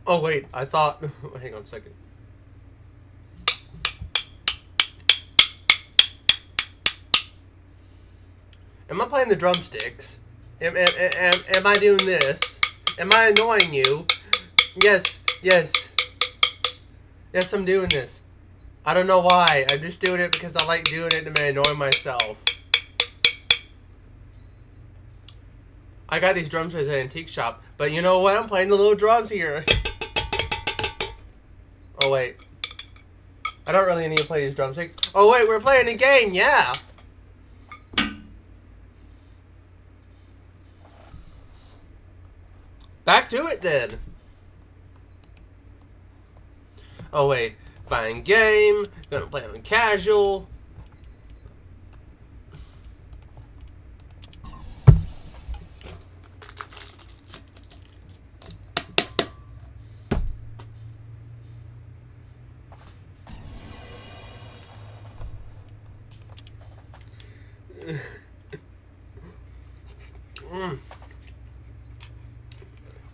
Oh wait, I thought. Hang on a second. Am I playing the drumsticks? Am I doing this? Am I annoying you? Yes, yes. Yes, I'm doing this. I don't know why. I'm just doing it because I like doing it and I annoy myself. I got these drums at an antique shop, but you know what? I'm playing the little drums here. Oh, wait. I don't really need to play these drumsticks. Oh, wait, we're playing a game, yeah. Back to it, then. Oh, wait. Fine game. Gonna play on casual.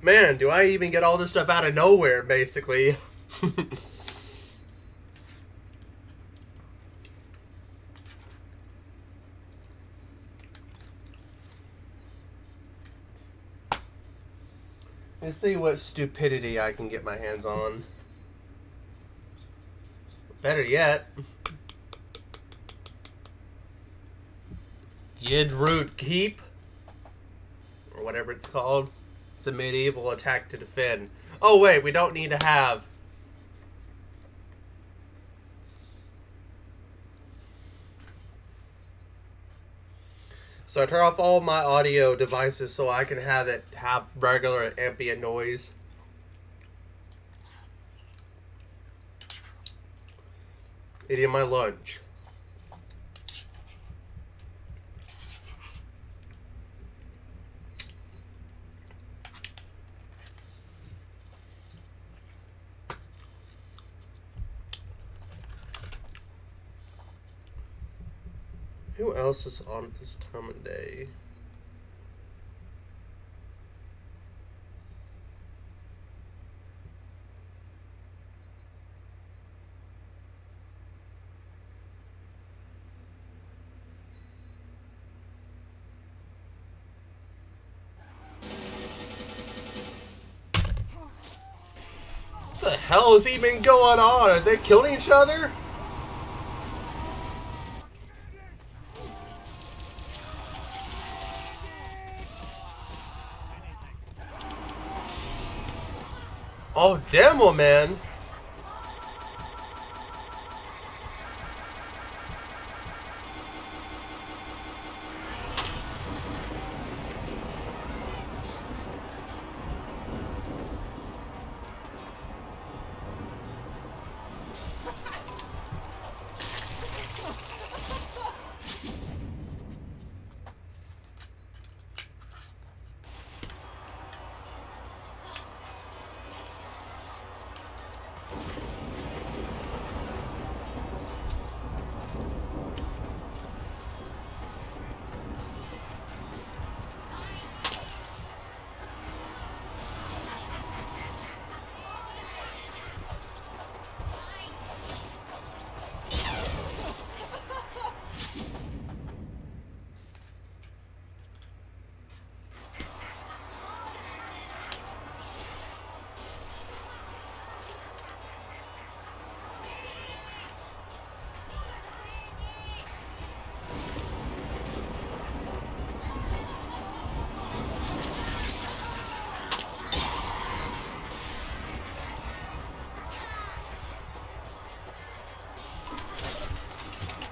Man, do I even get all this stuff out of nowhere, basically. Let's see what stupidity I can get my hands on. Better yet. Yidroot Keep. Or whatever it's called. It's a medieval attack to defend. Oh wait, we don't need to have... So I turn off all my audio devices so I can have it have regular ambient noise. Eating my lunch. Who else is on at this time of day? What the hell is even going on? Are they killing each other? Oh, demo man.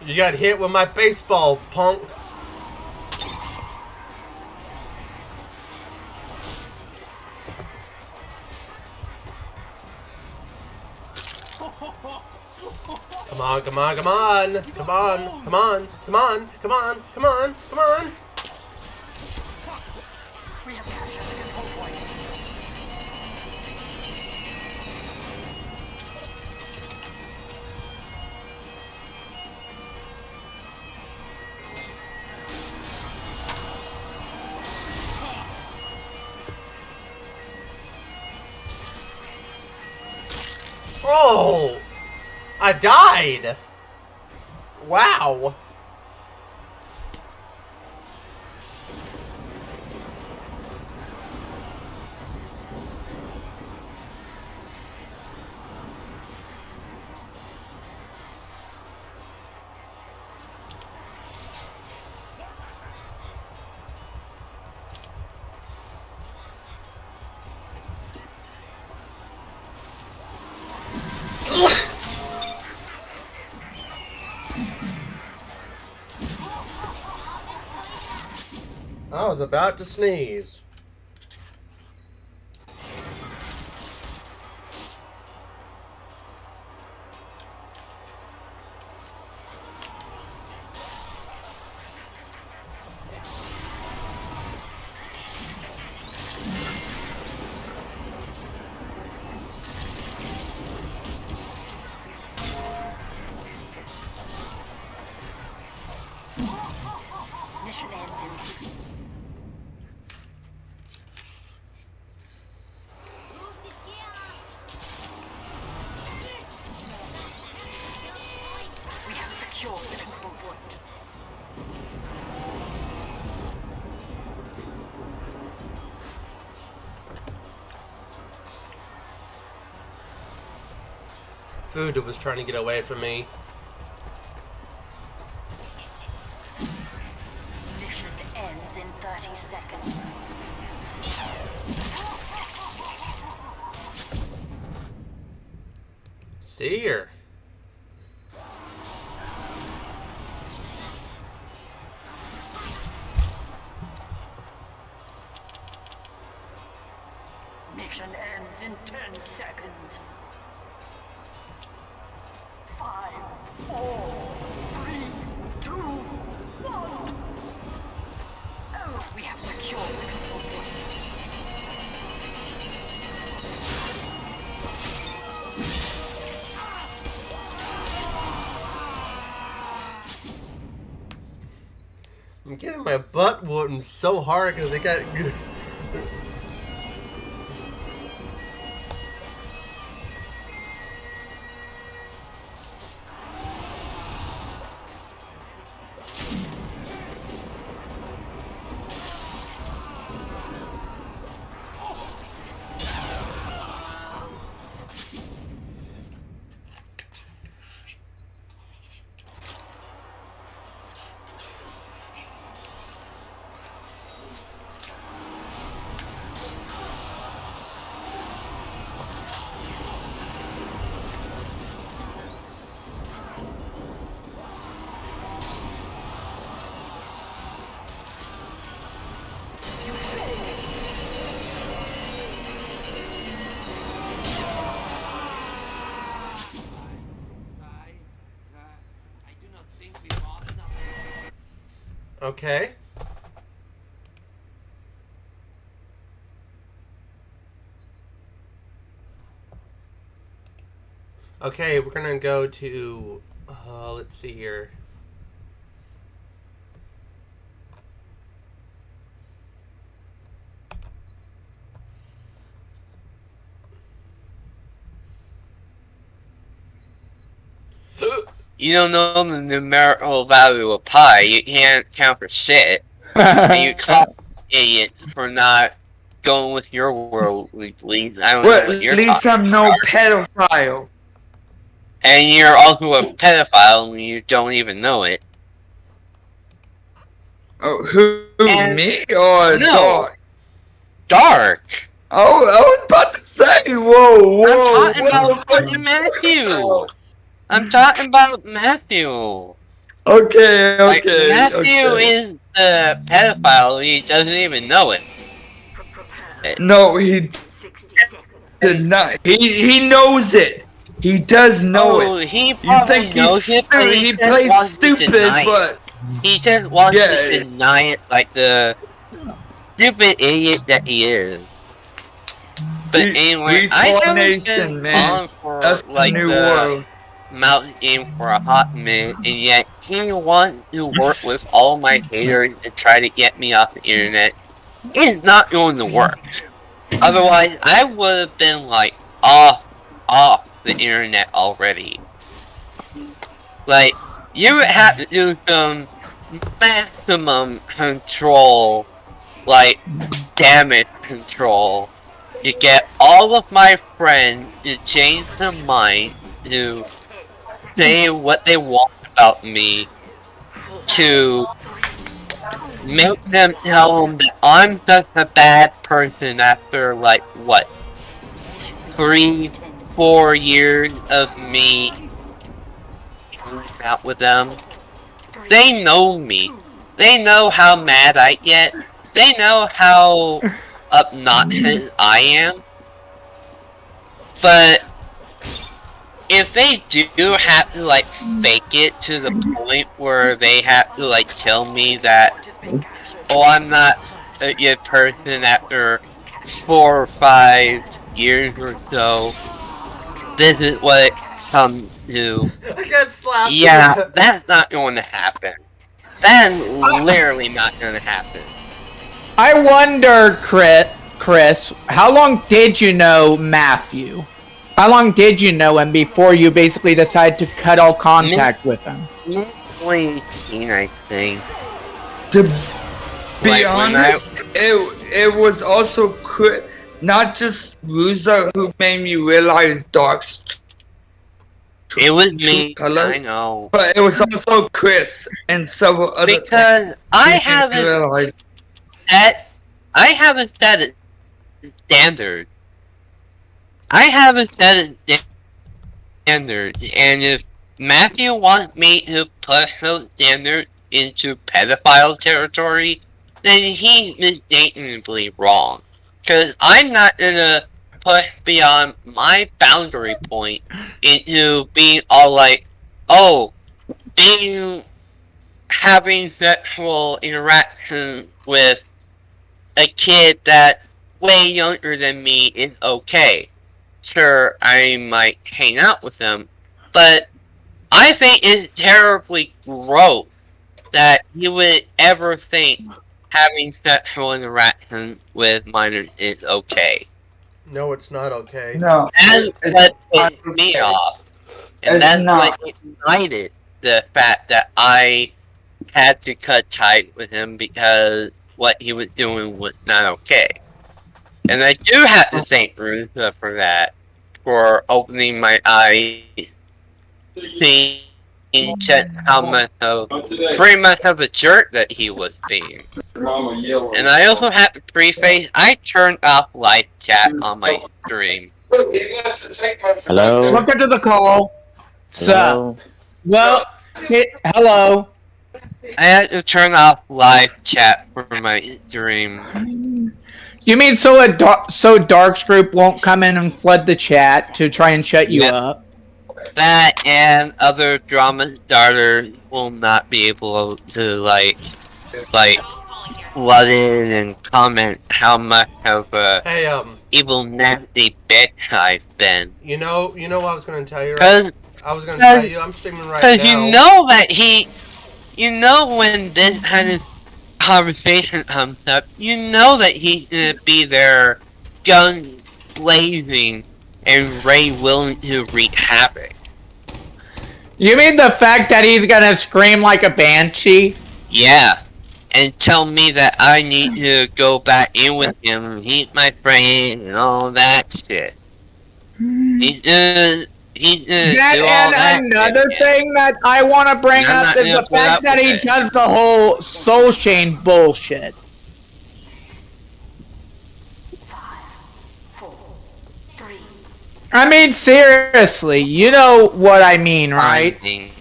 You got hit with my baseball, punk. Come on, come on, come on. Come on, come on, come on, come on, come on, come on. We have captured the control point. Oh! I died! Wow! I was about to sneeze. Mission ends in 60. We have secured the control point. Food was trying to get away from me. Mission ends in 30 seconds. See her. Mission ends in 10 seconds. 5, 4, 3, 2, 1. Oh, we have secured the control point. I'm getting my butt whooped so hard because they got good. Okay. Okay, we're gonna go to. Let's see here. You don't know the numerical value of pi, you can't count for shit. And you call idiot for not going with your worldly beliefs. I don't know Well, what at you're least talking I'm no about. pedophile. And you're also a pedophile and you don't even know it. Oh, who And me or no. dog? Dark! Oh, I was about to say, whoa, I'm whoa, talking what about the fuck fucking you Matthew! talking about? I'm talking about Matthew! Okay, Like, okay, Matthew okay. is the pedophile, he doesn't even know it. Prepare. No, he 60 seconds. did not. He knows it. He does know Oh, it. he You probably think he's knows it, but stupid? he He just plays wants to stupid, deny it. but He just wants to yeah, deny it like the stupid idiot that he is. But anyway, I haven't been retardation, man. on for That's the like new the world. mountain game for a hot minute, and yet he wants to work with all my haters and try to get me off the internet. It's not going to work. Otherwise, I would have been like, off. the internet already. Like, you would have to do some maximum control, like damage control, to get all of my friends to change their mind, to say what they want about me, to make them tell them that I'm such a bad person after, like, what, 3, 4 years of me hanging out with them. They know me. They know how mad I get. They know how obnoxious I am. But if they do have to, like, fake it to the point where they have to, like, tell me that, oh, I'm not a good person after 4 or 5 years or so, this is what it comes to. I got slapped. Yeah, that's not going to happen. That's literally not going to happen. I wonder, Chris, how long did you know Matthew? How long did you know him before you basically decided to cut all contact with him? 2018, I think. To be Like, when honest, it was also not just Ruza who made me realize Dark's It was true me, colors, I know. but it was also Chris and several other Because I things haven't realized. set a standard. I haven't set a standard, and if Matthew wants me to push those standards into pedophile territory, then he's mistakenly wrong. Because I'm not gonna push beyond my boundary point into being all like, oh, having sexual interaction with a kid that's way younger than me is okay. Sure, I might hang out with them, but I think it's terribly gross that you would ever think having sexual interaction with minors is okay. No, it's not okay. No, That's it's what not pissed me okay. off. And It's that's not. what ignited the fact that I had to cut ties with him because what he was doing was not okay. And I do have to thank Rusa for that, for opening my eyes, seeing just how much of, pretty much of a jerk that he was being. And I also have to preface, I turned off live chat on my stream. Hello? Welcome to the call. Hello? Well, hello. I had to turn off live chat for my stream. You mean so Dark's group won't come in and flood the chat to try and shut you Yep. up? That and other drama starters will not be able to like flood in and comment how much of a Hey, evil nasty bitch I've been. you know what I was gonna tell you, right? I was gonna tell you, I'm streaming right Because now. you know that you know when this kind of conversation comes up, you know that he's gonna be there, guns blazing, and Ray willing to wreak havoc. You mean the fact that he's gonna scream like a banshee? Yeah. And tell me that I need to go back in with him and he's my friend and all that shit. He's gonna do all that. And another shit, thing that I want to bring I'm up not is gonna the put up fact that with he it. does the whole soul chain bullshit. 5, 4, 3, I mean, seriously, you know what I mean, right? Finding-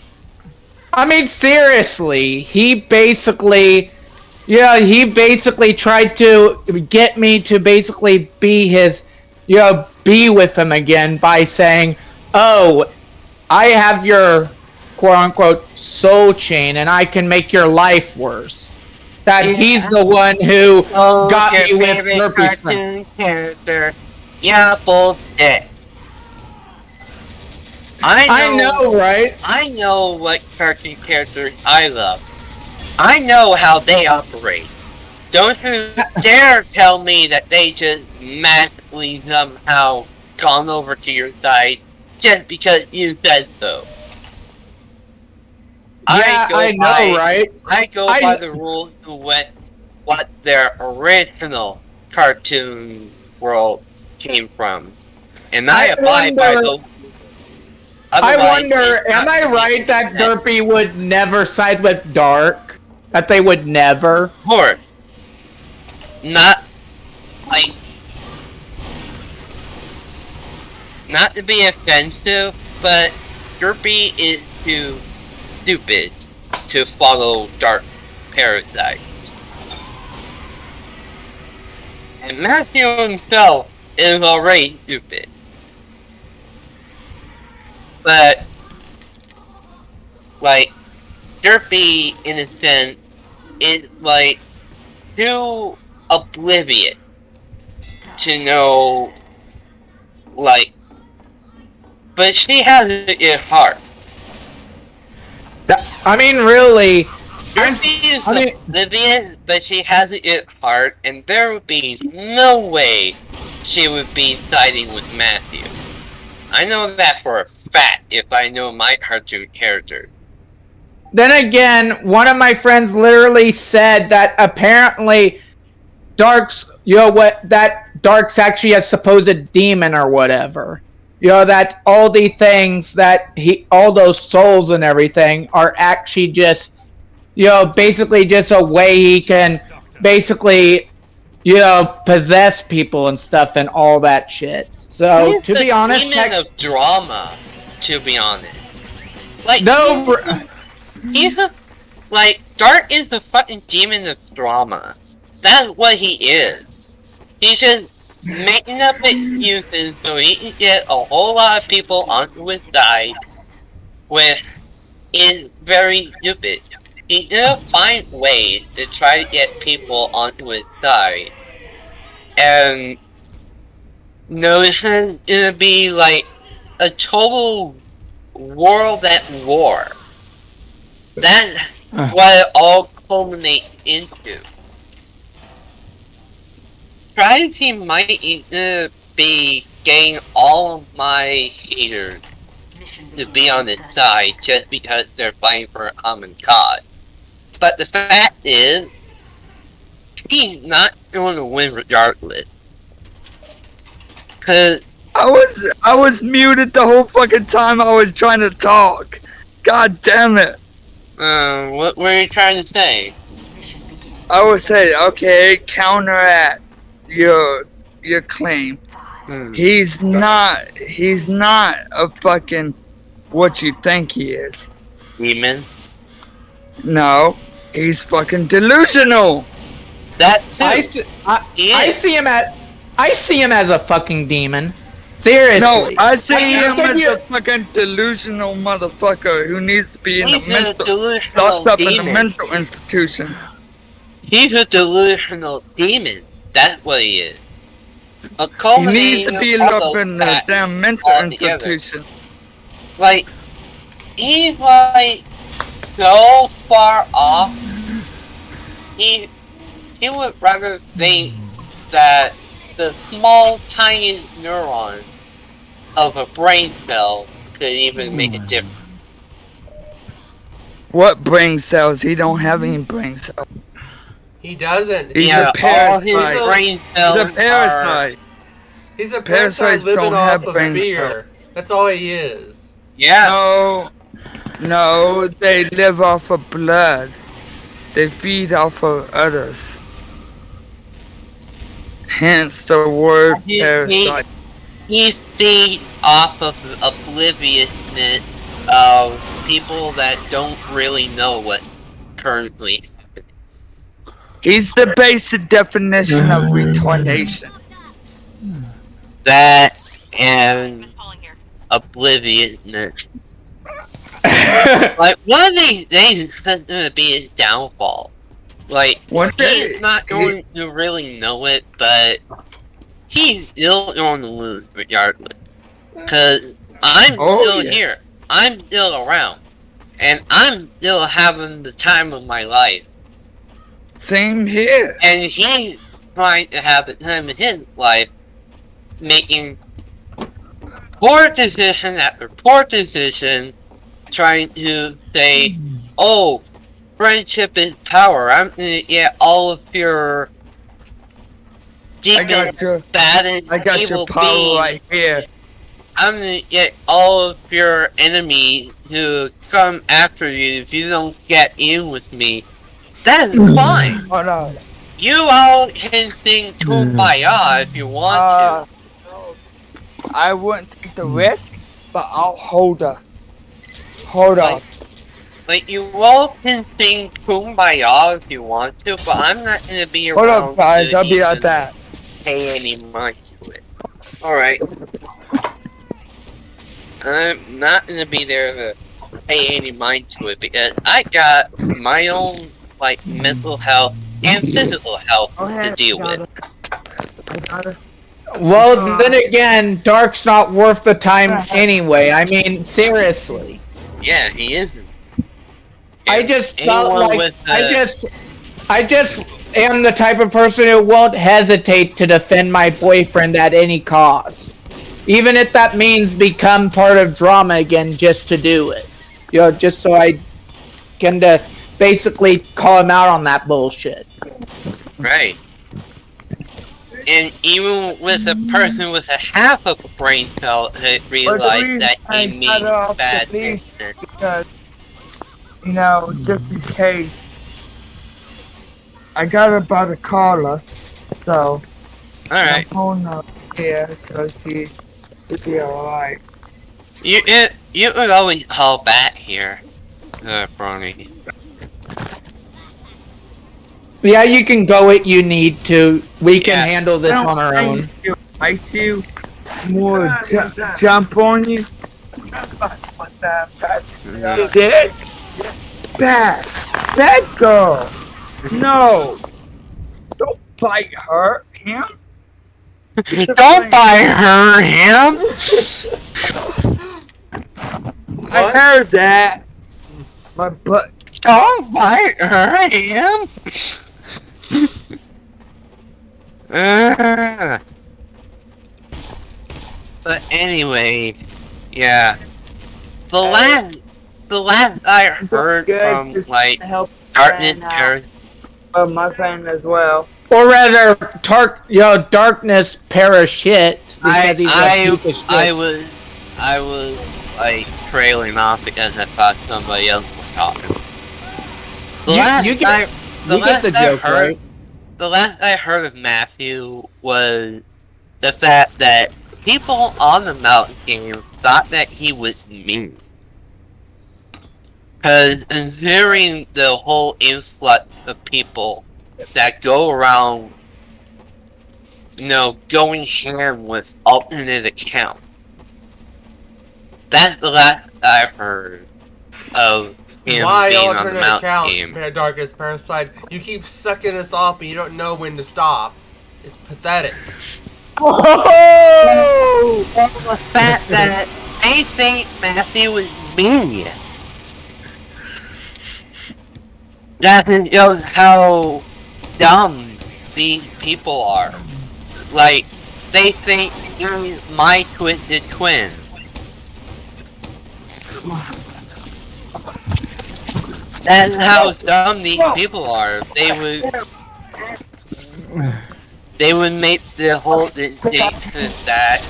I mean, seriously, he basically tried to get me to basically be his, be with him again by saying, oh, I have your quote-unquote soul chain and I can make your life worse. That he's the one who got me with herpes. cartoon character. Yeah, bullshit. I know, right? I know what cartoon characters I love. I know how they operate. Don't you dare tell me that they just magically somehow gone over to your side just because you said so. Yeah, I know, right? I go by the rules of what their original cartoon world came from. And I abide by those. I wonder, am I right that Derpy would never side with Dark? That they would never? Or not like not to be offensive, but Derpy is too stupid to follow Dark Paradise. And Matthew himself is already stupid. But, like, Derpy, in a sense, is, like, too oblivious to know, like, but she has it in heart. I mean, really. Derpy is oblivious, but she has it in heart, and there would be no way she would be siding with Matthew. I know that for a fact if I know my cartoon character. Then again, one of my friends literally said that apparently Dark's, that Dark's actually a supposed demon or whatever. That all the things that all those souls and everything are actually just, basically just a way he can basically, possess people and stuff and all that shit. So, he's to be honest, demon of drama, to be honest. Like, no, he's like, Dark is the fucking demon of drama. That's what he is. He's just making up excuses so he can get a whole lot of people onto his side, which is very stupid. He's gonna find ways to try to get people onto his side, and it's gonna be like a total world at war. That's what it all culminates into. Strategy might be getting all of my haters to be on his side just because they're fighting for a common cause. But the fact is, he's not going to win regardless. Cause I was muted the whole fucking time I was trying to talk. God damn it. what were you trying to say? I would say, okay, counteract your claim. He's not a fucking what you think he is. Demon? No, he's fucking delusional. That too. I see him as a fucking demon. Seriously. No, I see him as a fucking delusional motherfucker who needs to be in locked up in a mental institution. He's a delusional demon. That's what he is. He needs to be locked up in a damn mental institution. Like, he's like so far off. He would rather think that the small, tiny neuron of a brain cell could even make a difference. What brain cells? He don't have any brain cells. He doesn't. He's a parasite. He's a parasite. He's a parasite living off of fear. That's all he is. Yeah. No, they live off of blood. They feed off of others. Hence the word parasite. He feeds off of obliviousness of people that don't really know what currently happening. He's the basic definition of retardation. That and obliviousness. Like, one of these days is going to be his downfall. Like, he's not going to really know it, but he's still going to lose regardless. Because I'm still here. I'm still around. And I'm still having the time of my life. Same here. And he's trying to have the time of his life making poor decision after poor decision, trying to say, "Oh, friendship is power. I'm gonna get all of your deep bad and I got evil your power beings. right here. I'm gonna get all of your enemies to come after you if you don't get in with me." That is fine. Hold on. You all can sing Kumbaya if you want to. I wouldn't take the risk, but I'll hold her. Hold up. Like, you all can sing Kumbaya if you want to, but I'm not gonna be Hold around up, guys. to I'll be right even back. pay any mind to it. Alright. I'm not gonna be there to pay any mind to it because I got my own, like, mental health and physical health to deal with. Well, then again, Dark's not worth the time anyway. I mean, seriously. Yeah, he isn't. I just felt Anyone like with the- I just am the type of person who won't hesitate to defend my boyfriend at any cost, even if that means become part of drama again just to do it. You know, just so I can basically call him out on that bullshit. Right. And even with a person with a half of a brain cell that realized that he made bad decisions. Because, you know, just in case. I got her by the collar, so Alright. I'm holding her here so she should be alright. You could always call back here, Brony. Yeah, you can go it you need to. We can Yeah. handle this on our own. I to more jump on you. You did? Bad girl. No. Don't bite her, him. Don't bite her, him! I heard that. My butt. Don't bite her, him! But anyway, yeah. The last I heard from, like, Darkness Terror. My fan as well. Or rather, Darkness perish shit. Because he's a piece of shit. I was like trailing off because I thought somebody else was talking. You get the joke, right? The last I heard of Matthew was the fact that people on the mountain game thought that he was mean. Because considering the whole influx of people that go around, you know, going ham with alternate accounts. That's the last I heard of him being on the mountain game. Darkest Parasite, you keep sucking us off and you don't know when to stop. It's pathetic. Oh! The fact that they think Matthew was mean. That shows how dumb these people are. Like, they think he's my twisted twin. That's how dumb these people are. They would make the whole distinction that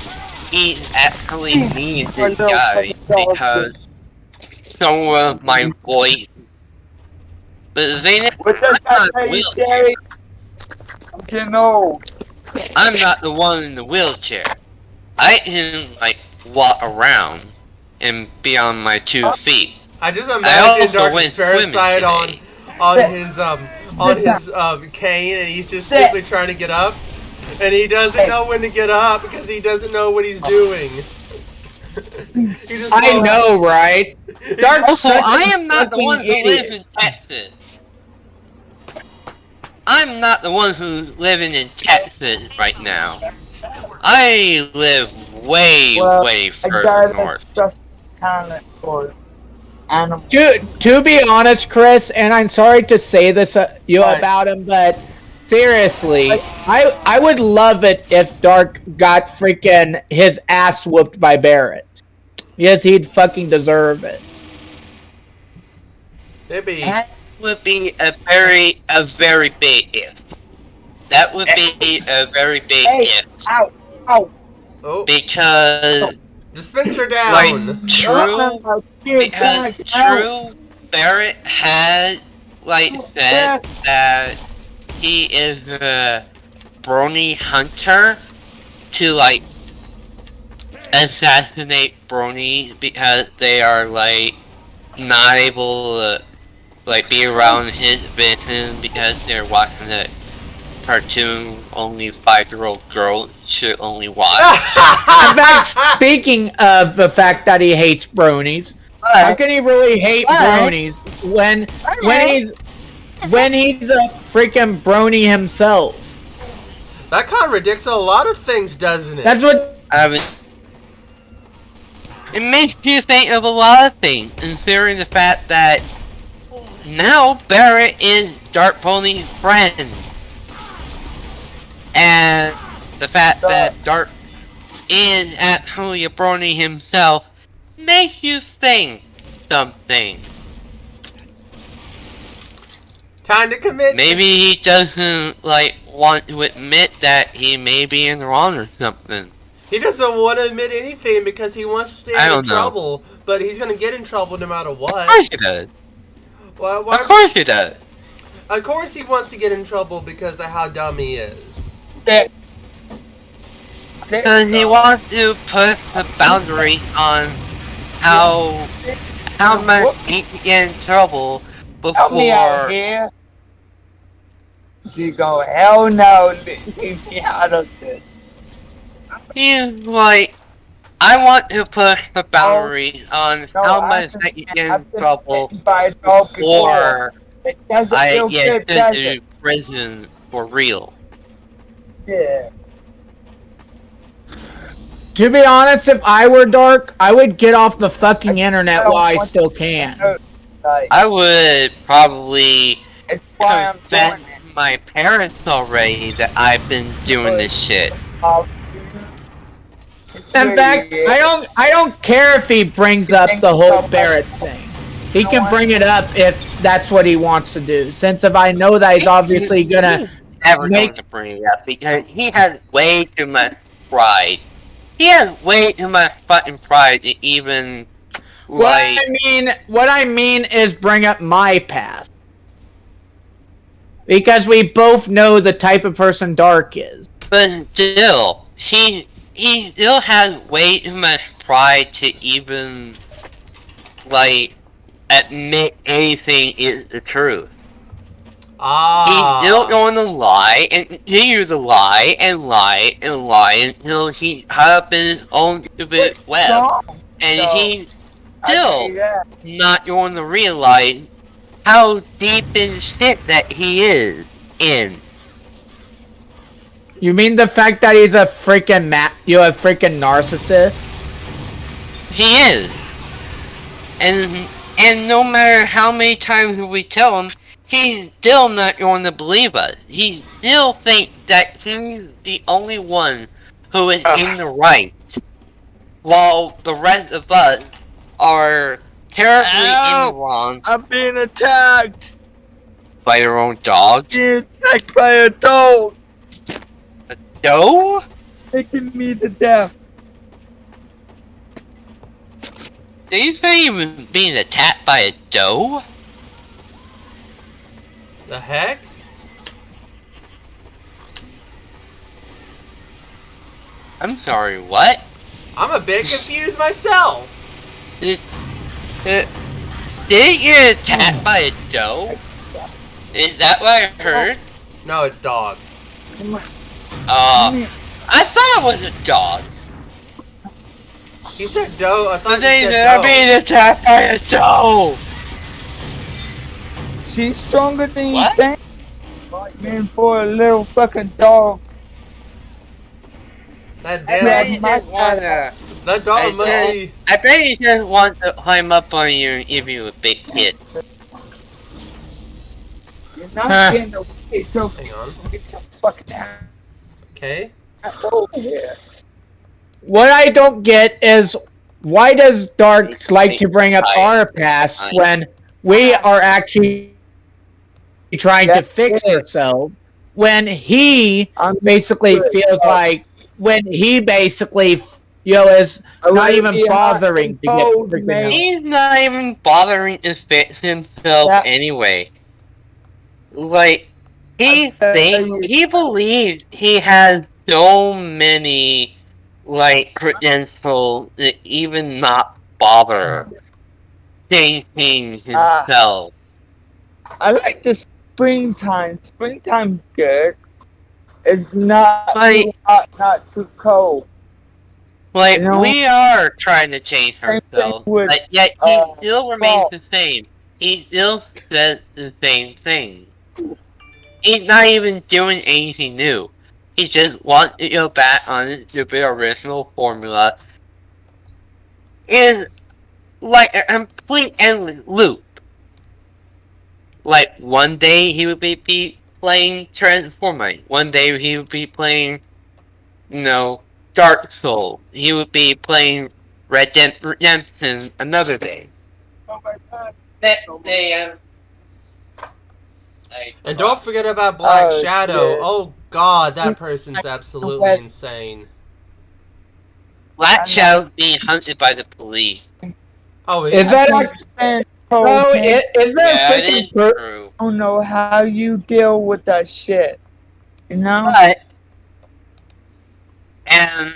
he's actually me, this guy, because some of my voice. But the thing is, I'm getting old. I'm not the one in the wheelchair. I can, like, walk around and be on my 2 feet. I just imagine Darkest Parasite on his cane, and he's just simply trying to get up, and he doesn't know when to get up because he doesn't know what he's doing. I know, right? Also, I am not the one who lives in Texas. I'm not the one who's living in Texas right now. I live way further north. To be honest, Chris, and I'm sorry to say this about him, but seriously, I would love it if Dark got freaking his ass whooped by Barrett. Yes, he'd fucking deserve it. Maybe. That would be a very big if. That would be a very big if. Ow! Ow! Oh, Because, dispenser down. like, True Barrett had, like, said that he is the Brony hunter to, like, assassinate Brony because they are, like, not able to, like, be around his vision because they're watching the cartoon only 5-year-old girls should only watch. In fact, speaking of the fact that he hates bronies, how can he really hate bronies when he's a freaking brony himself? That contradicts a lot of things, doesn't it? That's what. It makes you think of a lot of things, considering the fact that now Barrett is Dark Pony's friend. And the fact that Dark is actually a brony himself makes you think something. Time to commit. Maybe he doesn't, like, want to admit that he may be in the wrong or something. He doesn't want to admit anything because he wants to stay out of trouble, but he's going to get in trouble no matter what. Of course he does. Why? Of course he does. Of course he wants to get in trouble because of how dumb he is. Because he wants to put a boundary on how much he can get in trouble Help me out before. here. She go, hell no, leave me out of this. He's like, I want to push the boundary on how much I can get in trouble before I get sent to prison for real. Yeah. To be honest, if I were Dark, I would get off the fucking internet while I still can. I would probably confess to my parents already that I've been doing this shit. In fact, I don't care if he brings up the whole Barrett thing. He can bring it up if that's what he wants to do. Since if I know that he's obviously gonna never going to bring it up because he has way too much pride. He has way too much fucking pride to even like. What I mean is bring up my past. Because we both know the type of person Dark is. But still, he still has way too much pride to even like admit anything is the truth. He's still going to lie and continue to lie and lie and lie until he caught up in his own stupid web. And he's still not going to realize how deep in shit that he is in. You mean the fact that he's a freaking a freaking narcissist? He is. And no matter how many times we tell him, he's still not going to believe us. He still thinks that he's the only one who is in the right, while the rest of us are terribly in the wrong. I'm being attacked By your own dog? Being attacked by a dog! A doe? Making me to death. Do you think he was being attacked by a doe? The heck? I'm sorry, what? I'm a bit confused myself. Did he get attacked by a doe? Is that what I heard? No, it's dog. I thought it was a dog. He said doe. I thought But he they said never doe. being attacked by a doe. She's stronger than you What? think. Like, man, for a little fucking dog. That I damn. bet he just wanna. That dog must be. I bet he just wants to climb up on you and give you a big hit. not getting away, so Hang on. get your fucking ass Okay. over here. What I don't get is why does Dark like to bring up our past when we are actually trying to fix ourselves? When he basically feels like when he basically is not even bothering to get freaking out. He's not even bothering to fix himself anyway. Like, he believes he has so many, like, credentials to even not bother changing himself. I like the springtime. Springtime's good. It's not Like, too hot, not too cold. Like, You know, we are trying to change ourselves, but yet he still remains the same. He still says the same thing. He's not even doing anything new. He just wants to go back on the stupid original formula. In, like, a complete endless loop. Like, one day he would be playing Transformers. One day he would be playing, you know, Dark Soul. He would be playing Red Dead Redemption another day. Oh my god. And don't forget about Black Oh, Shadow. shit. Oh god, that person's absolutely insane. Black Shadow's being hunted by the police. Oh, Is that actually? Oh, is there Yeah, a it is freaking true. I don't know how you deal with that shit. You know? But, and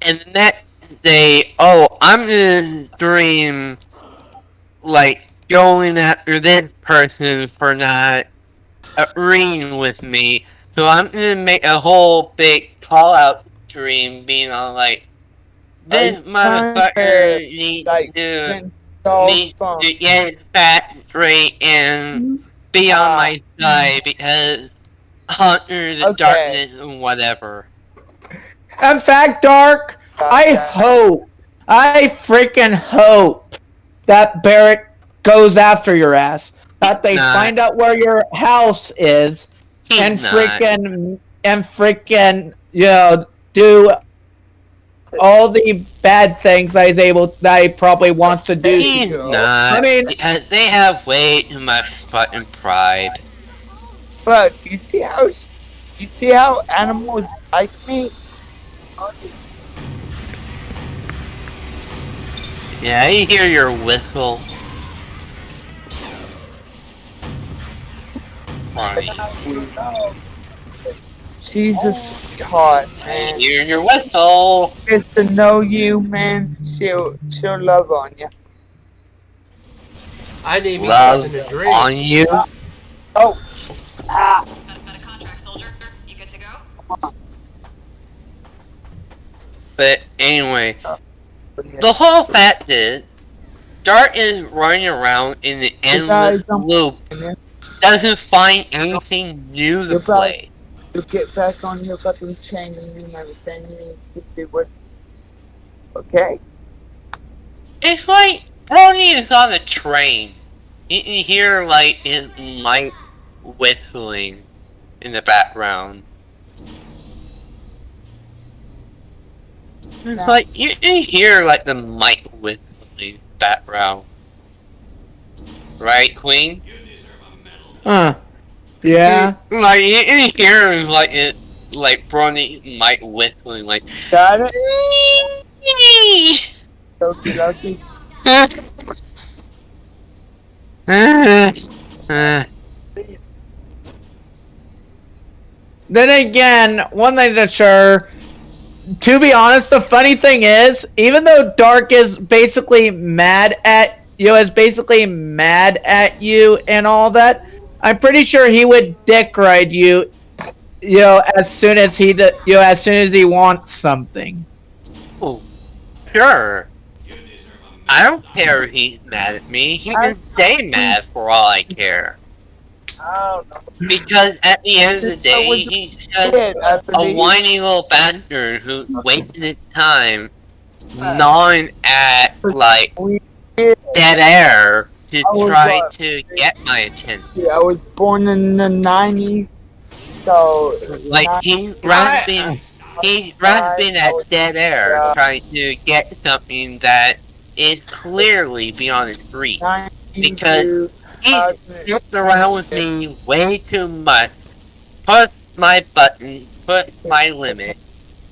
the next day, I'm gonna dream, like, going after this person for not agreeing with me. So I'm gonna make a whole big call-out stream being on, like, this motherfucker needs to get back straight and be on my side because Hunter the Darkness and whatever. In fact, Dark, I freaking hope that Barrett goes after your ass. That they find out where your house is and freaking do all the bad things that he probably wants to do. He's not. I mean, they have way too much fucking pride. But you see how animals like me? Yeah, I hear your whistle. Funny. She's a sweetheart, man. I hear your whistle. Just to know you, man, she'll love on you. I need Love something to drink. on you. But anyway, the whole fact is, Dart is running around in the endless loop. Doesn't find anything new to play. You get back on your fucking chain and everything you do it. Okay? It's like Brony is on a train. You can hear like his mic whistling in the background. It's like you can hear like the mic whistling background. Right, Queen? huh? Yeah. Like you can hear like it, like Brony mic whistling, like. Got it? Okie dokie. Then again, one thing that's sure, to be honest, the funny thing is, even though Dark is basically mad at you, and all that, I'm pretty sure he would dick ride you, as soon as he wants something. Oh, sure. I don't care if he's mad at me. He can stay mad for all I care. I don't know. Because at the end of the day, he's just a whiny little bastard who's wasting his time gnawing at, like, dead air to I was, try to get my attention. I was born in the 90s, so Like, he'd rather been at dead air trying to get something that is clearly beyond his reach. Because he fucked around with me way too much. Push my button, push my limit,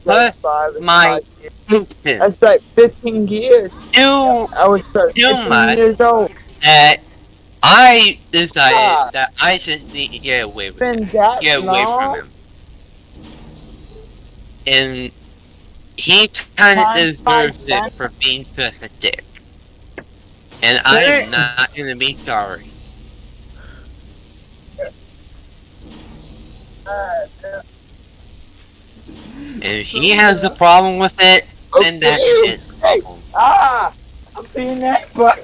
push my function. That's like 15 years. I was 15 years old. That I decided that I should need to get away with it. Get away from him. And he kind of deserves it for being such a dick. And I'm not gonna be sorry. And if he has a problem with it, then that's it. I'm being that but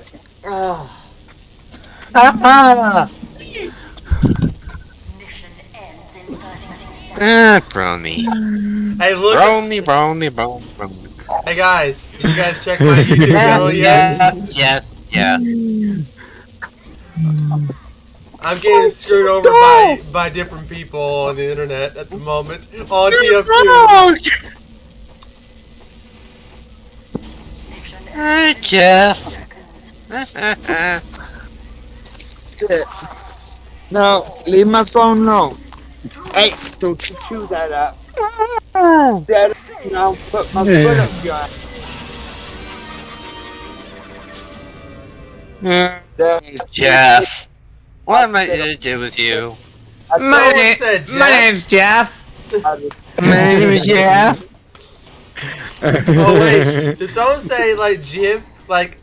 Mission ends in 30 seconds. Brony. Hey, look. Brony. Hey guys, did you guys check my YouTube channel yet? Yeah. I'm getting screwed over by different people on the internet at the moment. On tf2. Jeff. no, leave my phone alone. Hey, don't you chew that up. Dad, I'll put my foot up your Jeff. What am I gonna do with you? My name's Jeff. My name is Jeff. Oh wait, did someone say like Jif? Like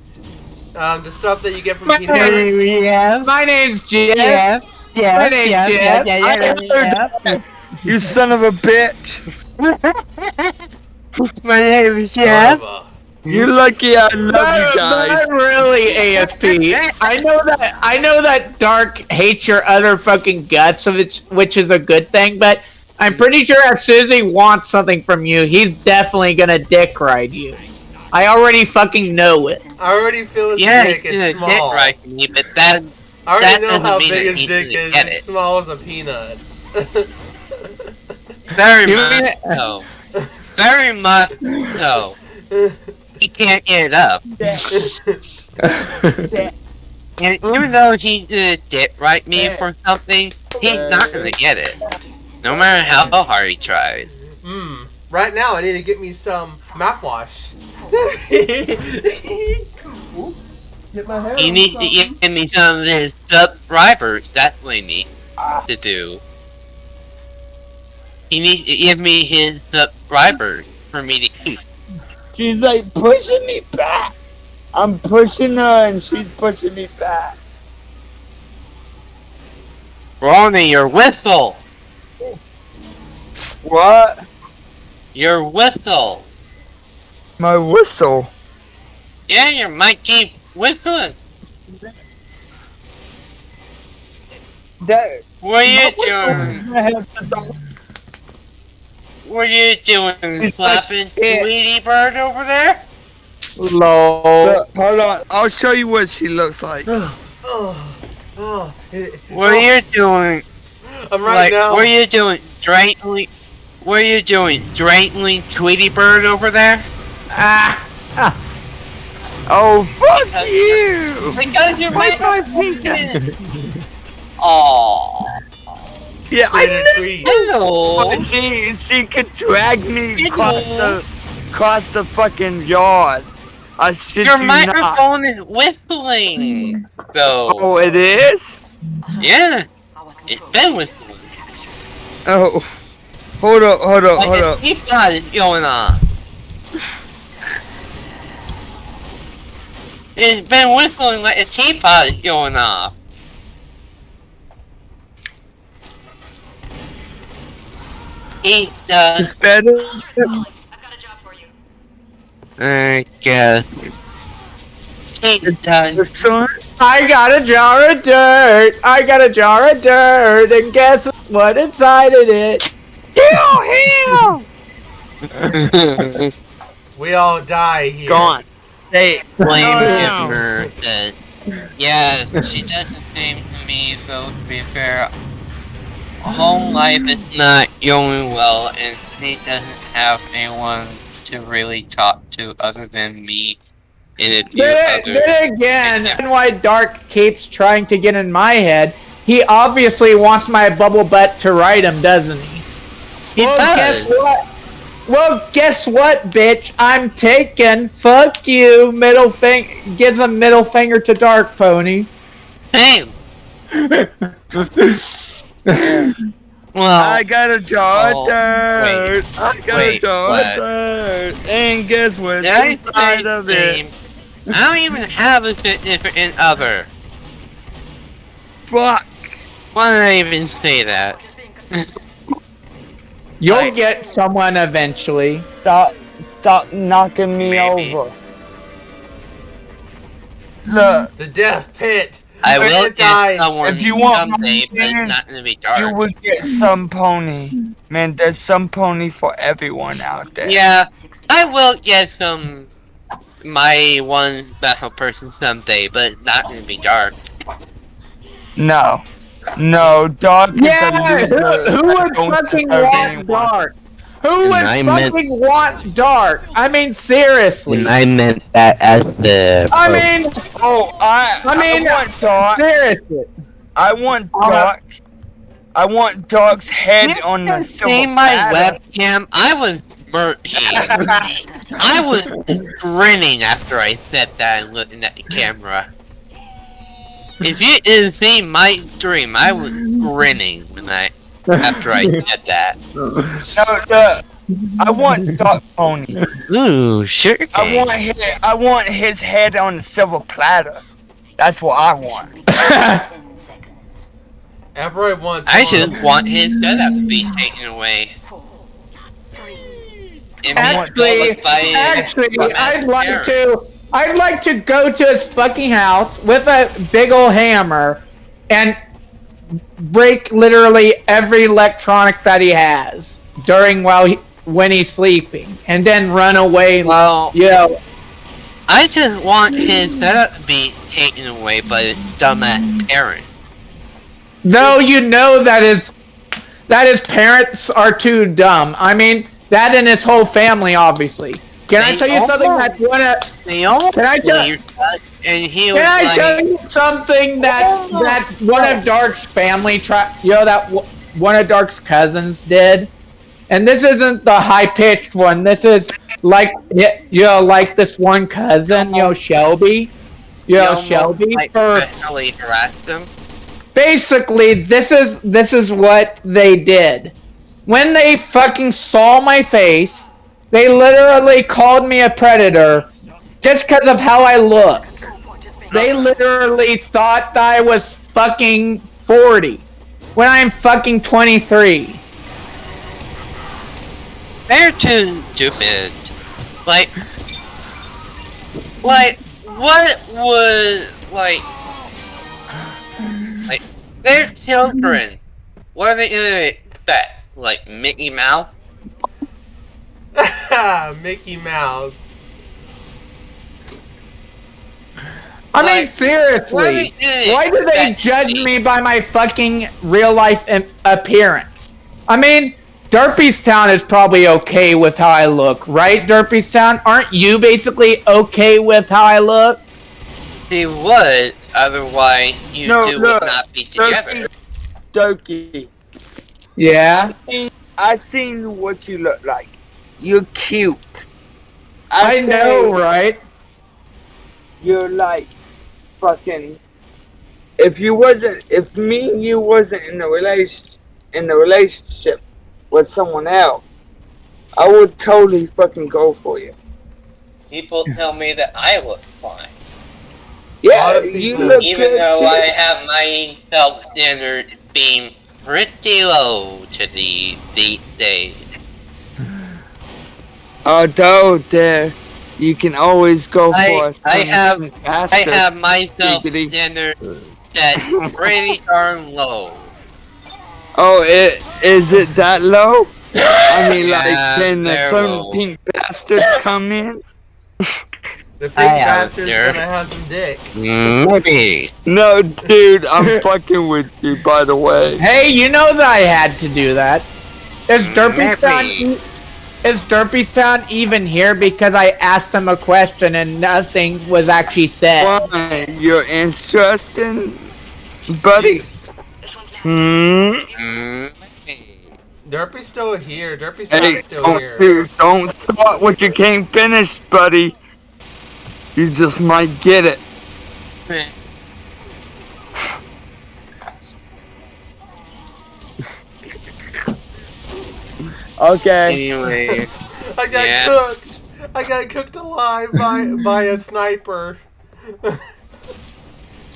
the stuff that you get from peanut butter? My name's Jeff. My name's Jeff. You son of a bitch. My name is Son Jeff. of a- You're lucky I love you guys. Not really, AFP. I know that Dark hates your other fucking guts, which is a good thing, but I'm pretty sure as soon as he wants something from you, he's definitely gonna dick ride you. I already fucking know it. I already feel his dick is Dick small. right me, but that I already that know doesn't how mean big that his he's dick gonna is. get It's it. small as a peanut. Very much so. Very much so. He can't get it up. And even though he's gonna dick right me for something, he's not gonna get it. No matter how hard he tries. Right now, I need to get me some mouthwash. Get my hair. You need to give me some of his subscribers. That's what he needs to do. He needs to give me his subscribers for me to keep. She's like pushing me back. I'm pushing her and she's pushing me back. Ronnie, your whistle! What? Your whistle! My whistle. Yeah, you might keep whistling. That. What are you doing? What are you doing? Slapping Tweety Bird over there? Lol. Look, hold on. I'll show you what she looks like. What are you doing? I'm right now. What are you doing? Straightening? What are you doing? Straightening Tweety Bird over there? Oh, fuck you! Because you're my Aww. Yeah, I tweet. Hello. know. She could drag me across the fucking yard. I shit Your you not. microphone is whistling, though. Oh, it is? Yeah, it's been whistling. Oh. Hold up. Like a teapot is going on. It's been whistling like a teapot is going off. It does. It's better. I've got a job for you. I guess. It does. The sun? I got a jar of dirt. I got a jar of dirt, and guess what inside of it? Kill him! We all die here. Gone. Hey. Blame No. Gibner that Yeah, she does the same to me, so to be fair, home life is not going well, and she doesn't have anyone to really talk to other than me and a few other. Then again, why Dark keeps trying to get in my head, he obviously wants my bubble butt to ride him, doesn't he? Well, guess what? Well, guess what, bitch? I'm taken. Fuck you. Gives a middle finger to Dark Pony. Hey! Well, I got a daughter. wait, I got a daughter. And guess what's inside of it? I don't even have a significant other. Fuck. Why did I even say that? You'll get someone eventually. Stop knocking me Maybe. over. Look, The death pit. I We're will gonna die. get someone If you want someday, but money, it's not gonna be dark. you would get some pony. Man, there's some pony for everyone out there. Yeah, I will get some my one special person someday, but it's not gonna be dark. No. No, Dark is Yeah, a loser. who would Don't fucking deserve want anyone. Dark? Who would I meant- fucking want Dark? I mean, seriously. And I meant that as the. I mean, Oh, I want Dark. seriously. I want Dark. I want Dark's head on the silver See my platter. webcam? I was smirking. I was grinning after I said that and looking at the camera. If you didn't see my stream, I was grinning after I said that. No, look. I want Dark Pony. Ooh, sugar cane. I want his head on the silver platter. That's what I want. 10 seconds. Everyone wants. I someone- just want his setup to be taken away. 4, 3, And Actually, I'd like to go to his fucking house with a big ol' hammer and break literally every electronic that he has when he's sleeping, and then run away. Well, You know, I just want his setup to be taken away by his dumbass parent. though you know that his parents are too dumb. I mean, that and his whole family, obviously. Can I tell you something that's They all Can I tell- and he was Can I like, tell you something that one of Dark's family one of Dark's cousins did? And this isn't the high-pitched one. This is like like this one cousin, Shelby. Shelby like, for sexually harassed him. basically this is what they did. When they fucking saw my face, they literally called me a predator just because of how I look. They literally thought that I was fucking 40 when I'm fucking 23. They're too stupid. Like, what was, like, they're children. What are they gonna expect? Like, Mickey Mouse? Mickey Mouse. I mean, seriously, why do they judge me by my fucking real life appearance? I mean, Derpystown is probably okay with how I look, right, Derpystown? Aren't you basically okay with how I look? He would, otherwise you two would not be together. Doki. Yeah? I seen what you look like. You're cute. I know, right? You're like fucking. If me and you wasn't in the relationship with someone else, I would totally fucking go for you. People tell me that I look fine. Yeah, you look Even good though too. I have my self-standard being pretty low to these days. Although there, you can always go for us. I have my self-standard set pretty darn low. Oh, is it that low? I mean, Yeah, like, can they're some low. pink bastard come in? The big I bastard's there. gonna have some dick. Maybe. No, dude, I'm fucking with you, by the way. Hey, you know that I had to do that. Is Derpy's Town Maybe. is Derpy's Town even here because I asked him a question and nothing was actually said? Why? You're interesting, buddy? Maybe. Derpy's still here. Derpy's Hey, Town's still here. don't start what you can't finish, buddy. You just might get it. Okay. Anyway. I got Yeah. cooked. I got cooked alive by a sniper.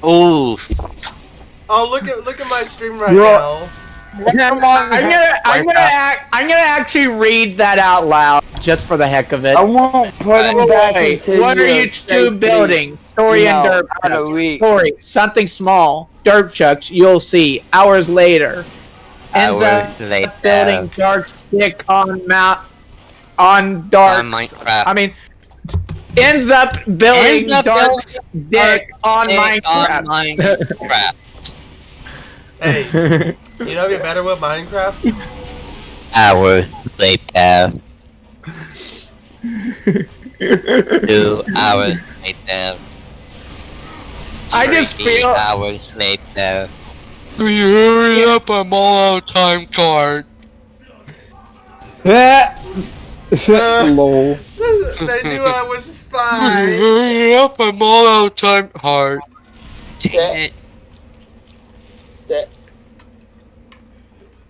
Ooh. Oh, look at my stream right Bro. now. I'm gonna actually read that out loud just for the heck of it. I won't put him back Roy, into what are your you two safety. building? Story and No, Derp out of Chucks. reach. Story, something small. Derp Chucks, you'll see. Hours later. Ends up Hours later. building dark stick on dark. On Minecraft. I mean, ends up building Ends up dark building stick on Minecraft. On Minecraft. Hey, you know get better with Minecraft? Hours later. 2 hours later. I just 3 feel hours later. Can you hurry up? I'm all out of time card. lol. They knew I was a Can you spy. hurry up? I'm all out of time card. Dang it.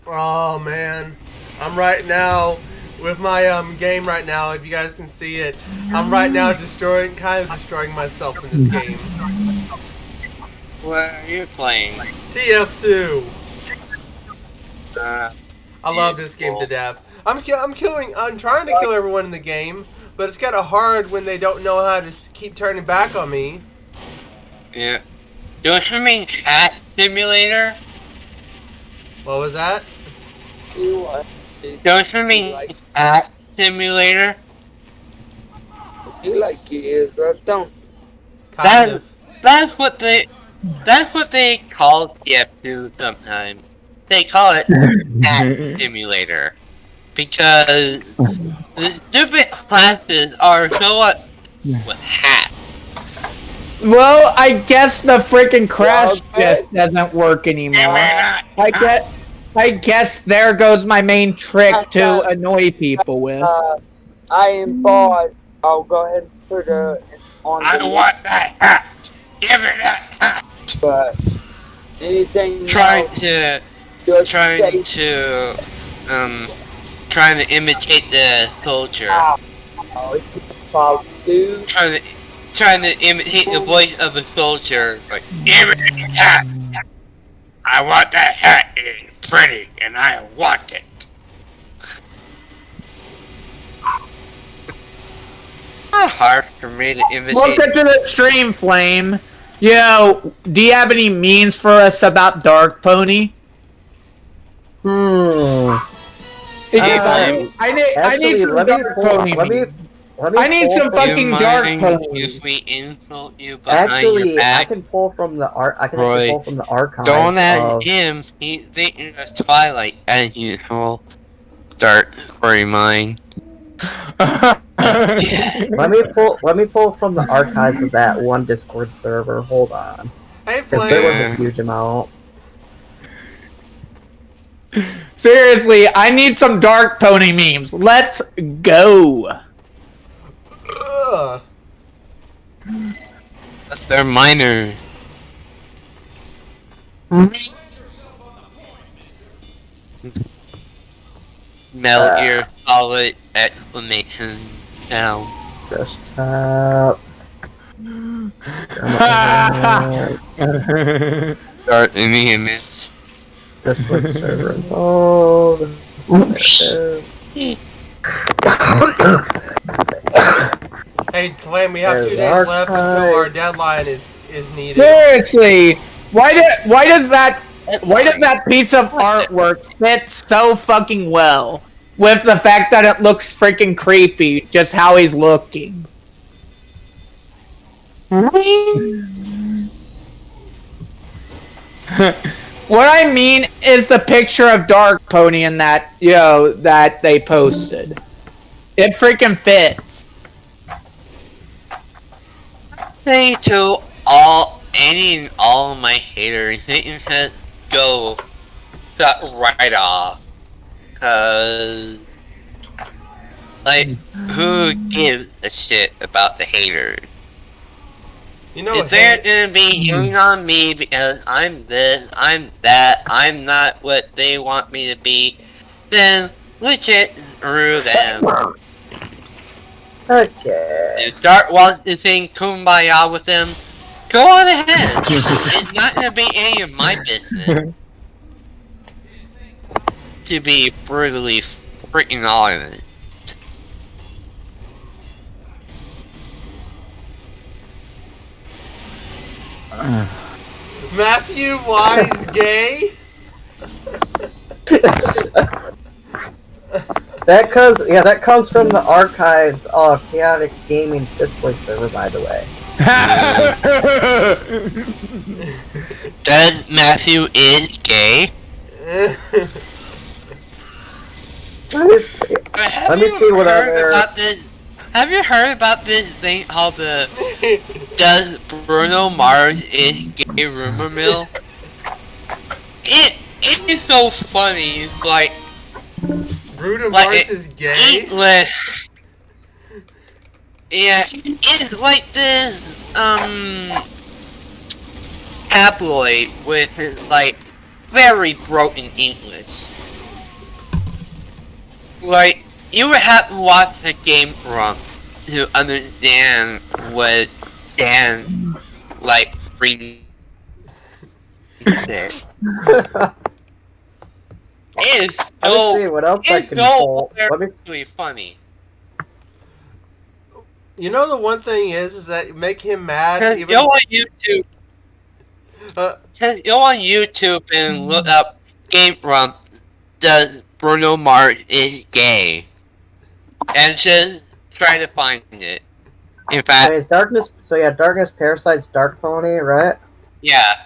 Oh man, I'm right now with my game right now. If you guys can see it, I'm right now kind of destroying myself in this game. What are you playing? tf2. Uh, I love this game to death. I'm trying to kill everyone in the game, but it's kind of hard when they don't know how to keep turning back on me. yeah. Don't you mean Cat Simulator? What was that? Don't you mean Cat Simulator? You like yours, don't. Kind of. That's what they call TF2 sometimes. They call it Cat Simulator. Because the stupid classes are somewhat with hats. Well, I guess the freaking crash okay. shift doesn't work anymore. I guess there goes my main trick to annoy people with. I am boss. I'll go ahead and put it on I the want that hat. Give me that hat. but anything Trying else, to just trying say, trying to imitate the soldier. it's about to. Trying to imitate the voice of a soldier. Like, give me that hat. I want that hat. It's pretty, and I want it. Not hard for me to imitate. Welcome to the stream, Flame. Yo, do you have any memes for us about Dark Pony? Hmm. I need some Dark Pony memes. I need some fucking Dark Pony. If we insult you behind Actually, your back, I can pull from the art. I can Roy, actually pull from the archive. don't at of- him. He's thinking of Twilight as usual. Dark story mine. Let me pull from the archives of that one Discord server. Hold on, Hey, because there was Flame. a huge amount. Seriously, I need some Dark Pony memes. Let's go. Ugh. They're minors. Metal Gear Solid exclamation sound. Just tap. Start in the image. Discord server involved. Hey, Flame, we have There's 2 days left until archive. our deadline is needed. Seriously, why does that piece of artwork fit so fucking well with the fact that it looks freaking creepy just how he's looking? What I mean is the picture of Dark Pony in that, that they posted. It freaking fits. Say to any and all of my haters, they can just go shut right off. Cause, like, who gives a shit about the haters? You know, If they're gonna be hating on me because I'm this, I'm that, I'm not what they want me to be, then legit screw them. Okay. You start wanting to sing Kumbaya with them, go on ahead. It's not gonna be any of my business. To be brutally freaking honest. Matthew Wise gay? That comes from the archives of Chaotix Gaming's Discord server, by the way. Does Matthew is gay? Let me see what other. Have you heard about this thing called the Does Bruno Mars is gay rumor mill? It is so funny. Like Bruno Mars is gay? Yeah, it's like this tabloid with like very broken English. Like, you would have to watch the game from to understand what Dan, like, reading there. It is so, Let me see what else I it's can so pull. Let me really funny. You know the one thing is that make him mad even... Go on YouTube. Go on YouTube and look up Game Rump Does Bruno Mars is gay. And just try to find it. In fact, Okay, Darkness. So yeah, Darkness Parasite's Dark Pony, right? yeah.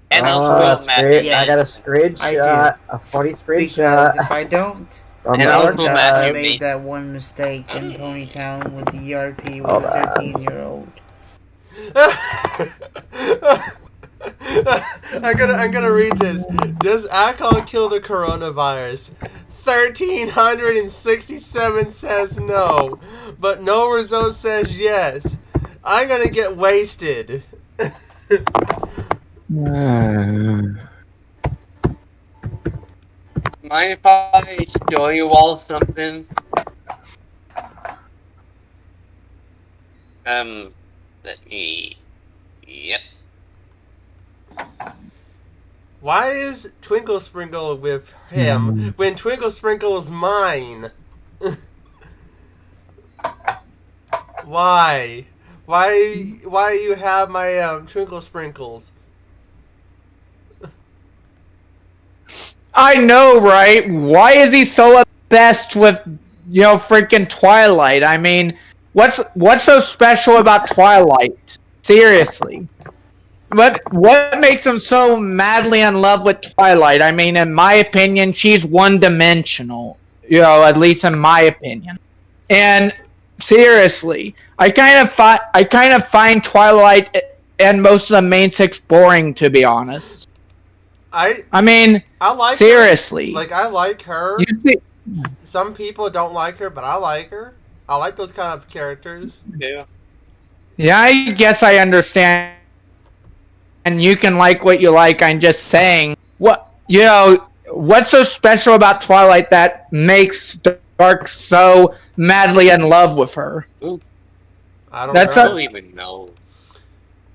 And that's great. yes. I got a screenshot, a funny Because screenshot. if I don't, From And the also archive. Matthew I made that one mistake in Ponytown with the ERP with Hold a on. 13-year-old. I'm gonna read this. Does alcohol kill the coronavirus? 1,367 says no, but no result says yes. I'm gonna get wasted. mind if I show you all something? Let me... Yep. Why is Twinkle Sprinkle with him when Twinkle Sprinkle is mine? Why? Why you have my Twinkle Sprinkles? I know, right? Why is he so obsessed with, freaking Twilight? I mean, what's so special about Twilight? Seriously. What makes him so madly in love with Twilight? I mean, in my opinion, she's one-dimensional. At least in my opinion. And seriously, I kind of find Twilight and most of the main six boring, to be honest. I mean, I like seriously. her. Like, I like her. You see, Some people don't like her, but I like her. I like those kind of characters. Yeah. yeah, I guess I understand. And you can like what you like. I'm just saying, what's so special about Twilight that makes Dark so madly in love with her? I don't That's know. I don't even know.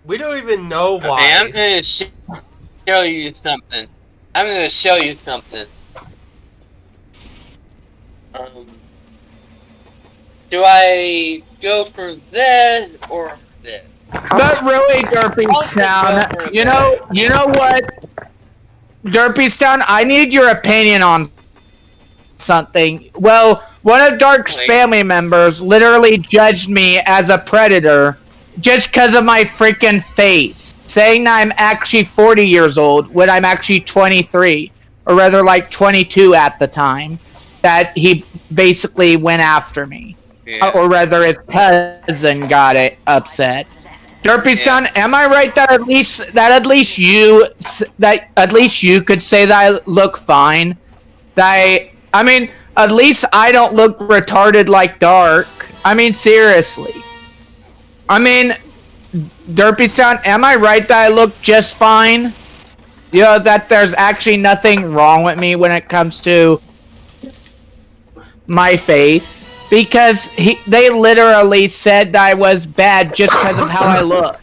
We don't even know why. Okay, I'm gonna show you something. I'm gonna show you something. Do I go for this or this? But really, Derpystown, you know what? Derpystown, I need your opinion on something. Well, one of Dark's family members literally judged me as a predator just because of my freaking face. Saying that I'm actually 40 years old when I'm actually 23. Or rather, like 22 at the time. That he basically went after me. Yeah. Or rather, his cousin got it upset. Derpy son, am I right that at least you could say that I look fine? I mean, at least I don't look retarded like Dark. I mean, seriously. I mean, Derpy son, am I right that I look just fine? You know, that there's actually nothing wrong with me when it comes to my face? Because they literally said that I was bad just because of how I look.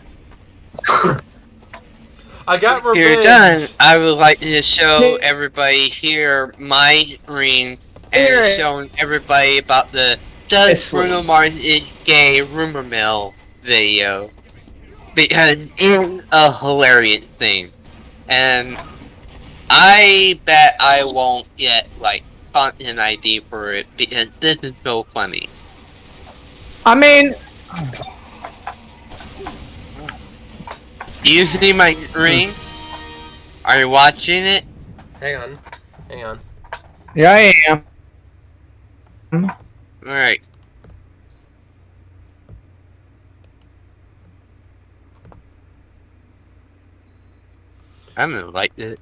I got If revenge. you're done, I would like to show everybody here my screen and showing everybody about the Does Bruno Mars is Gay rumor mill video. Because it's a hilarious thing. And I bet I won't get, like, content ID for it because this is so funny. I mean... Do you see my screen? Are you watching it? Hang on. Hang on. Yeah, I am. Alright. I'm gonna like it.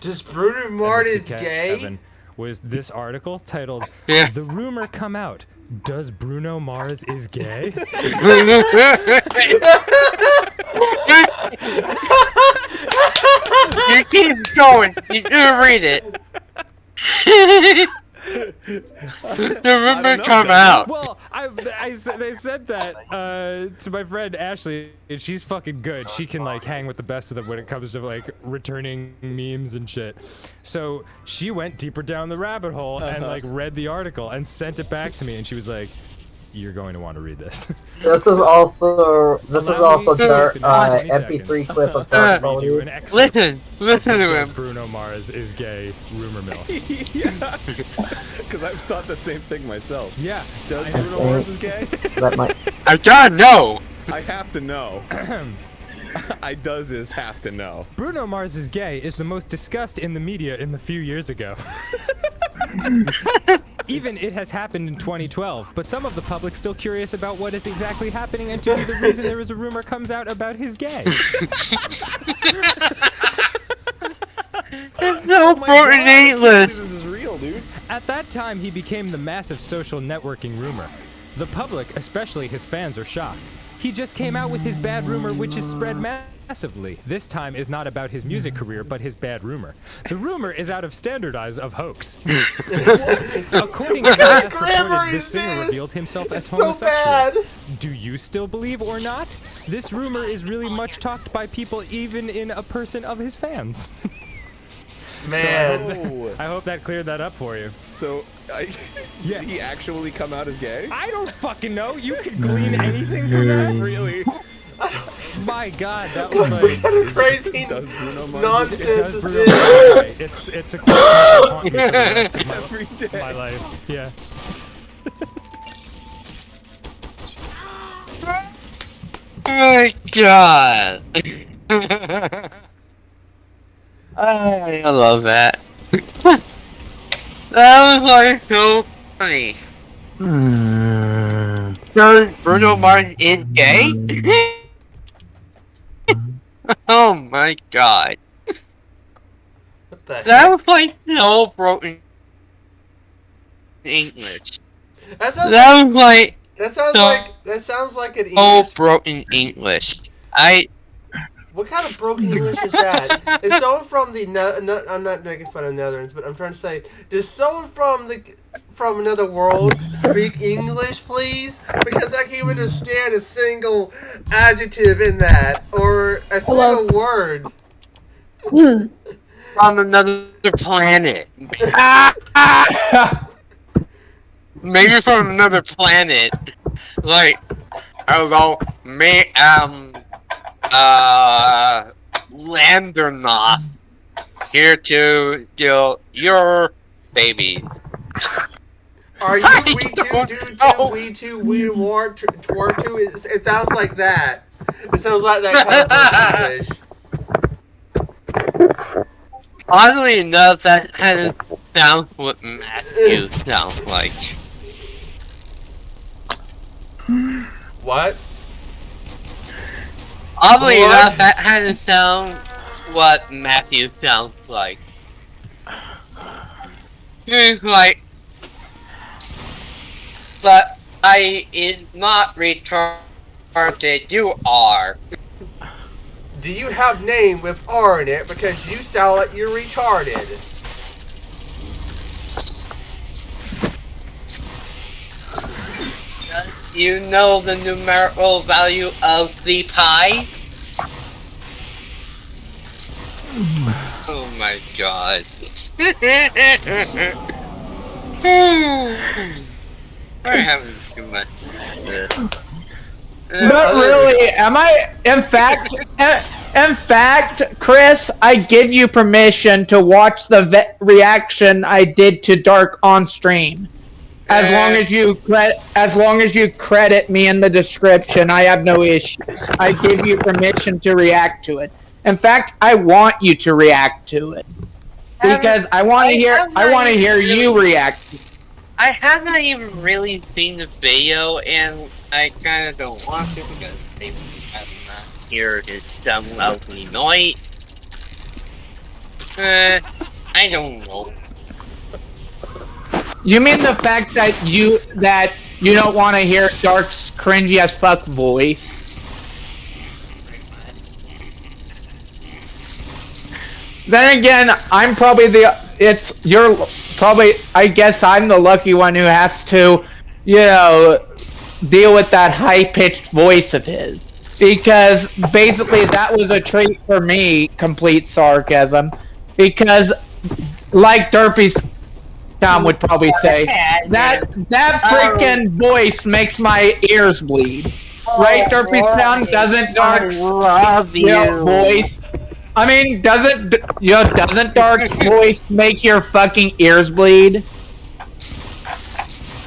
Does Bruno Mars is Cat gay? Evan, was this article titled Yeah. "The Rumor Come Out: Does Bruno Mars is Gay?" You keep going. You do read it. The rumor come out. Well, they said that to my friend Ashley, and she's fucking good. She can like hang with the best of them when it comes to like returning memes and shit. So she went deeper down the rabbit hole and like read the article and sent it back to me, and she was like, "You're going to want to read this." This is also their MP3 clip of Dark Mode. Listen to him. Bruno Mars is gay. Rumor mill. Yeah, because I've thought the same thing myself. Yeah. Does Bruno Mars is gay? That might... I gotta know. I have to know. I does is have to know. Bruno Mars is gay is the most discussed in the media in the few years ago. Even it has happened in 2012, but some of the public still curious about what is exactly happening, and to me the reason there is a rumor comes out about his gay. It's so important in English. This is real, dude. At that time, he became the massive social networking rumor. The public, especially his fans, are shocked. He just came out with his bad rumor, which is spread massively. This time is not about his music career, but his bad rumor. The rumor is out of standardize of hoax. According to the reported, this singer revealed himself as homosexual. So bad. Do you still believe or not? This rumor is really much talked by people, even in a person of his fans. Man. So I hope that cleared that up for you. So, did he actually come out as gay? I don't fucking know. You could glean anything from that, really. My God, that was like What kind of crazy Does Bruno Mars nonsense is Bruno this? It's a question that will haunt me for the rest of every day? my life. Yeah. Oh my God. I love that. That was like so funny. Does Bruno Mars is gay? Oh my God. What the That heck? was like so broken English. That sounds That was like that sounds so- like an so English. broken English. What kind of broken English is that? Is someone from the I'm not making fun of Netherlands, but I'm trying to say, does someone from another world speak English, please? Because I can't understand a single adjective in that or a single word. From another planet. Maybe from another planet. Like, I don't know, Landernoth. Here to kill your babies. Are you I we don't two know. we two we war two? It sounds like that. It sounds like that kind of English. Oddly enough, that kind of sounds what Matthew sounds like. What? Oddly What? enough, that kind of sounds what Matthew sounds like. He's like, but I is not retarded. You are. Do you have name with R in it? Because you sound like you're retarded. You know the numerical value of the pi? Oh my god. We're having too much of this. But really, am I? In fact, Chris, I give you permission to watch the reaction I did to Dark on stream. As long as you credit me in the description, I have no issues. I give you permission to react to it. In fact, I want you to react to it because I want to hear you react. I have not even really seen the video, and I kind of don't want to because maybe I'm not hear his dumb lovely noise. I don't know. You mean the fact that you don't want to hear Dark's cringy as fuck voice? Then again, I'm probably I guess I'm the lucky one who has to, deal with that high-pitched voice of his. Because basically that was a treat for me, complete sarcasm. Because, like Derpy's Tom would probably say, that freaking voice makes my ears bleed. Right, Derpy Town? Doesn't Dark's voice? I mean, doesn't Dark's voice make your fucking ears bleed?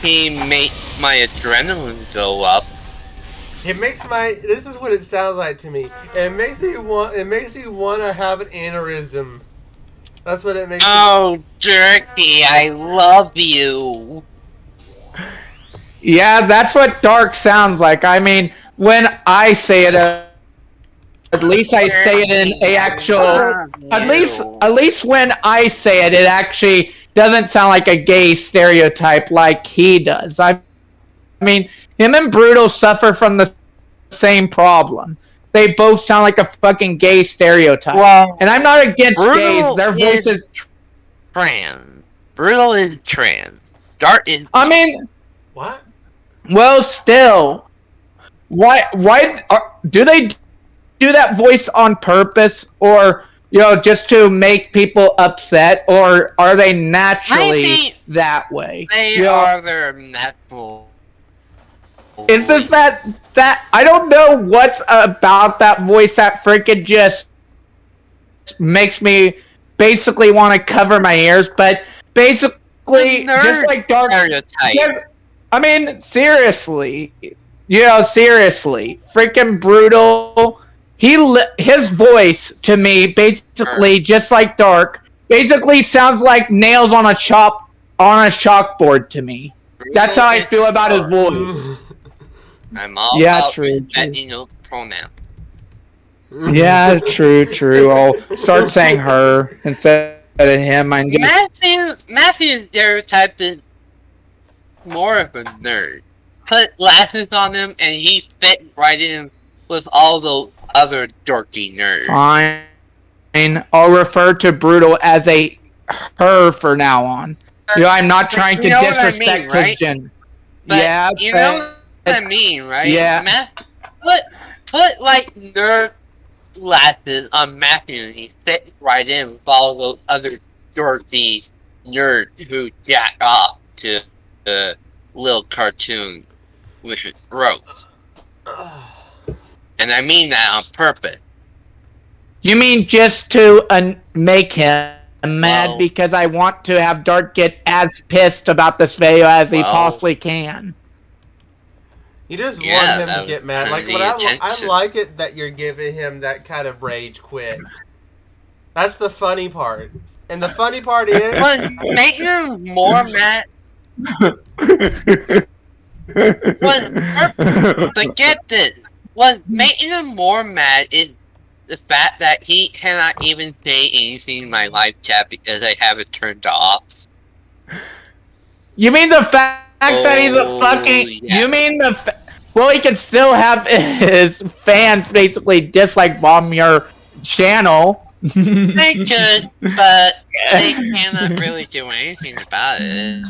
He made my adrenaline go up. It makes this is what it sounds like to me. It makes me want to have an aneurysm. That's what it makes Oh, Jerky, I love you. Yeah, that's what Dark sounds like. I mean, when I say it, at least I say it in a actual. At least when I say it, it actually doesn't sound like a gay stereotype like he does. I mean, him and Brutal suffer from the same problem. They both sound like a fucking gay stereotype. Well, and I'm not against Brutal gays. Their voices. Trans. Brutal is trans. Dark is. I mean. What? Well, still. Why do they do that voice on purpose, or just to make people upset, or are they naturally that way? They are their natural. It's just that I don't know what's about that voice that freaking just makes me basically want to cover my ears, but basically just like Dark stereotype. I mean, seriously, seriously, freaking Brutal. His voice to me, basically, just like Dark, basically sounds like nails on a chalkboard to me. That's how I feel about his voice. I'm all about true. pronoun. Yeah, true. I'll start saying her instead of him. Matthew's stereotype is more of a nerd. Put glasses on him and he fit right in with all the other dorky nerds. Fine. I'll refer to Brutal as a her for now on. I'm not trying to disrespect his gender. But you know what I mean, right? Yeah. Put like nerd glasses on Matthew and he fit right in with all those other dorky nerds who jack off to the little cartoon with his throats. And I mean that on purpose. You mean just to make him I'm mad Well- because I want to have Dark get as pissed about this video as he Well- possibly can. You just Yeah, want him that to was get mad. Like, the but I intention. like it that you're giving him that kind of rage quit. That's the funny part. And the funny part is... What making him more mad? Forget this. What making him more mad is the fact that he cannot even say anything in my live chat because I have it turned off. You mean the fact that he's a fucking... yeah. You mean the... Well, he can still have his fans basically dislike bomb your channel. They could, but they cannot really do anything about it.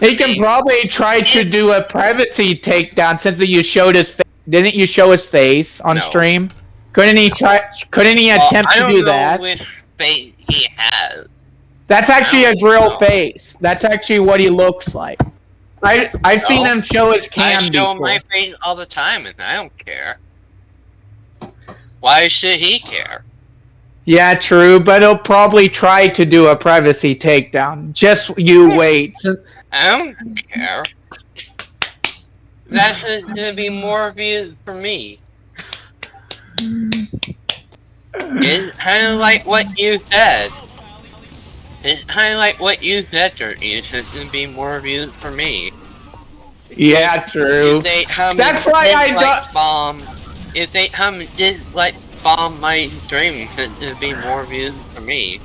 He can probably try to do a privacy takedown since you showed his face. Didn't you show his face on No. stream? Couldn't he try? Couldn't he attempt I to don't do know that? which face he has. That's actually I his don't real know. face. That's actually what he looks like. I've seen No. him show his I cam show before. my face all the time, and I don't care. Why should he care? Yeah, true, but he'll probably try to do a privacy takedown. Just you wait. I don't care. That's gonna be more views for me. It's kind of like what you said. It's kind of like what you said, Dirty. It's gonna be more views for me. Yeah, true. If they come That's and why I dislike don't- bomb. If they come and dislike bomb my stream, it's gonna be more views for me.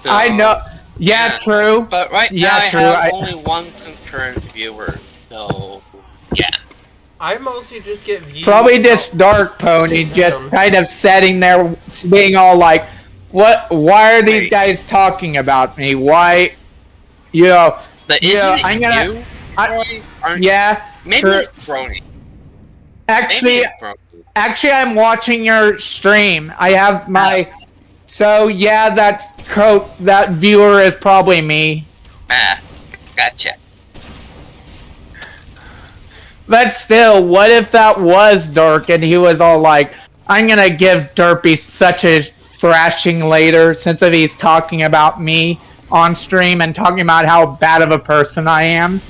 So, I know. Yeah, true. But right Yeah, now I true, have I- only one concurrent viewer, so yeah. I mostly just get views. Probably this Dark Pony just kind of sitting there being all like, what, why are these guys talking about me? Why, you know, But yeah, isn't it I'm gonna, you, Roy? Aren't- yeah, Maybe true. it's Brony. Maybe Actually, it's Brony. actually, I'm watching your stream. I have my, so yeah, that viewer is probably me. Ah, gotcha. But still, what if that was Dark and he was all like, I'm gonna give Derpy such a thrashing later since if he's talking about me on stream and talking about how bad of a person I am.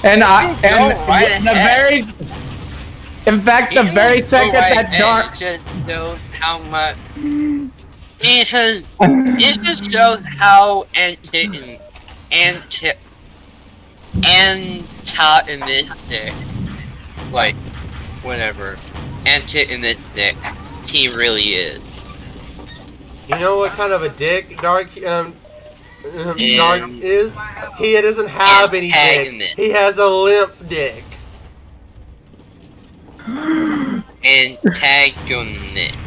And the very, in fact, the very second that Dark, It just shows how much. It just shows how antagonistic, like, whatever, antagonistic he really is. You know what kind of a dick Dark Dark is? He doesn't have any dick. Antagonist. He has a limp dick. Antagonist.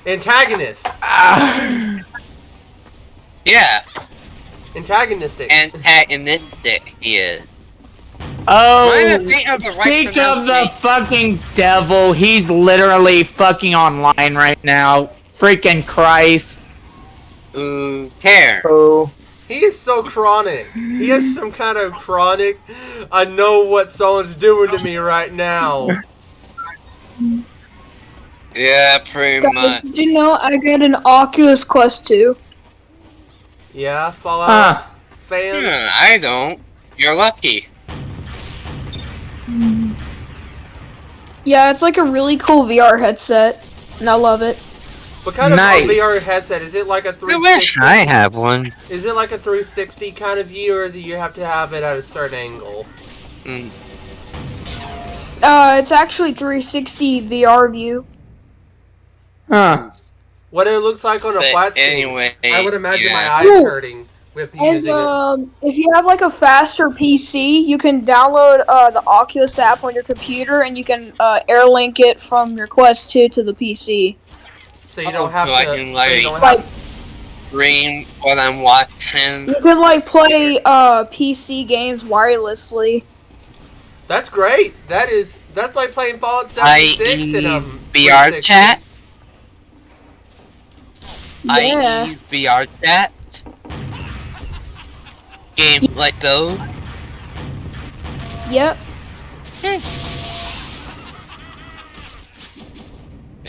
Antagonist. Yeah, Antagonistic. antagonistic he is. oh, Why did I think of the right speak of the pronunciation? fucking devil, he's literally fucking online right now. Freaking Christ. Who cares? Oh, He is so chronic. He has some kind of chronic. I know what someone's doing to me right now. Yeah, pretty Guys, much. did you know I got an Oculus Quest 2? Yeah, Fallout fan. I don't. You're lucky. Yeah, it's like a really cool VR headset, and I love it. What kind Nice. of VR headset? Is it like a I wish 360? I have one. Is it like a 360 kind of view, or is it you have to have it at a certain angle? Mm. It's actually 360 VR view. Huh. What it looks like on a But flat screen. anyway, I would imagine yeah. my eyes Ooh. hurting with And using it. if you have like a faster PC, you can download the Oculus app on your computer, and you can airlink it from your Quest 2 to the PC. So you don't have So I to. can, so you like- don't Like have, Stream what I'm watching. you can like play PC games wirelessly. that's great. That's like playing Fallout 76 in a VR 360. chat. Yeah. IE VR chat. Game like those. Yep.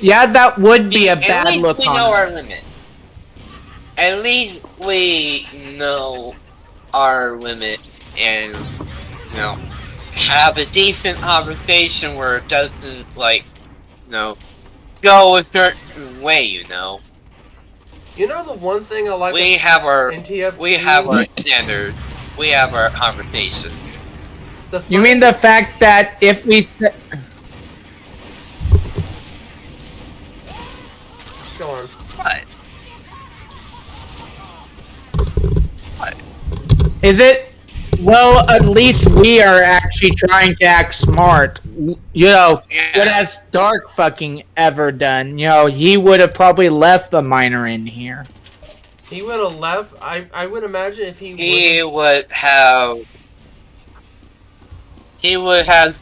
Yeah, that would be a At bad least look we on know it. our limit. At least we know our limits and, you know, have a decent conversation where it doesn't, like, you know, go a certain way, you know. You know the one thing I like We have our in TF2? standards. We have our conversation. The You mean funny- the fact that if we... Go on. What? Is it? Well, at least we are actually trying to act smart. You know, Yeah. what has Dark fucking ever done? You know, he would have probably left the miner in here. He would have left. I would imagine if He would have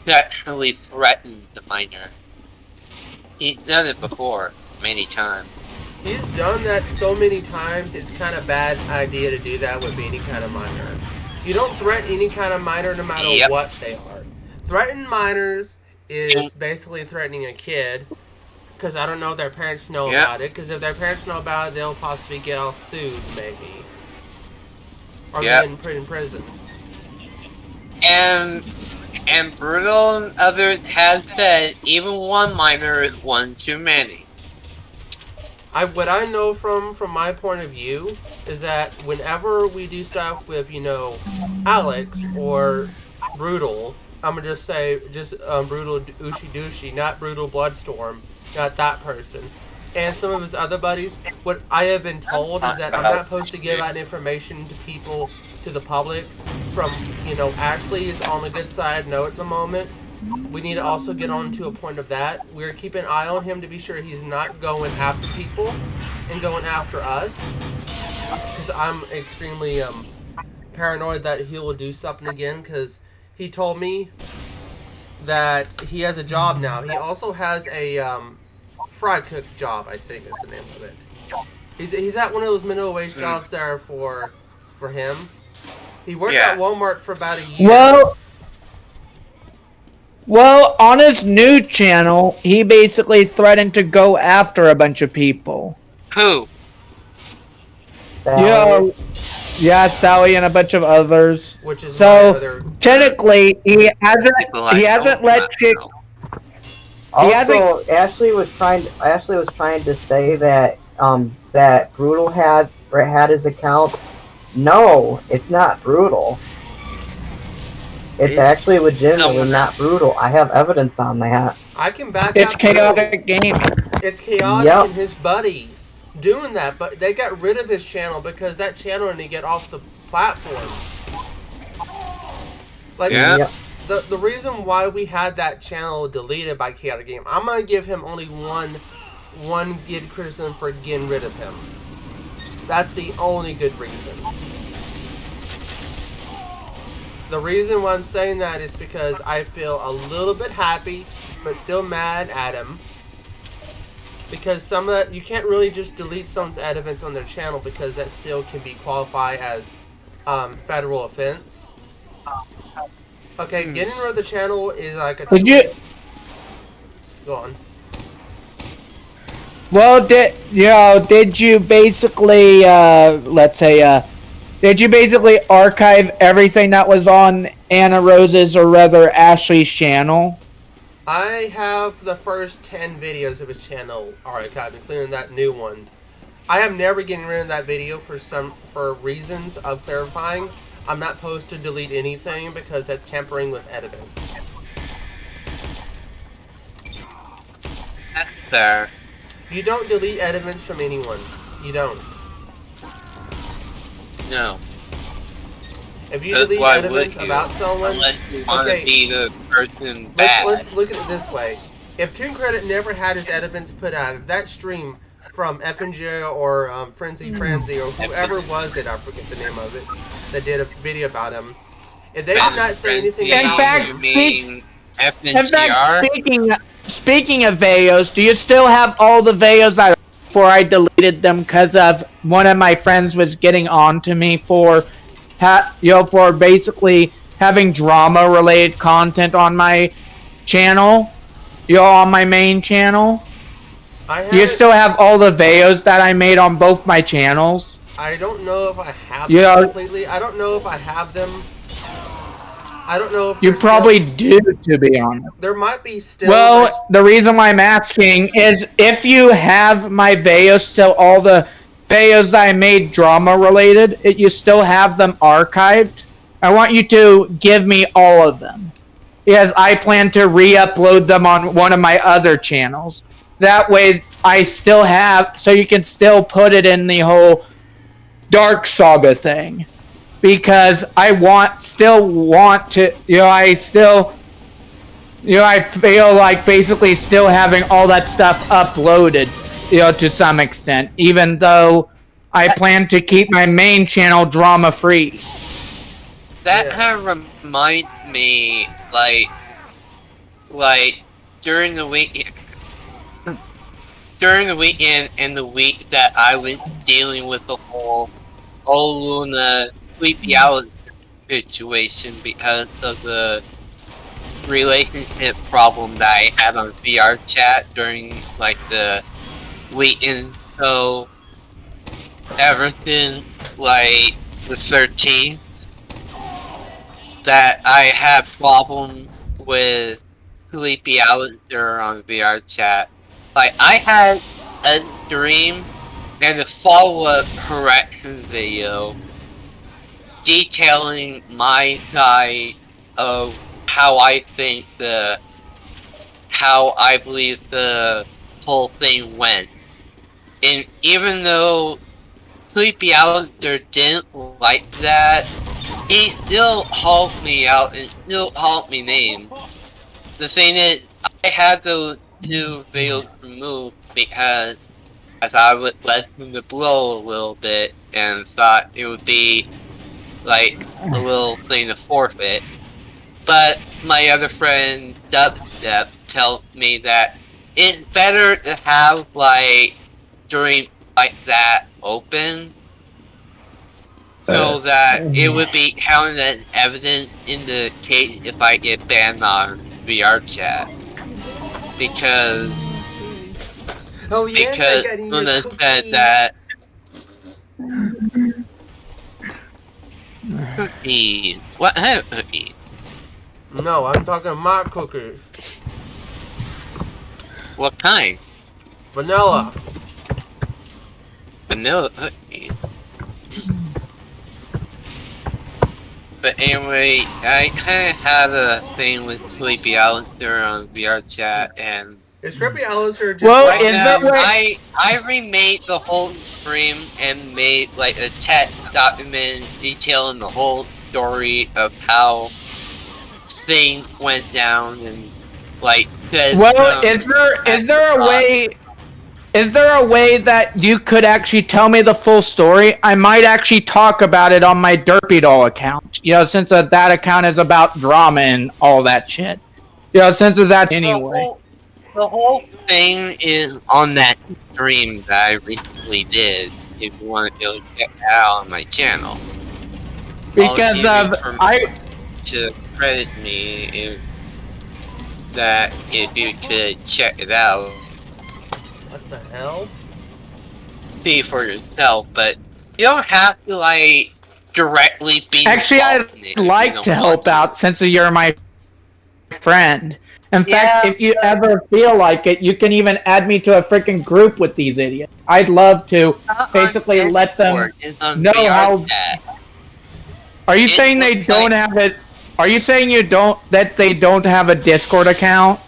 actually threatened the miner. He's done it before, many times. He's done that so many times, it's kind of bad idea to do that with any kind of miner. You don't threaten any kind of miner no matter what they are. Threaten miners is basically threatening a kid, because I don't know if their parents know about it, because if their parents know about it, they'll possibly get all sued, maybe. Or get put in prison. And Brutal and others have said even one miner is one too many. What I know from my point of view is that whenever we do stuff with, you know, Alex or Brutal, I'm gonna just say Brutal Ushi Dushi, not Brutal Bloodstorm, not that person, and some of his other buddies, what I have been told is that I'm not supposed to give out information to people, to the public, from, you know, Ashley is on the good side, no at the moment. We need to also get on to a point of that. We're keeping an eye on him to be sure he's not going after people and going after us. Because I'm extremely paranoid that he will do something again, because he told me that he has a job now. He also has a fry cook job, I think is the name of it. He's at one of those minimum wage jobs there for him. He worked at Walmart for about a year. Well, on his new channel, he basically threatened to go after a bunch of people. Who? Yeah, Sally and a bunch of others. Which is so technically, he hasn't let Chick. Also, Ashley was trying to say that that Brutal had his account. No, it's not Brutal. It's actually legitimately not Brutal. I have evidence on that. I can back It's up chaotic game. It's chaotic and his buddies doing that, but they got rid of his channel because that channel didn't get off the platform. Like the reason why we had that channel deleted by Chaotic Game, I'm gonna give him only one good criticism for getting rid of him. That's the only good reason. The reason why I'm saying that is because I feel a little bit happy, but still mad at him. Because some of that, you can't really just delete someone's events on their channel because that still can be qualified as federal offense. Okay, getting rid of the channel is like a... Go on. Well, did you basically, let's say, did you basically archive everything that was on Anna Rose's, or rather Ashley's channel? I have the first 10 videos of his channel archived, including that new one. I have never getting rid of that video for reasons of clarifying. I'm not supposed to delete anything because that's tampering with editing. That's fair. You don't delete edits from anyone. You don't. No. If you delete edits about someone, unless you want to be the person bad. Let's look at it this way. If Toon Credit never had his edits put out, if that stream from FNJ or Frenzy Frenzy or whoever was it, I forget the name of it, that did a video about him, if they did not say anything about him... In fact, speaking of videos, do you still have all the videos that before I deleted them because of one of my friends was getting on to me for, for basically having drama-related content on my channel, on my main channel? I Do you haven't. still have all the videos that I made on both my channels? I don't know if I have Yeah. them completely. I don't know if I have them. I don't know if You they're probably still. do, to be honest. There might be still. Well, the reason why I'm asking is if you have my videos, still all the videos that I made drama related, you still have them archived, I want you to give me all of them. Because I plan to re-upload them on one of my other channels. That way I still have, so you can still put it in the whole Dark Saga thing. Because I still want to, I feel like basically still having all that stuff uploaded, to some extent, even though I plan to keep my main channel drama free. That kind of reminds me, like during the weekend and the week that I was dealing with the whole Luna sleepy out situation because of the relationship problem that I had on VR chat during like the weekend. So ever since like the 13th, that I had problems with Sleepy Alistair on VR chat. Like, I had a dream and a follow-up correction video detailing my side of how I believe the whole thing went. And even though Sleepy Alistair didn't like that, he still helped me out and still helped me name. The thing is, I had those two videos removed because I thought I would let them to blow a little bit and thought it would be like a little thing to forfeit. But my other friend Dubstep told me that it's better to have like dreams like that open so that it would be counted as evidence in the case if I get banned on VR chat. Because Luna said that cookies. What kind of cookies? No, I'm talking my cookies. What kind? Vanilla. Vanilla cookies. But anyway, I kind of had a thing with Sleepy Alistair on VR chat, and is Sleepy Alistair just I remade the whole stream and made like a text document detailing the whole story of how things went down and like said. Well, is there a way that you could actually tell me the full story? I might actually talk about it on my Derpy Doll account. Since that account is about drama and all that shit. Since that's anyway. The whole thing is on that stream that I recently did. If you want to go check it out on my channel. Because to credit me if you could check it out. What the hell? See for yourself, but you don't have to like directly be. Actually, I'd like to help out since you're my friend. In fact, if you ever feel like it, you can even add me to a freaking group with these idiots. I'd love to basically let them know how. Are you saying they don't have it? Are you saying that they don't have a Discord account?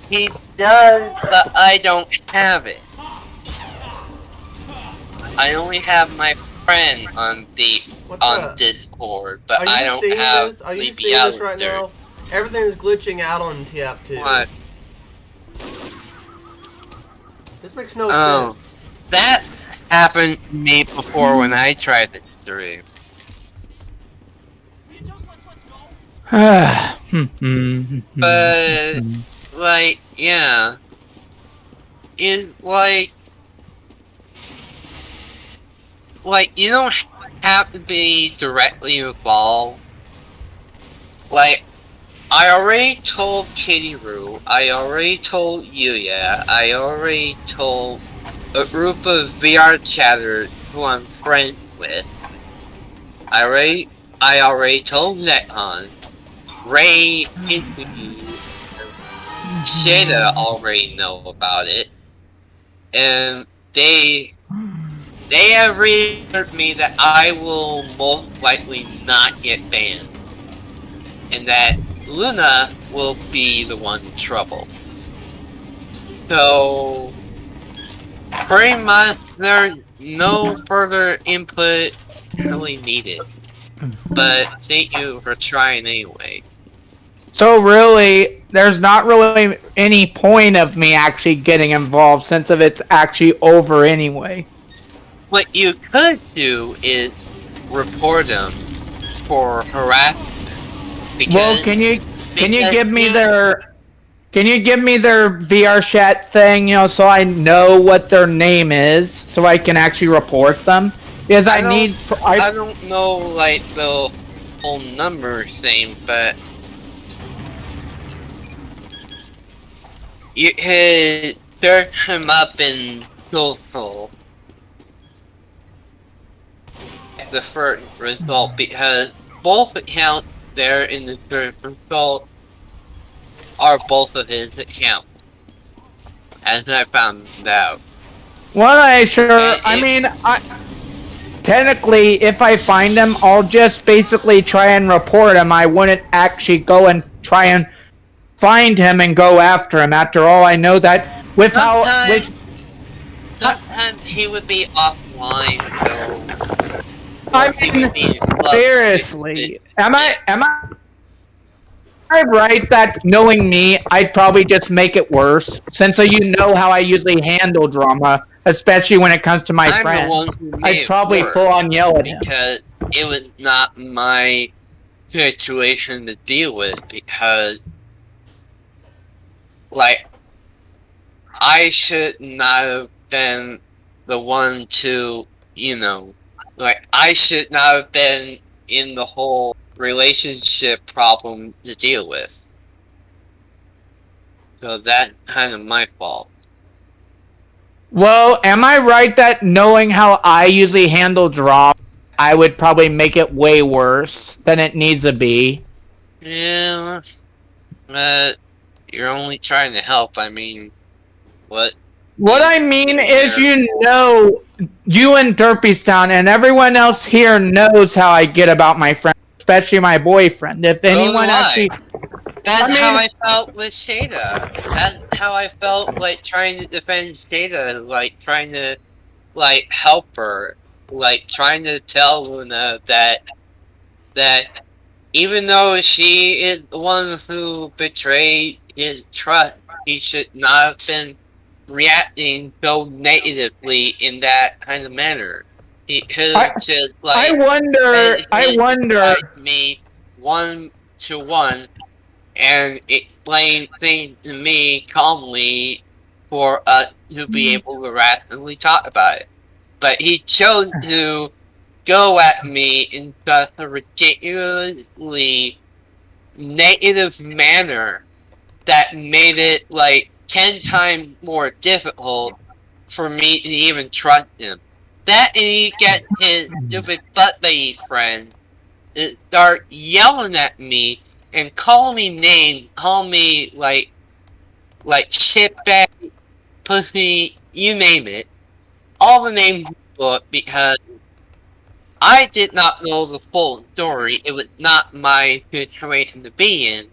He does, but I don't have it. I only have my friend on Discord, but I don't have Are you seeing this right now? Everything's glitching out on tf2. What? This makes no sense. That happened to me before when I tried the stream. But like, yeah, it's like you don't have to be directly involved. Like, I already told Katie Roo, I already told Yuya, I already told a group of VR chatters who I'm friends with. I already told Neton, Ray interviewed, Shada already know about it, and they have reassured me that I will most likely not get banned, and that Luna will be the one in trouble. So, pretty much, there's no further input really needed. But thank you for trying anyway. So really, there's not really any point of me actually getting involved since of it's actually over anyway. What you could do is report them for harassment. Well, can you give me their VR chat thing, so I know what their name is, so I can actually report them? Because I don't know like the whole number thing, but you could search him up in social. The first result, because both accounts there in the search result are both of his accounts, as I found out. Well, technically, if I find them, I'll just basically try and report him. I wouldn't actually go and try and find him and go after him. After all, I know that sometimes he would be offline, so... I mean, seriously, am I right that knowing me, I'd probably just make it worse, since you know how I usually handle drama, especially when it comes to my friends. I'd probably full on yell at him. Because it was not my situation to deal with, because, like, I should not have been the one to, like, I should not have been in the whole relationship problem to deal with. So that's kind of my fault. Well, am I right that knowing how I usually handle drama, I would probably make it way worse than it needs to be? Yeah, you're only trying to help. I mean, what? What I mean is, you and Derpystown and everyone else here knows how I get about my friends, especially my boyfriend. If anyone actually... That's how I felt with Shada. That's how I felt, like, trying to defend Shada, like, trying to, like, help her. Like, trying to tell Luna that even though she is the one who betrayed his trust, he should not have been reacting so negatively in that kind of manner. He could have just, like... I wonder... me one-to-one and explain things to me calmly for us to be able to rationally talk about it. But he chose to go at me in such a ridiculously negative manner that made it, like, 10 times more difficult for me to even trust him. That and he get his stupid butt buddy friend to start yelling at me and call me names, call me like shitbag, pussy, you name it. All the names in the book, because I did not know the full story. It was not my situation to be in.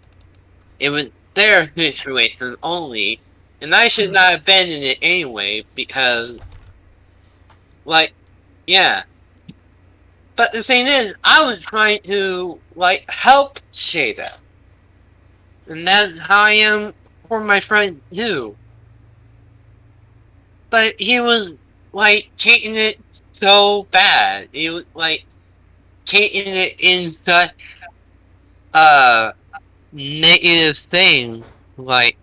It was their situation only. And I should not have been in it anyway, because, like, yeah. But the thing is, I was trying to, like, help Shada. And that's how I am for my friend, too. But he was, like, taking it so bad. He was, like, taking it in such a negative thing. Like,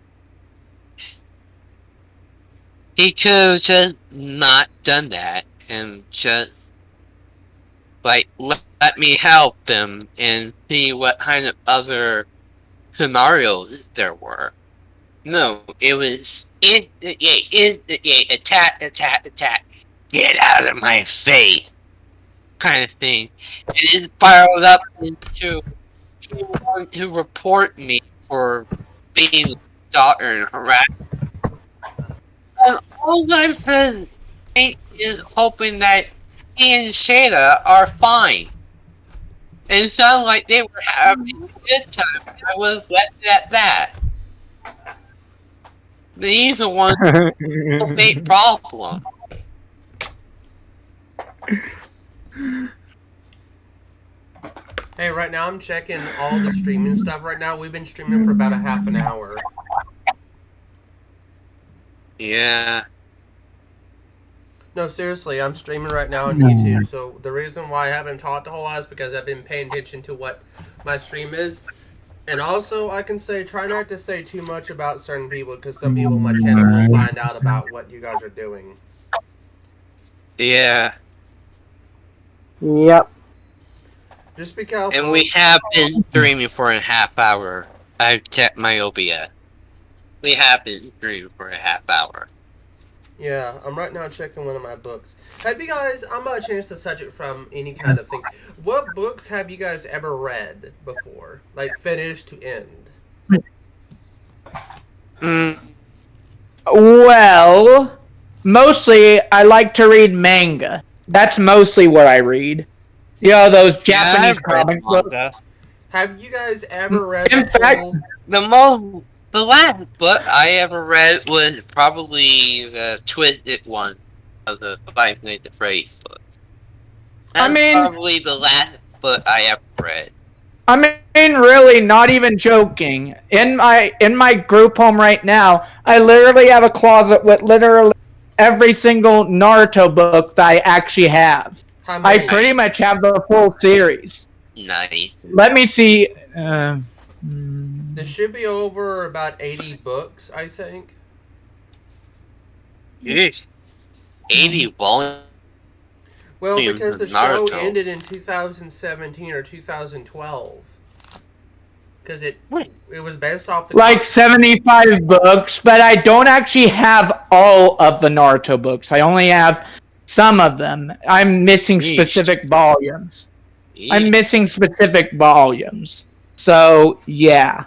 he could have just not done that and just, like, let me help him and see what kind of other scenarios there were. No, it was attack, get out of my face, kind of thing. And it spiraled up into people wanting to report me for being daughter and harassed. And all I said is hoping that he and Shada are fine. And it sounded like they were having a good time. I was left it at that. He's the one who made problem. Hey, right now I'm checking all the streaming stuff right now. We've been streaming for about a half an hour. Yeah. No, seriously, I'm streaming right now on YouTube. So the reason why I haven't talked a whole lot is because I've been paying attention to what my stream is. And also, I can say, try not to say too much about certain people, because some people on my channel will find out about what you guys are doing. Yeah. Yep. Just be careful. And we have been streaming for a half hour. I've checked my OBS. We have been streaming for a half hour. Yeah, I'm right now checking one of my books. Have you guys, I'm going to change the subject from any kind of thing. What books have you guys ever read before? Like, finished to end? Well, mostly I like to read manga. That's mostly what I read. You know, those Japanese comic books. Have you guys ever read In fact, the last book I ever read was probably the twisted one of the Five Nights at Freddy's book. That's probably the last book I ever read. I mean, really, not even joking. In my group home right now, I literally have a closet with literally every single Naruto book that I actually have. I pretty much have the full series. Nice. Let me see. There should be over about 80 books, I think. Jeez. 80 volumes. Well, because the show ended in 2017 or 2012. Because it was based off the... Like 75 books, but I don't actually have all of the Naruto books. I only have some of them. I'm missing specific volumes. So, yeah.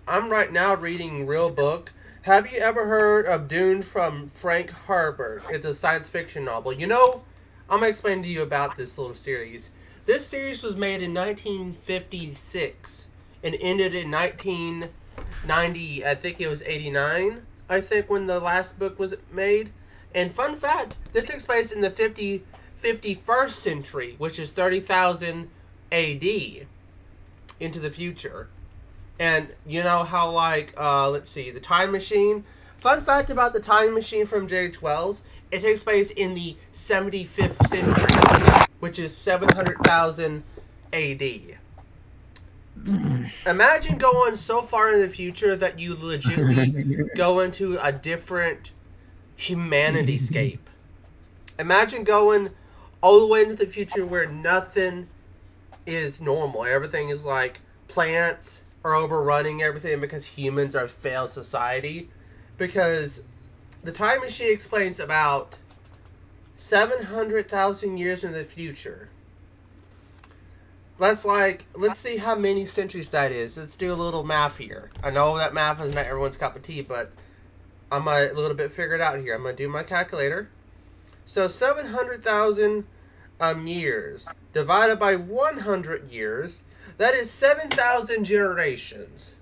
I'm right now reading Real Book. Have you ever heard of Dune from Frank Herbert? It's a science fiction novel. You know, I'm going to explain to you about this little series. This series was made in 1956 and ended in 1990. I think it was 89, I think, when the last book was made. And fun fact, this takes place in the 51st century, which is 30,000 AD into the future. And you know how, like, let's see, the Time Machine. Fun fact about the Time Machine from J. Wells, it takes place in the 75th century, which is 700,000 AD. Imagine going so far in the future that you legitimately go into a different humanity-scape. Imagine going all the way into the future where nothing is normal. Everything is like plants are overrunning everything because humans are a failed society. Because the Time Machine explains about 700,000 years in the future. Let's see how many centuries that is. Let's do a little math here. I know that math is not everyone's cup of tea, but I'm a little bit figured out here. I'm going to do my calculator. So 700,000 years divided by 100 years, that is 7,000 generations.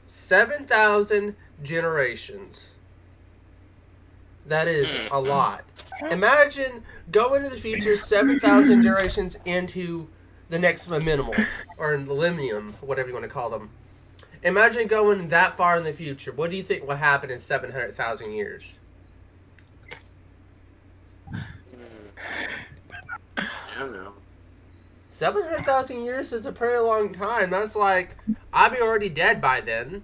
7,000 generations. That is a lot. Imagine going into the future 7,000 generations into the next millennium, or millennium, whatever you want to call them. Imagine going that far in the future. What do you think will happen in 700,000 years? I don't know. 700,000 years is a pretty long time. That's like, I'd be already dead by then.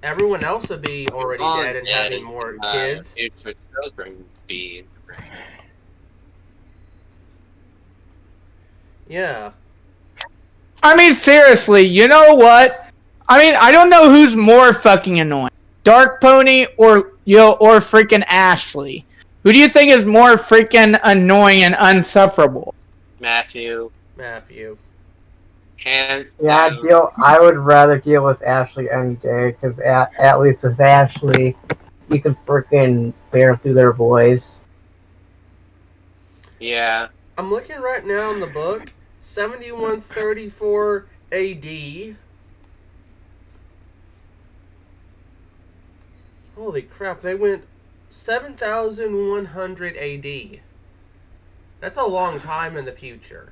Everyone else would be already dead and having more kids. Future children would be. Yeah. I mean, seriously, you know what? I mean, I don't know who's more fucking annoying, Dark Pony or or freaking Ashley. Who do you think is more freaking annoying and unsufferable? Matthew. Matthew. Hands Yeah, down. I would rather deal with Ashley any day, because at least with Ashley, you can freaking bear through their voice. Yeah. I'm looking right now in the book, 7134 AD. Holy crap, they went 7100 AD. That's a long time in the future.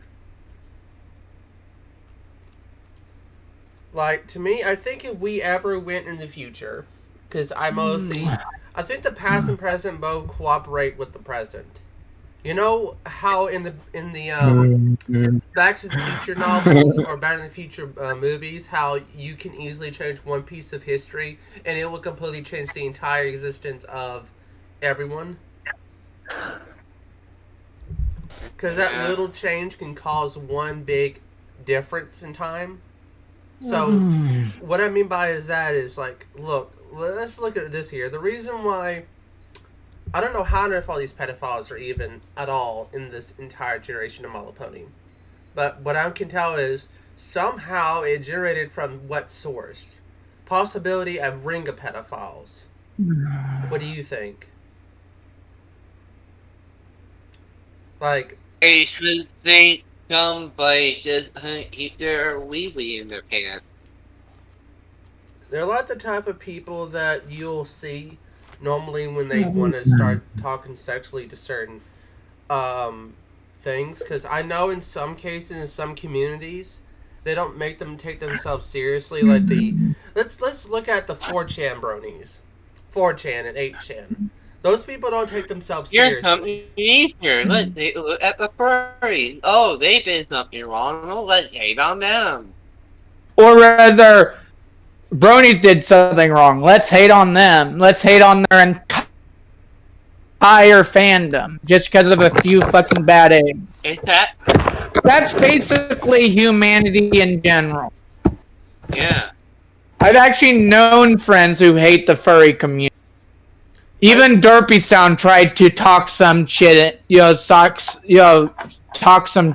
Like, to me, I think if we ever went in the future, because I think the past and present both cooperate with the present. You know how in the Back to the Future novels or Back to the Future movies, how you can easily change one piece of history and it will completely change the entire existence of everyone? Because that little change can cause one big difference in time. So, what I mean by that is, like, look, let's look at this here. The reason why I don't know how if all these pedophiles are even at all in this entire generation of My Little Pony. But what I can tell is somehow it generated from what source? Possibility of ring of pedophiles. What do you think? Like, I should think somebody should keep their wee in their pants. they're like the type of people that you'll see normally when they want to start talking sexually to certain things. Because I know in some cases, in some communities, they don't make them take themselves seriously. Like let's look at the 4chan bronies, 4chan and 8chan. Those people don't take themselves Here's seriously. something easier. Let's take a look at the furries. Oh, they did something wrong. Well, let's hate on them. Or rather, bronies did something wrong. Let's hate on them. Let's hate on their entire fandom just because of a few fucking bad eggs. Is that? That's basically humanity in general. Yeah. I've actually known friends who hate the furry community. Even Derpy Sound tried to talk some shit, talk some,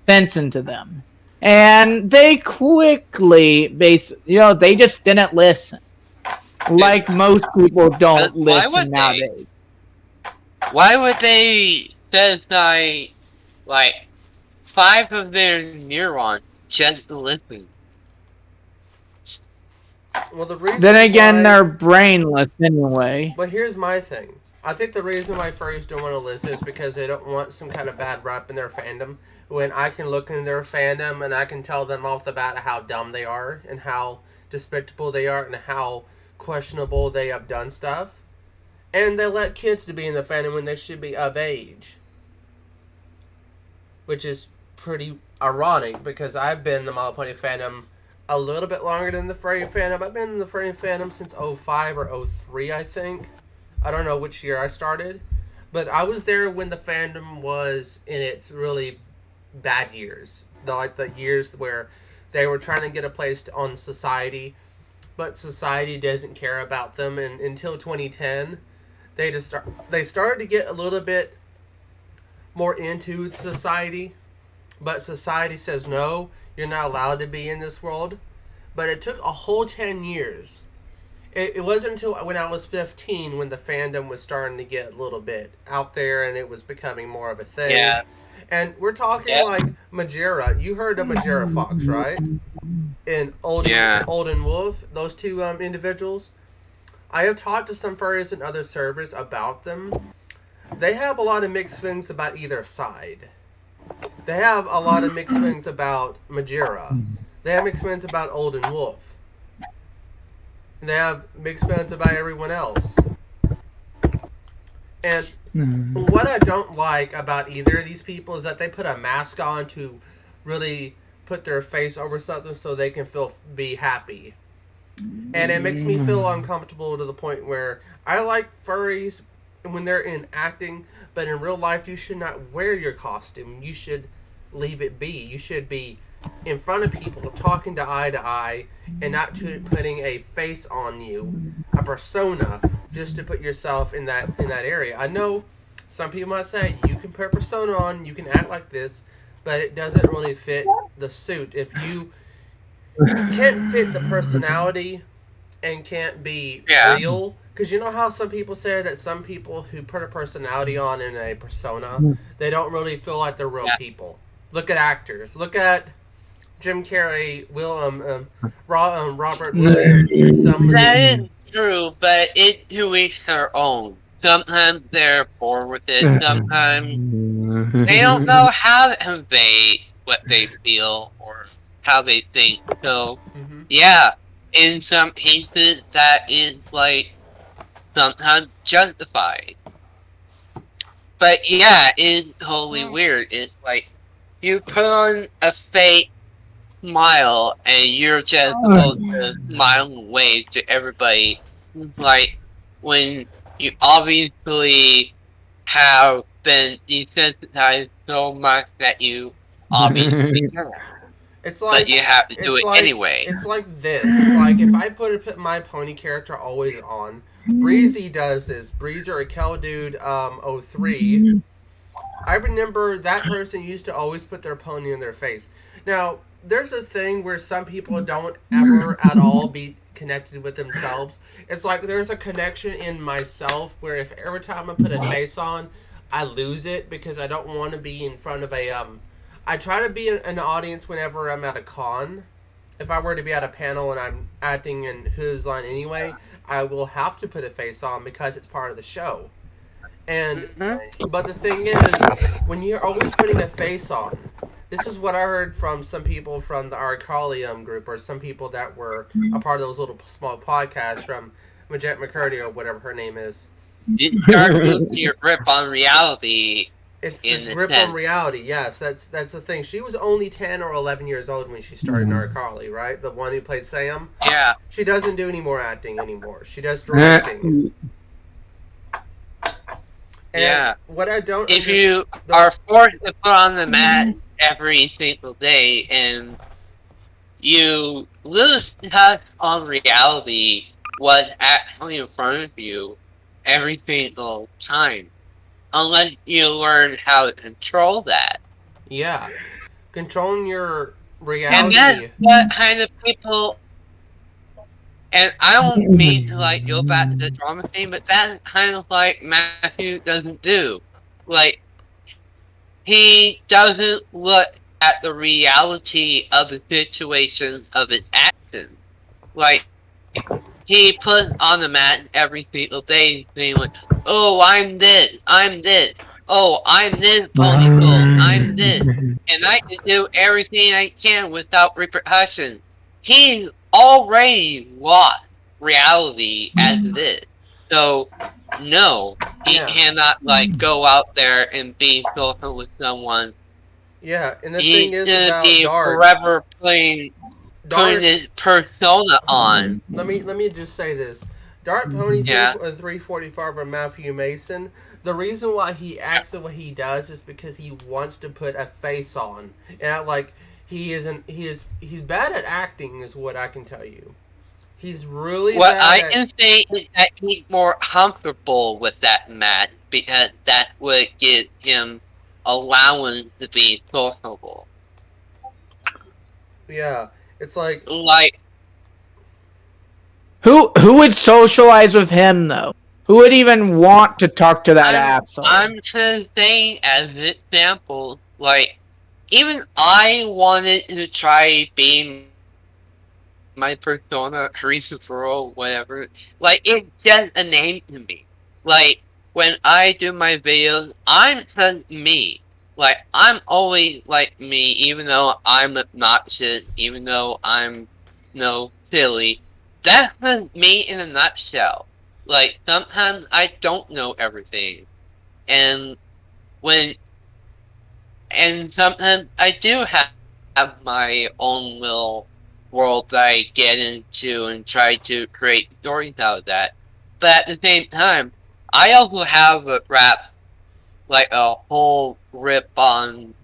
sense into them. And they quickly, they just didn't listen. Like most people don't listen nowadays. Why would they set aside, like, 5 of their neurons just to listen? Well, the reason then again, they're brainless anyway. But here's my thing. I think the reason why furries don't want to listen is because they don't want some kind of bad rap in their fandom. When I can look in their fandom and I can tell them off the bat how dumb they are and how despicable they are and how questionable they have done stuff. And they let kids to be in the fandom when they should be of age. Which is pretty ironic because I've been in the My Little Pony fandom a little bit longer than the furry fandom. I've been in the furry fandom since 05 or 03, I think. I don't know which year I started. But I was there when the fandom was in its really bad years. The years where they were trying to get a place on society, but society doesn't care about them. And until 2010, they started to get a little bit more into society. But society says no, you're not allowed to be in this world. But it took a whole 10 years. It wasn't until when I was 15 when the fandom was starting to get a little bit out there and it was becoming more of a thing. Yeah. And we're talking like Majera. You heard of Majera Fox, right? And Olden Wolf, those two individuals. I have talked to some furries and other servers about them. They have a lot of mixed feelings about either side. They have a lot of mixed feelings about Majera. They have mixed feelings about Olden Wolf. They have mixed feelings about everyone else. And what I don't like about either of these people is that they put a mask on to really put their face over something so they can be happy. And it makes me feel uncomfortable to the point where I like furries when they're in acting, but in real life you should not wear your costume. You should leave it be. You should be in front of people, talking to eye, and not putting a face on you, a persona, just to put yourself in that area. I know some people might say you can put a persona on, you can act like this, but it doesn't really fit the suit. If you can't fit the personality and can't be real, because you know how some people say that some people who put a personality on in a persona, they don't really feel like they're real people. Look at actors. Look at Jim Carrey, Robert Williams. That is true, but it's to each their own. Sometimes they're bored with it. Sometimes they don't know how to convey what they feel or how they think. So, yeah, in some cases that is like sometimes justified. But yeah, it's totally weird. It's like you put on a fake smile and you're just supposed to smile and wave to everybody, like when you obviously have been desensitized so much that you obviously can't. It's like, but you have to do it anyway. It's like this. Like if I put my pony character always on, Breezy does this. Breezer, a Kel Dude 03. I remember that person used to always put their pony in their face. Now, there's a thing where some people don't ever at all be connected with themselves. It's like there's a connection in myself where if every time I put a face on, I lose it because I don't want to be in front of a I try to be an audience whenever I'm at a con. If I were to be at a panel and I'm acting in Who's Line anyway, I will have to put a face on because it's part of the show. And but the thing is, when you're always putting a face on, this is what I heard from some people from the Arcalium group, or some people that were a part of those little small podcasts from Majette McCurdy or whatever her name is. You start losing your grip on reality. It's the grip on reality. Yes, that's the thing. She was only 10 or 11 years old when she started in Arcali, right? The one who played Sam. Yeah. She doesn't do any more acting anymore. She does directing. And yeah. What I don't. If you are forced to put on the mat every single day and you lose touch on reality, what's actually in front of you every single time. Unless you learn how to control that. Yeah. Controlling your reality. And that's what kind of people... And I don't mean to, like, go back to the drama scene, but that's kind of like Matthew doesn't do. Like, he doesn't look at the reality of the situation of his actions. Like, he puts on the mat every single day, saying like, oh, I'm this, oh, I'm this ponytail, I'm this, and I can do everything I can without repercussions. He's already lost reality as it is. So, no, he cannot, like, go out there and be social with someone. Yeah, and the thing is about be Dart, forever putting his persona on. Let me just say this. Dart Pony 345 or Matthew Mason, the reason why he acts the way he does is because he wants to put a face on. And like he's bad at acting is what I can tell you. He's really what bad I at... can say is that he's more comfortable with that mat because that would give him allowance to be sociable. Yeah, it's like who would socialize with him though? Who would even want to talk to that asshole? I'm just saying as an example, like even I wanted to try being my persona, Christopher or whatever. Like it's just a name to me. Like when I do my videos, I'm just me. Like I'm always like me, even though I'm obnoxious, even though I'm silly. That's just me in a nutshell. Like sometimes I don't know everything, and sometimes I do have my own little world that I get into and try to create stories out of that. But at the same time, I also have a whole grip on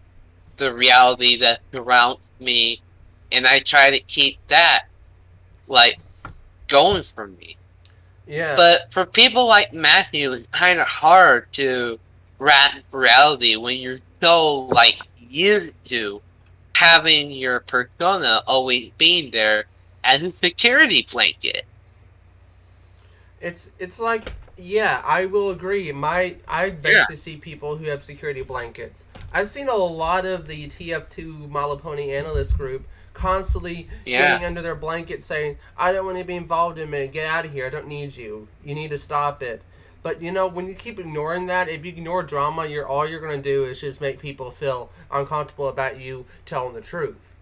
the reality that surrounds me, and I try to keep that, like, going for me. Yeah. But for people like Matthew, it's kind of hard to grasp reality when you're so, like, used to having your persona always being there as a security blanket. It's like, yeah, I will agree. I basically see people who have security blankets. I've seen a lot of the tf2 Malapony analyst group constantly getting under their blanket saying, I don't want to be involved in it, get out of here, I don't need you, you need to stop it. But you know, when you keep ignoring that, if you ignore drama, all you're going to do is just make people feel uncomfortable about you telling the truth.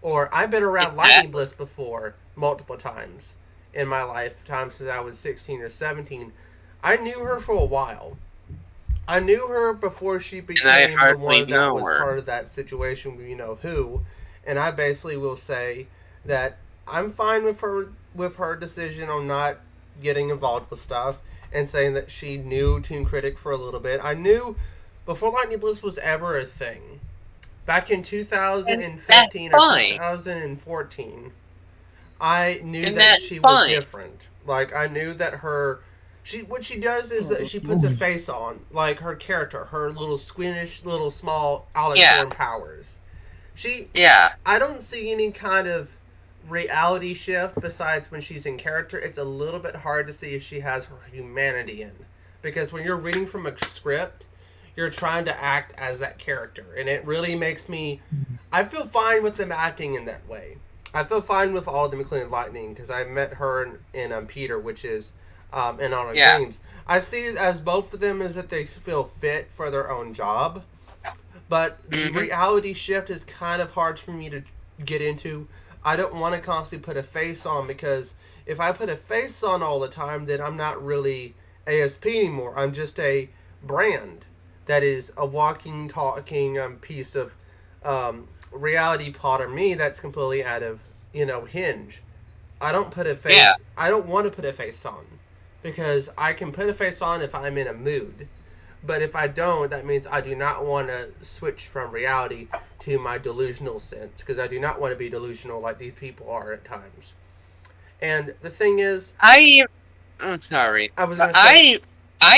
Or I've been around Lightning Bliss before multiple times in my lifetime since I was 16 or 17. I knew her for a while. I knew her before she became the one that was part of that situation with you know who, and I basically will say that I'm fine with her decision on not getting involved with stuff and saying that she knew Toon Critic for a little bit. I knew before Lightning Bliss was ever a thing. Back in 2015 or 2014, I knew that she was different. Like, I knew that what she does is that she puts a face on, like her character, her little squeamish, little small Alex powers. I don't see any kind of reality shift besides when she's in character. It's a little bit hard to see if she has her humanity in. Because when you're reading from a script, you're trying to act as that character. And it really makes me... I feel fine with them acting in that way. I feel fine with all of them, including Lightning, because I met her in Peter, which is in Honor Games. I see it as both of them as that they feel fit for their own job. But the reality shift is kind of hard for me to get into. I don't want to constantly put a face on, because if I put a face on all the time, then I'm not really ASP anymore. I'm just a brand that is a walking, talking piece of reality plot of me that's completely out of, hinge. I don't put a face... I don't want to put a face on, because I can put a face on if I'm in a mood. But if I don't, that means I do not want to switch from reality to my delusional sense, because I do not want to be delusional like these people are at times. And the thing is... I'm sorry. I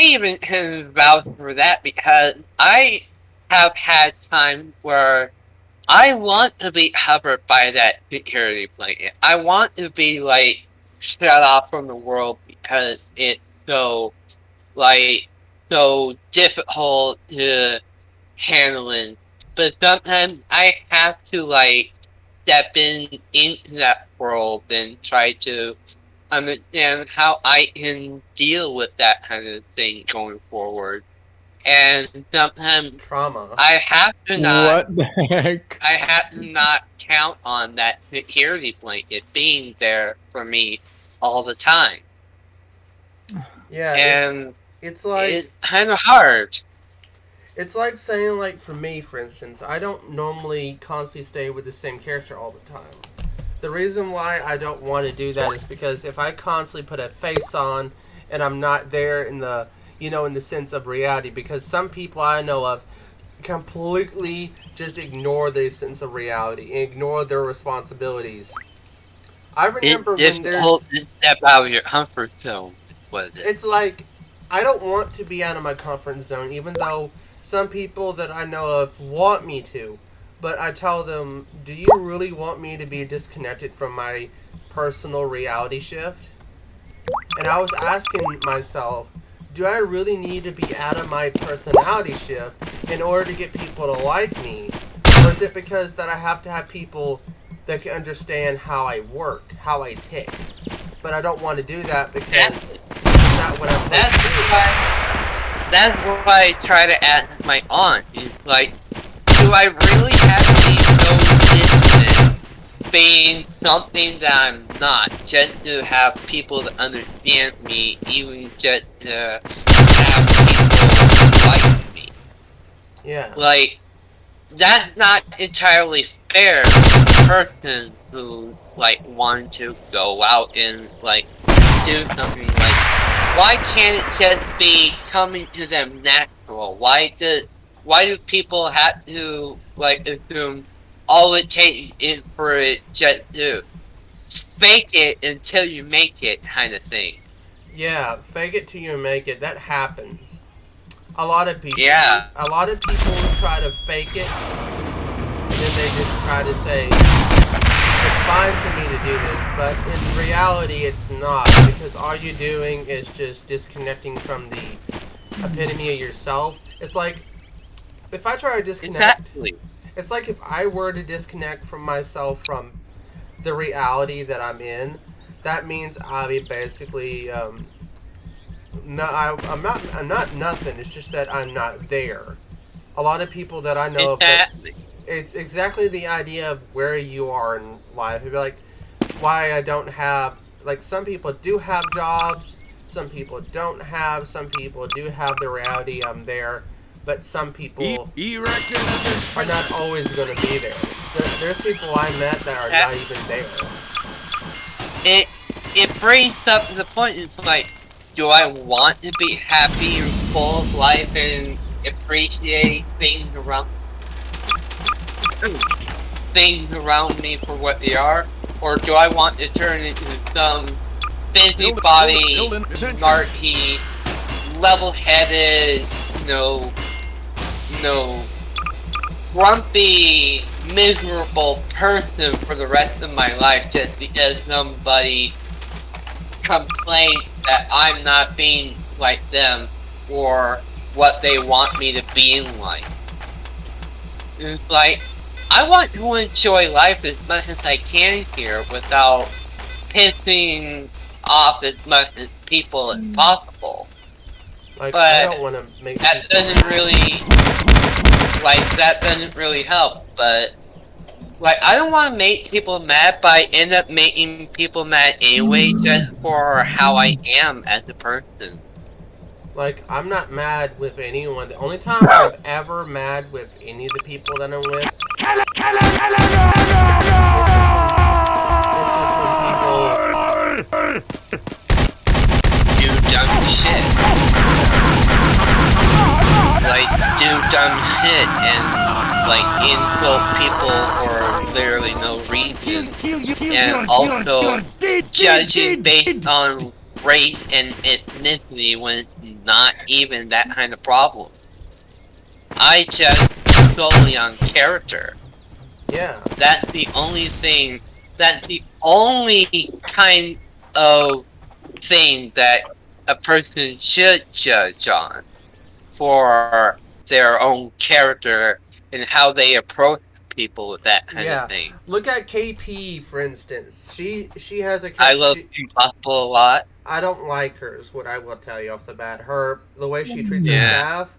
even can vouch for that, because I have had times where I want to be covered by that security blanket. I want to be, shut off from the world because it's so difficult to handling. But sometimes I have to, step into that world and try to understand how I can deal with that kind of thing going forward. And sometimes trauma. I have to not. What the heck? I have to not count on that security blanket being there for me all the time. Yeah, and it's kind of hard. It's like saying, for me, for instance, I don't normally constantly stay with the same character all the time. The reason why I don't want to do that is because if I constantly put a face on and I'm not there in the, in the sense of reality, because some people I know of completely just ignore the sense of reality and ignore their responsibilities. I remember when there's... step out of your comfort zone. It's like, I don't want to be out of my comfort zone, even though some people that I know of want me to. But I tell them, do you really want me to be disconnected from my personal reality shift? And I was asking myself, do I really need to be out of my personality shift in order to get people to like me? Or is it because that I have to have people that can understand how I work, how I tick? But I don't want to do that because that's not what I'm supposed to do. That's why I try to ask my aunt. Is do I really have to be so distant, being something that I'm not, just to have people to understand me, even just to have people like me? Yeah. That's not entirely fair to a person who's, wanting to go out and, do something. Why can't it just be coming to them natural? Why do people have to like assume all it takes is for it just to fake it until you make it kind of thing. Yeah, fake it till you make it. That happens. A lot of people. Yeah. A lot of people try to fake it, and then they just try to say it's fine for me to do this, but in reality, it's not, because all you're doing is just disconnecting from the epitome of yourself. It's like if I try to disconnect. Exactly. It's like if I were to disconnect from myself from the reality that I'm in, that means I'll be basically no, I'm not nothing. It's just that I'm not there. A lot of people that I know, Exactly. it's exactly the idea of where you are in life. It'd be like why I don't have, like, some people do have jobs, some people don't have, some people do have the reality I'm there, but some people are not always going to be there. There's people I met that are not even there. It brings up the point. It's like, do I want to be happy and full of life and appreciate things around me for what they are, or do I want to turn into some busybody, snarky, level-headed, grumpy, miserable person for the rest of my life just because somebody complains that I'm not being like them or what they want me to be like. It's like, I want to enjoy life as much as I can here without pissing off as much as people as possible. Like, but I don't want to make that doesn't really help. But like, I don't want to make people mad, but I end up making people mad anyway just for how I am as a person. Like, I'm not mad with anyone. The only time I'm ever mad with any of the people that I'm with is just when people do dumb shit. Like, do dumb shit and, like, insult people for literally no reason. And also judging based on race and ethnicity when it's not even that kind of problem. I judge solely on character. Yeah. That's the only thing, that's the only kind of thing that a person should judge on for their own character and how they approach people with that kind of thing. Look at KP, for instance. She has a. I love Impossible a lot. I don't like her, is what I will tell you off the bat. The way she treats her staff,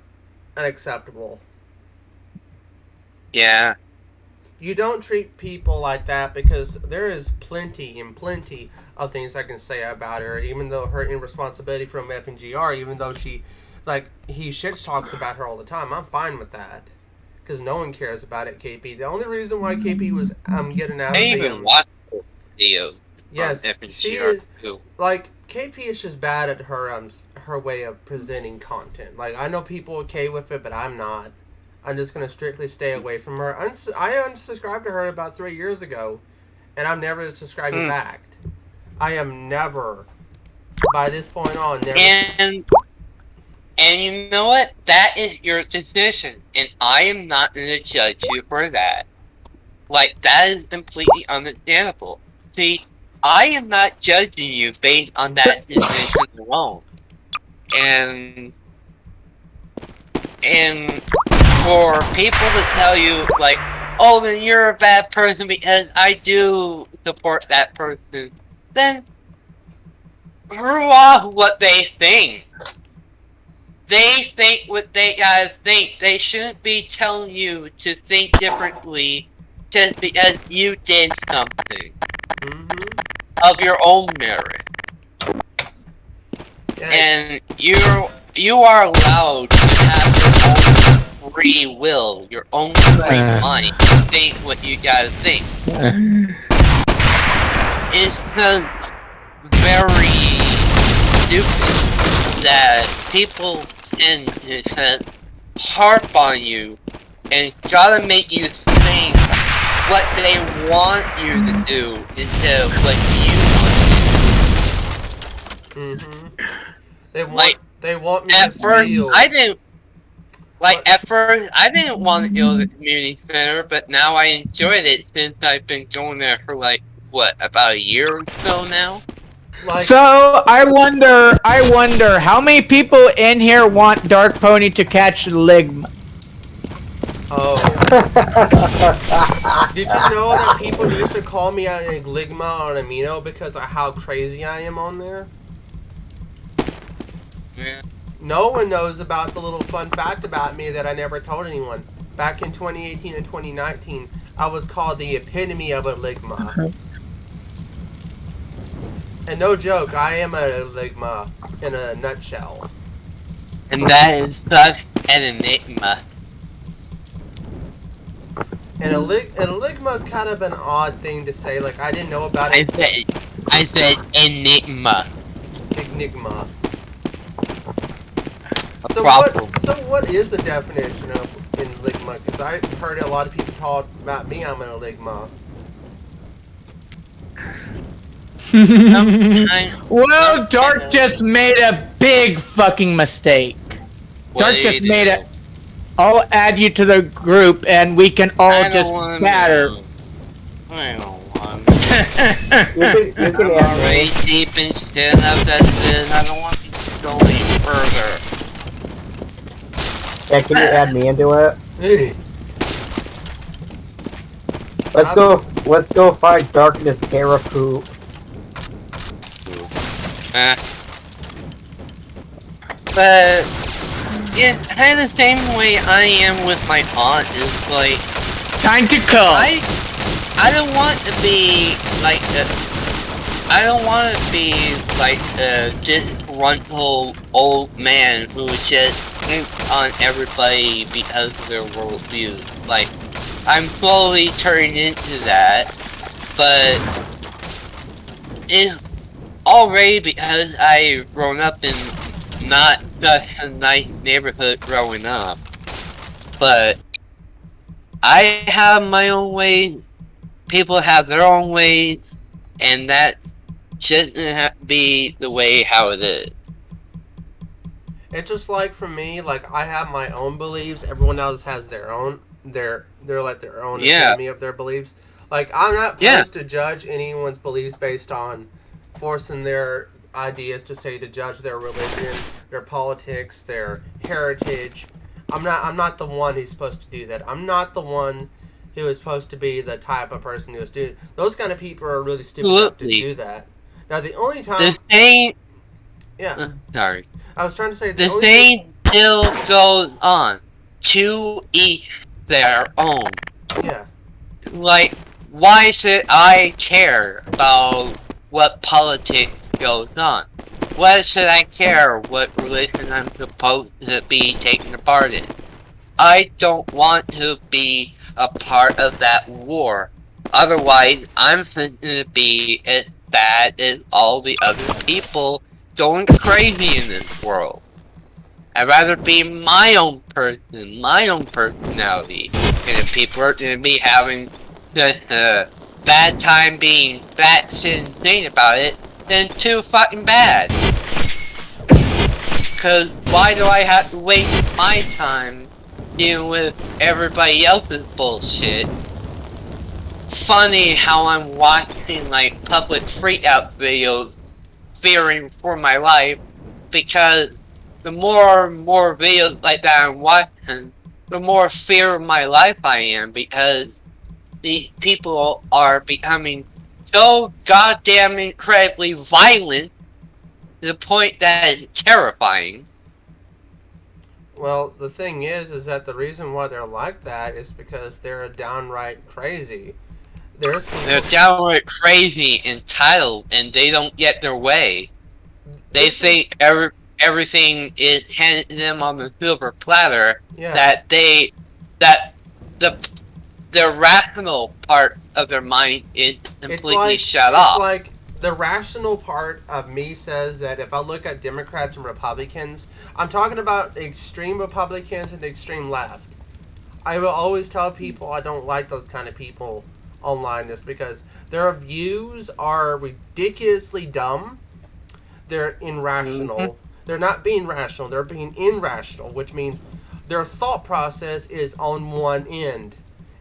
unacceptable. Yeah. You don't treat people like that, because there is plenty of things I can say about her, even though her irresponsibility from FNGR, even though he shit talks about her all the time. I'm fine with that, because no one cares about it, KP. The only reason why KP was getting out of the... I even watched the video. Yes, she is... Too. Like, KP is just bad at her way of presenting content. Like, I know people are okay with it, but I'm not. I'm just going to strictly stay away from her. I unsubscribed to her about 3 years ago, and I'm never subscribing back. I am never, by this point on, never... And you know what? That is your decision, and I am not going to judge you for that. Like, that is completely understandable. See, I am not judging you based on that decision alone. And for people to tell you, like, oh, then you're a bad person because I do support that person, then screw off what they think. They think what they gotta think. They shouldn't be telling you to think differently just because you did something of your own merit. And you are allowed to have your own free will, your own free mind to think what you gotta think. It's just very stupid that people tend to harp on you and gotta make you think what they want you to do instead of what you want. They want me at to first, feel. I didn't. At first, I didn't want to go to the community center, but now I enjoyed it since I've been going there for what, about a year or so now? So I wonder how many people in here want Dark Pony to catch Ligma? Oh. Did you know that people used to call me an Ligma or an Amino because of how crazy I am on there? Yeah. No one knows about the little fun fact about me that I never told anyone. Back in 2018 and 2019, I was called the epitome of a Ligma. And no joke, I am a Ligma in a nutshell. And that is such an enigma. And a Ligma is kind of an odd thing to say. Like, I didn't know about it. I said enigma. Enigma. So what is the definition of enigma? Because I've heard a lot of people talk about me. I'm an enigma. Well, Dark just made a big fucking mistake. Dark just made it. I'll add you to the group, and we can all just batter. I don't want to. I'm already deep in shit. I don't want to go any further. Yeah, can you add me into it? Let's go find Darkness Parapoop. But yeah, kind of the same way I am with my aunt is like time to come. I don't want to be like I don't want to be like a disgruntled old man who just thinks on everybody because of their worldview. Like, I'm slowly turning into that, but it's already because I've grown up in not such a nice neighborhood growing up. But I have my own ways, people have their own ways, and that shouldn't have to be the way how it is. It's just like for me, like I have my own beliefs. Everyone else has their own. They're like their own epitome of their beliefs. Like I'm not supposed to judge anyone's beliefs based on forcing their ideas to say to judge their religion, their politics, their heritage. I'm not the one who's supposed to do that. I'm not the one who is supposed to be the type of person who is doing. Those kind of people are really stupid enough to do that. Now the only time the same. Yeah. Sorry. I was trying to say the same still goes on. To each their own. Yeah. Like, why should I care about what politics goes on? Why should I care what religion I'm supposed to be taking a part in? I don't want to be a part of that war. Otherwise, I'm going to be as bad as all the other people going crazy in this world. I'd rather be my own person, my own personality, and if people are going to be having the bad time being fat shit insane about it, then too fucking bad. Cause why do I have to waste my time dealing with everybody else's bullshit? Funny how I'm watching like public freakout videos, fearing for my life, because the more and more videos like that I'm watching, the more fear of my life I am, because these people are becoming so goddamn incredibly violent to the point that it's terrifying. Well, the thing is that the reason why they're like that is because they're downright crazy. They're downright crazy, entitled, and they don't get their way. They think everything is handed to them on the silver platter. Yeah. That the rational part of their mind is completely shut off. It's like the rational part of me says that if I look at Democrats and Republicans, I'm talking about the extreme Republicans and the extreme left. I will always tell people I don't like those kind of people online just because their views are ridiculously dumb. They're irrational. They're not being rational, they're being irrational, which means their thought process is on one end.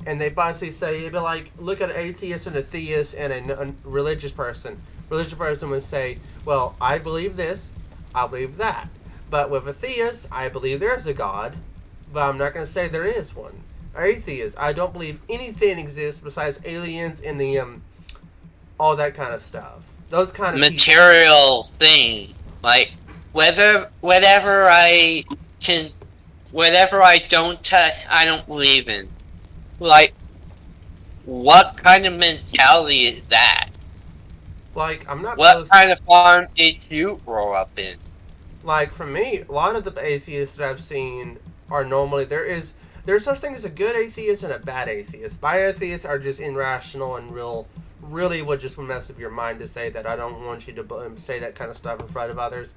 And they basically say, it'd be like, look at an atheist and a theist and a religious person. Religious person would say, well, I believe this, I believe that. But with a theist, I believe there's a God, but I'm not going to say there is one. Atheist, I don't believe anything exists besides aliens and the all that kind of stuff. Those kind of material thing, like whatever I can, whatever I don't touch, I don't believe in. Like, what kind of mentality is that? Like, I'm not. What kind of farm did you grow up in? Like, for me, a lot of the atheists that I've seen are normally there's such thing as a good atheist and a bad atheist. Bad atheists are just irrational and really would just mess up your mind to say that I don't want you to say that kind of stuff in front of others.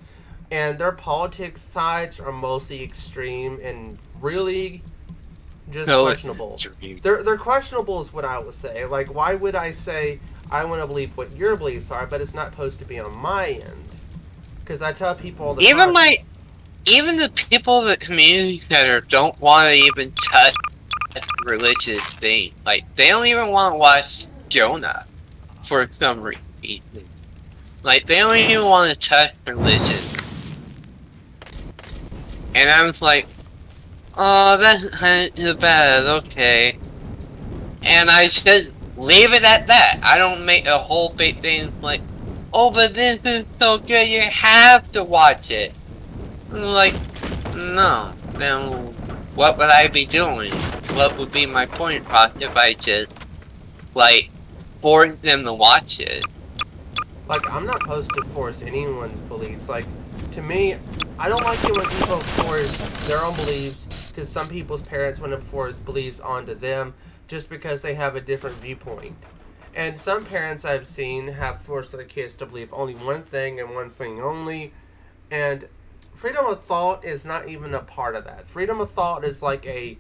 And their politics sides are mostly extreme and really just questionable. They're questionable is what I would say. Like, why would I say I want to believe what your beliefs are, but it's not supposed to be on my end? Because I tell people all the time. Even the people in the community that don't want to even touch religious thing, like, they don't even want to watch Jonah for some reason. Like, they don't even want to touch religion. And I'm just like, oh, that's kind of bad, okay. And I just leave it at that. I don't make a whole big thing like, oh, but this is so good, you have to watch it. Like, no. Then what would I be doing? What would be my point if I just, like, force them to watch it? Like, I'm not supposed to force anyone's beliefs. Like, to me, I don't like it when people force their own beliefs, because some people's parents want to force beliefs onto them just because they have a different viewpoint. And some parents I've seen have forced their kids to believe only one thing and one thing only. And freedom of thought is not even a part of that. Freedom of thought is like a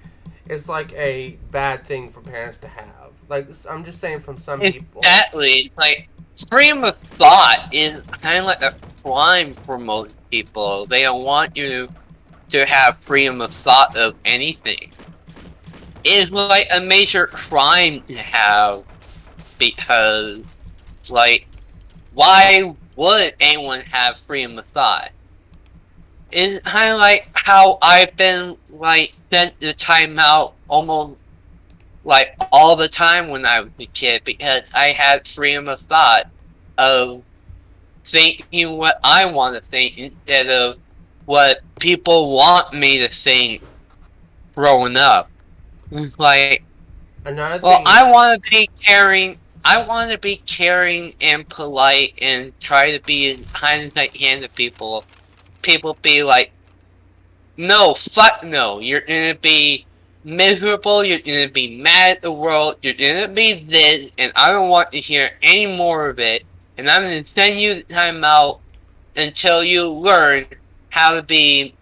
bad thing for parents to have. Like, I'm just saying from some people. Exactly. Like, freedom of thought is kind of like a crime for most people. They don't want you to have freedom of thought of anything. It's like a major crime to have, because, like, why would anyone have freedom of thought? It's kind of like how I've been, like, sent to timeout almost, like, all the time when I was a kid, because I had freedom of thought of thinking what I want to think instead of what people want me to think growing up. It's like, well, I want to be caring. I want to be caring and polite and try to be as kind as I can to people. People be like, no, fuck no. You're gonna be miserable. You're gonna be mad at the world. You're gonna be this, and I don't want to hear any more of it. And I'm gonna send you the time out until you learn how to be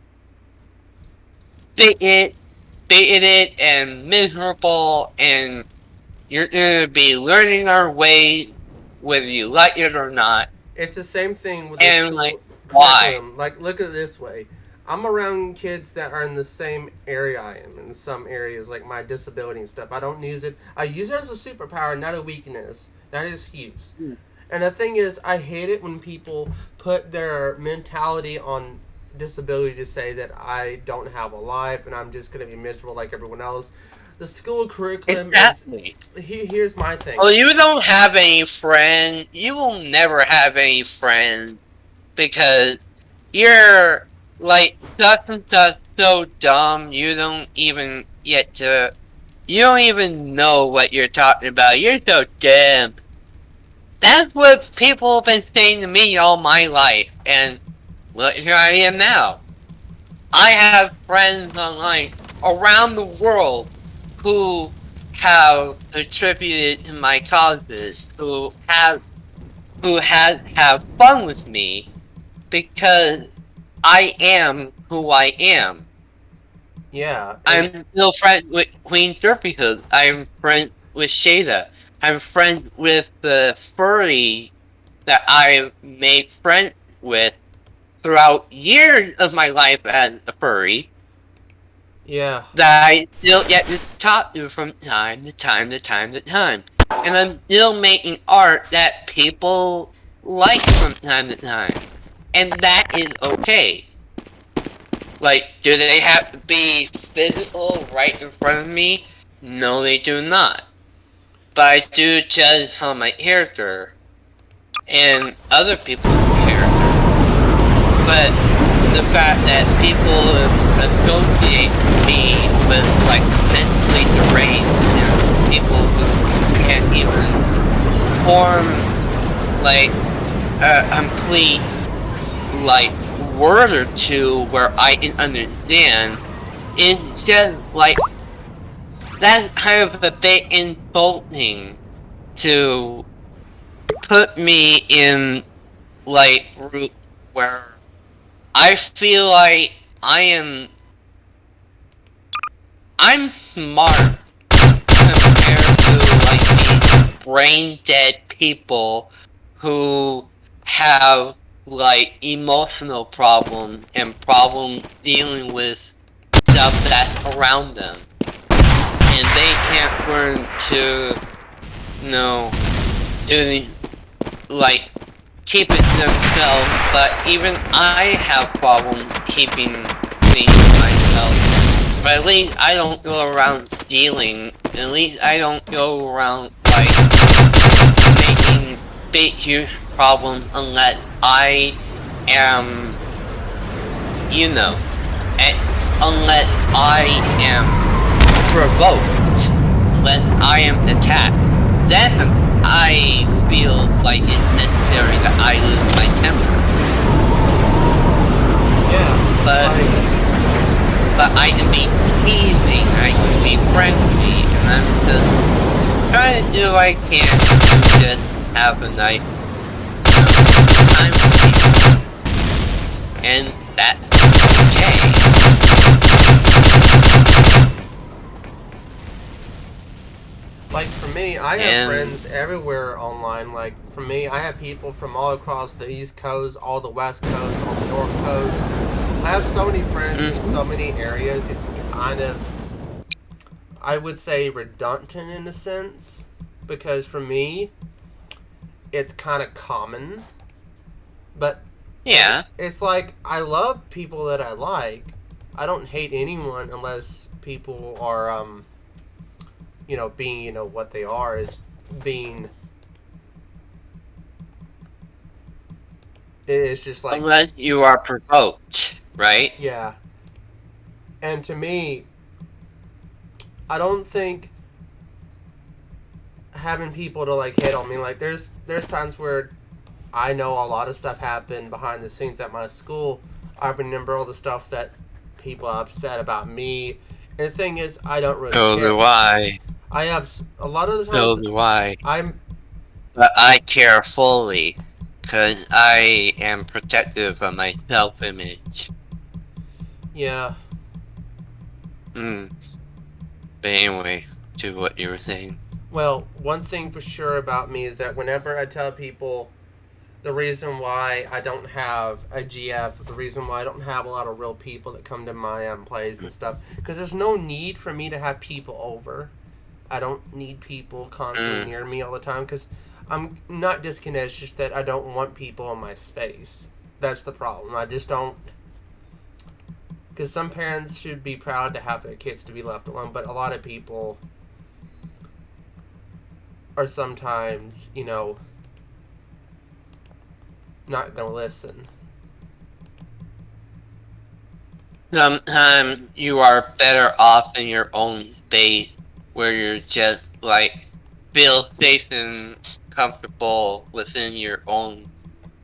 bigoted and miserable, and you're gonna be learning our way, whether you like it or not. It's the same thing with the school like, why? Like, look at it this way. I'm around kids that are in the same area I am, in some areas, like my disability and stuff. I don't use it. I use it as a superpower, not a weakness, not an excuse. And the thing is, I hate it when people put their mentality on disability to say that I don't have a life and I'm just going to be miserable like everyone else. The school curriculum is... Here's my thing. Well, you don't have any friends. You will never have any friends because you're, like, such and such so dumb, you don't even get to... You don't even know what you're talking about. You're so dumb. That's what people have been saying to me all my life, and look, here I am now. I have friends online around the world who have attributed to my causes, who have fun with me because I am who I am. Yeah. I'm still friends with Queen Derpyhood. I'm friends with Shada. I'm friends with the furry that I made friends with throughout years of my life as a furry. Yeah. That I still get to talk to from time to time to time to time. And I'm still making art that people like from time to time. And that is okay. Like, do they have to be physical right in front of me? No, they do not. But I do judge how my character and other people's character. But the fact that people associate me with, like, mentally deranged and people who can't even form, like, a complete, like, word or two where I can understand is just, like, that's kind of a bit insulting to put me in, like, route where I feel like I'm smart compared to, like, these brain dead people who have, like, emotional problems and problems dealing with stuff that's around them. And they can't learn to, you know, do, like, keep it to themselves, but even I have problems keeping things to myself. But at least I don't go around stealing. At least I don't go around, like, making big, huge problems unless I am, you know, unless I am provoked, unless I am attacked. Then I feel like it's necessary that I lose my temper. Yeah. But I can be teasing, I can be friendly, and I'm just trying to do what I can to just have a nice time with people. And that's okay. Like, for me, I have friends everywhere online. Like, for me, I have people from all across the East Coast, all the West Coast, all the North Coast. I have so many friends in so many areas. It's kind of, I would say, redundant in a sense. Because for me, it's kind of common. But yeah, it's like, I love people that I like. I don't hate anyone unless people are, you know, being, you know, what they are is being. It's just like. Unless you are provoked, right? Yeah. And to me, I don't think having people to, like, hit on me, like, there's times where I know a lot of stuff happened behind the scenes at my school. I remember all the stuff that people are upset about me. And the thing is, I don't really So care. do I. I have a lot of the times. So do I. I'm. But I care fully, because I am protective of my self-image. Yeah. But anyway, to what you were saying. Well, one thing for sure about me is that whenever I tell people the reason why I don't have a GF, the reason why I don't have a lot of real people that come to my plays and stuff, because there's no need for me to have people over. I don't need people constantly near me all the time, because I'm not disconnected. It's just that I don't want people in my space. That's the problem. I just don't. Because some parents should be proud to have their kids to be left alone, but a lot of people are sometimes, you know, not gonna listen. Sometimes you are better off in your own space, where you're just, like, feel safe and comfortable within your own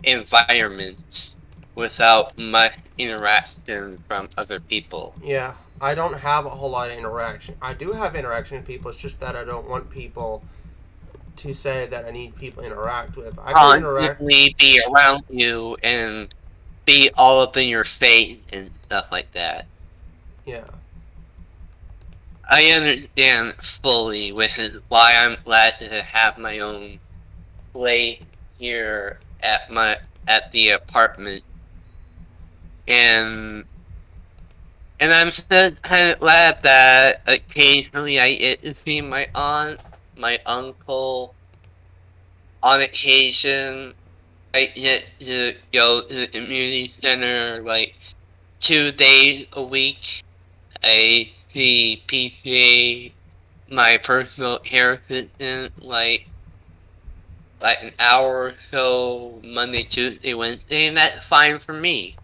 environment without much interaction from other people. Yeah, I don't have a whole lot of interaction. I do have interaction with people. It's just that I don't want people to say that I need people to interact with. I can interact. Constantly be around you and be all up in your face and stuff like that. Yeah. I understand fully, which is why I'm glad to have my own play here at the apartment, and I'm just kind of glad that occasionally I get to see my aunt, my uncle. On occasion, I get to go to the community center like 2 days a week. I see PTA, my personal care assistant, like an hour or so Monday, Tuesday, Wednesday, and that's fine for me.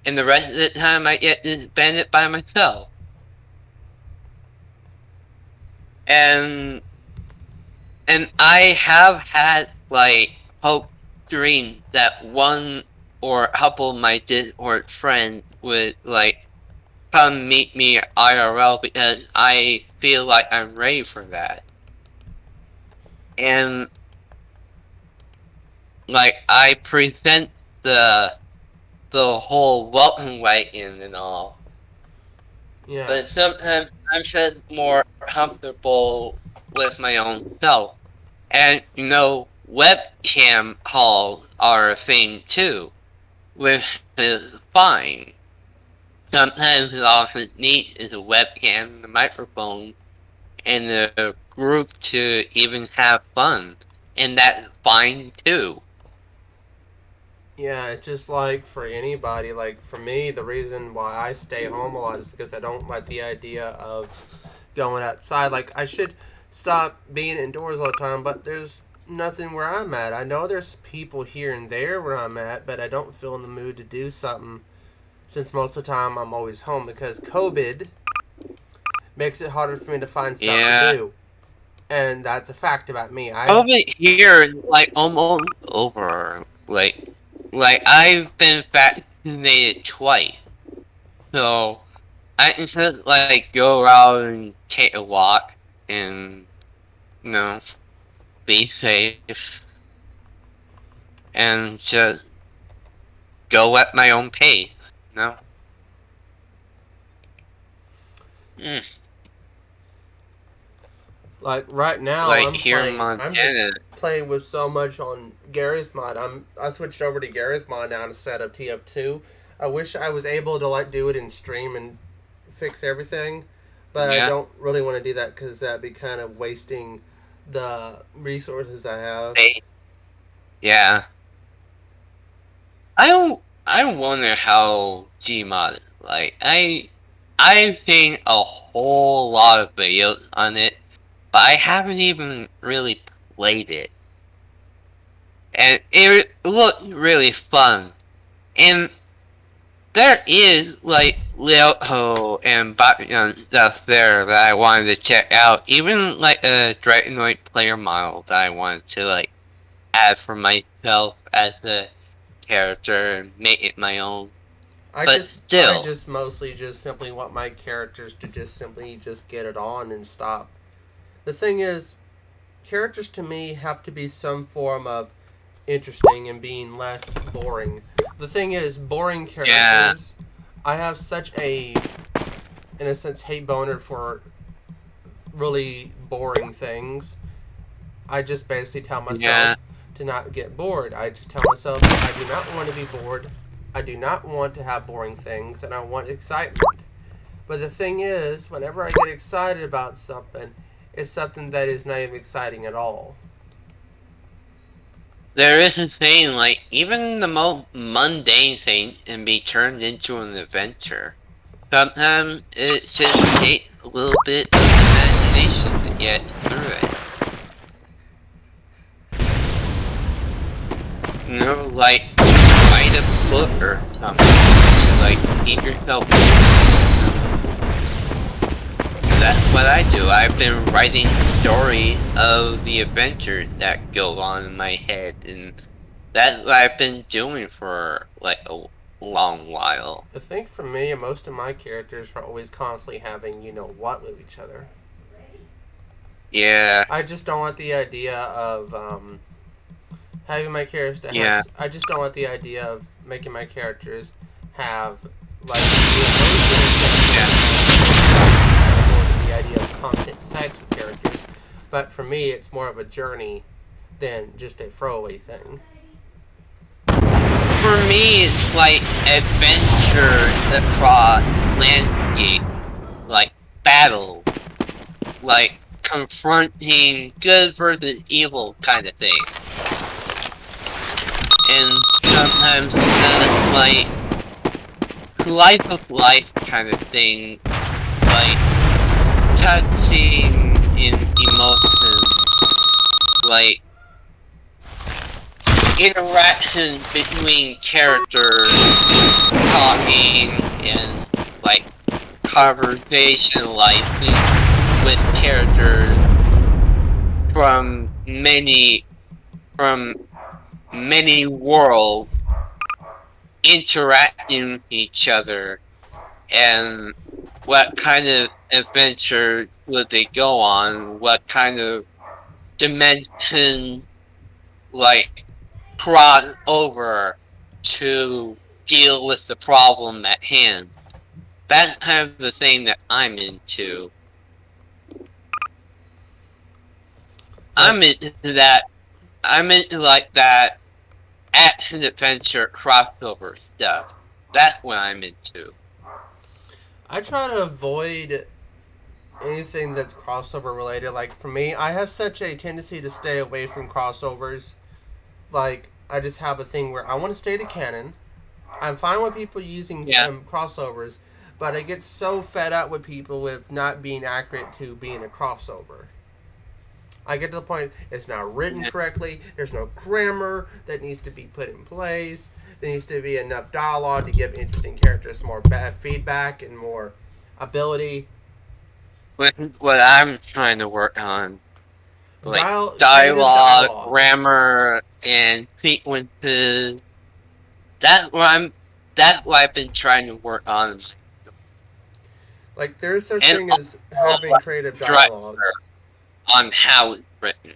And the rest of the time I get to spend it by myself. And I have had like hope dreams that one or a couple of my Discord friends would like come meet me IRL because I feel like I'm ready for that. And like I present the whole welcome wagon and all. Yeah. But sometimes I'm just more comfortable with my own self. And webcam calls are a thing too, which is fine. Sometimes all you need is a webcam and a microphone and a group to even have fun. And that's fine too. Yeah, it's just like for anybody. Like for me, the reason why I stay home a lot is because I don't like the idea of going outside. Like I should stop being indoors all the time, but there's nothing where I'm at. I know there's people here and there where I'm at, but I don't feel in the mood to do something since most of the time I'm always home because COVID makes it harder for me to find stuff to do. And that's a fact about me. Probably here is like almost over. Like I've been vaccinated twice. So I can just like go out and take a walk and be safe and just go at my own pace. Like right now, like I'm here playing. in Montana. I'm just playing with so much on Garry's Mod. I switched over to Garry's Mod now instead of tf2. I wish I was able to like do it in stream and fix everything, but I don't really want to do that because that'd be kind of wasting the resources I have. Yeah. I wonder how Gmod like. I've seen a whole lot of videos on it, but I haven't even really played it. And it looked really fun. And there is like Leoto and background stuff there that I wanted to check out. Even like a Dragonoid player model that I wanted to like add for myself as a character and make it my own. I just mostly just simply want my characters to just simply just get it on and stop. The thing is, characters to me have to be some form of interesting and being less boring. The thing is, boring characters, I have such a, in a sense, hate boner for really boring things. I just basically tell myself to not get bored. I just tell myself I do not want to be bored. I do not want to have boring things, and I want excitement. But the thing is, whenever I get excited about something, it's something that is not even exciting at all. There is a saying, like, even the most mundane thing can be turned into an adventure. Sometimes it just takes a little bit of imagination to get through it. Like, write a book or something to, like, keep yourself That's what I do. I've been writing stories of the adventures that go on in my head, and that's what I've been doing for, like, a long while. I think for me, most of my characters are always constantly having, what with each other. Yeah. I just don't want the idea of, having my characters to have... I just don't want the idea of making my characters have, like, the emotions But for me, it's more of a journey than just a throwaway thing. For me, it's like adventure across landscape, like battle, like confronting good versus evil kind of thing. And sometimes it's like life of life kind of thing, like touching in emotions, like interactions between characters talking and like conversation like with characters from many worlds interacting with each other, and what kind of adventure would they go on, what kind of dimension like cross over to deal with the problem at hand. That's kind of the thing that I'm into. I'm into that. I'm into like that action adventure crossover stuff. That's what I'm into. I try to avoid anything that's crossover related. Like for me, I have such a tendency to stay away from crossovers. Like I just have a thing where I want to stay to canon. I'm fine with people using crossovers, but I get so fed up with people with not being accurate to being a crossover. I get to the point it's not written correctly. There's no grammar that needs to be put in place. There needs to be enough dialogue to give interesting characters more feedback and more ability. What I'm trying to work on, like dialogue, grammar, and sequences. That's what I've been trying to work on. Like there's such thing as having creative dialogue. On how it's written,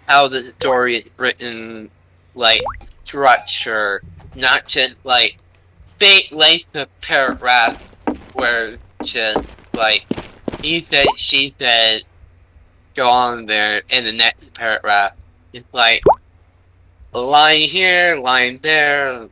how the story is written, like structure, not just like fake length of paragraph where it's just like he said, she said, go on there in the next paragraph. It's like a line here, line there,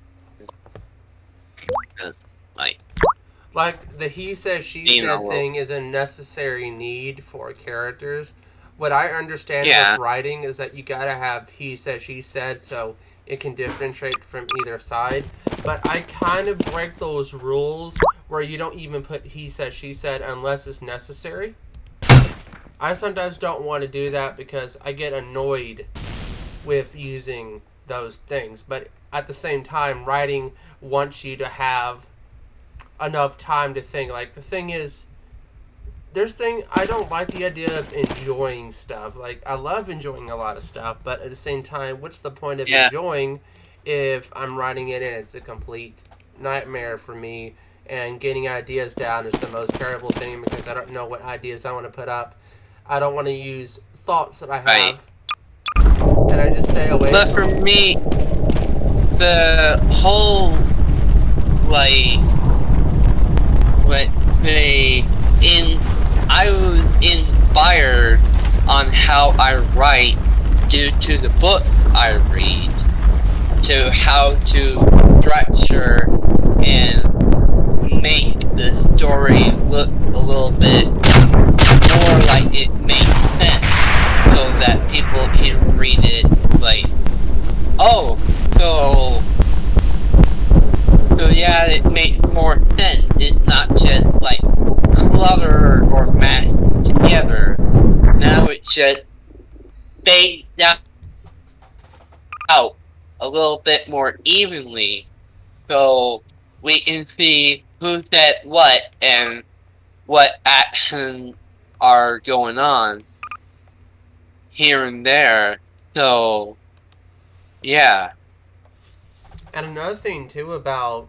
like the he said she said thing is a necessary need for characters. What I understand with writing is that you gotta have he said she said so it can differentiate from either side. But I kind of break those rules where you don't even put he said she said unless it's necessary. I sometimes don't want to do that because I get annoyed with using those things. But at the same time, writing wants you to have enough time to think. Like the thing is, I don't like the idea of enjoying stuff. Like I love enjoying a lot of stuff, but at the same time, what's the point of enjoying if I'm writing it and it's a complete nightmare for me? And getting ideas down is the most terrible thing because I don't know what ideas I want to put up. I don't want to use thoughts that I have, and I just stay away. But for me, the whole like I was inspired on how I write due to the books I read, to how to structure and make the story look a little bit more like it makes sense, so that people can read it like, oh, so yeah, it makes more sense. It's not just like cluttered or mashed together. Now it's just spaced out a little bit more evenly, so we can see who said what and what actions are going on here and there. So yeah. And another thing too about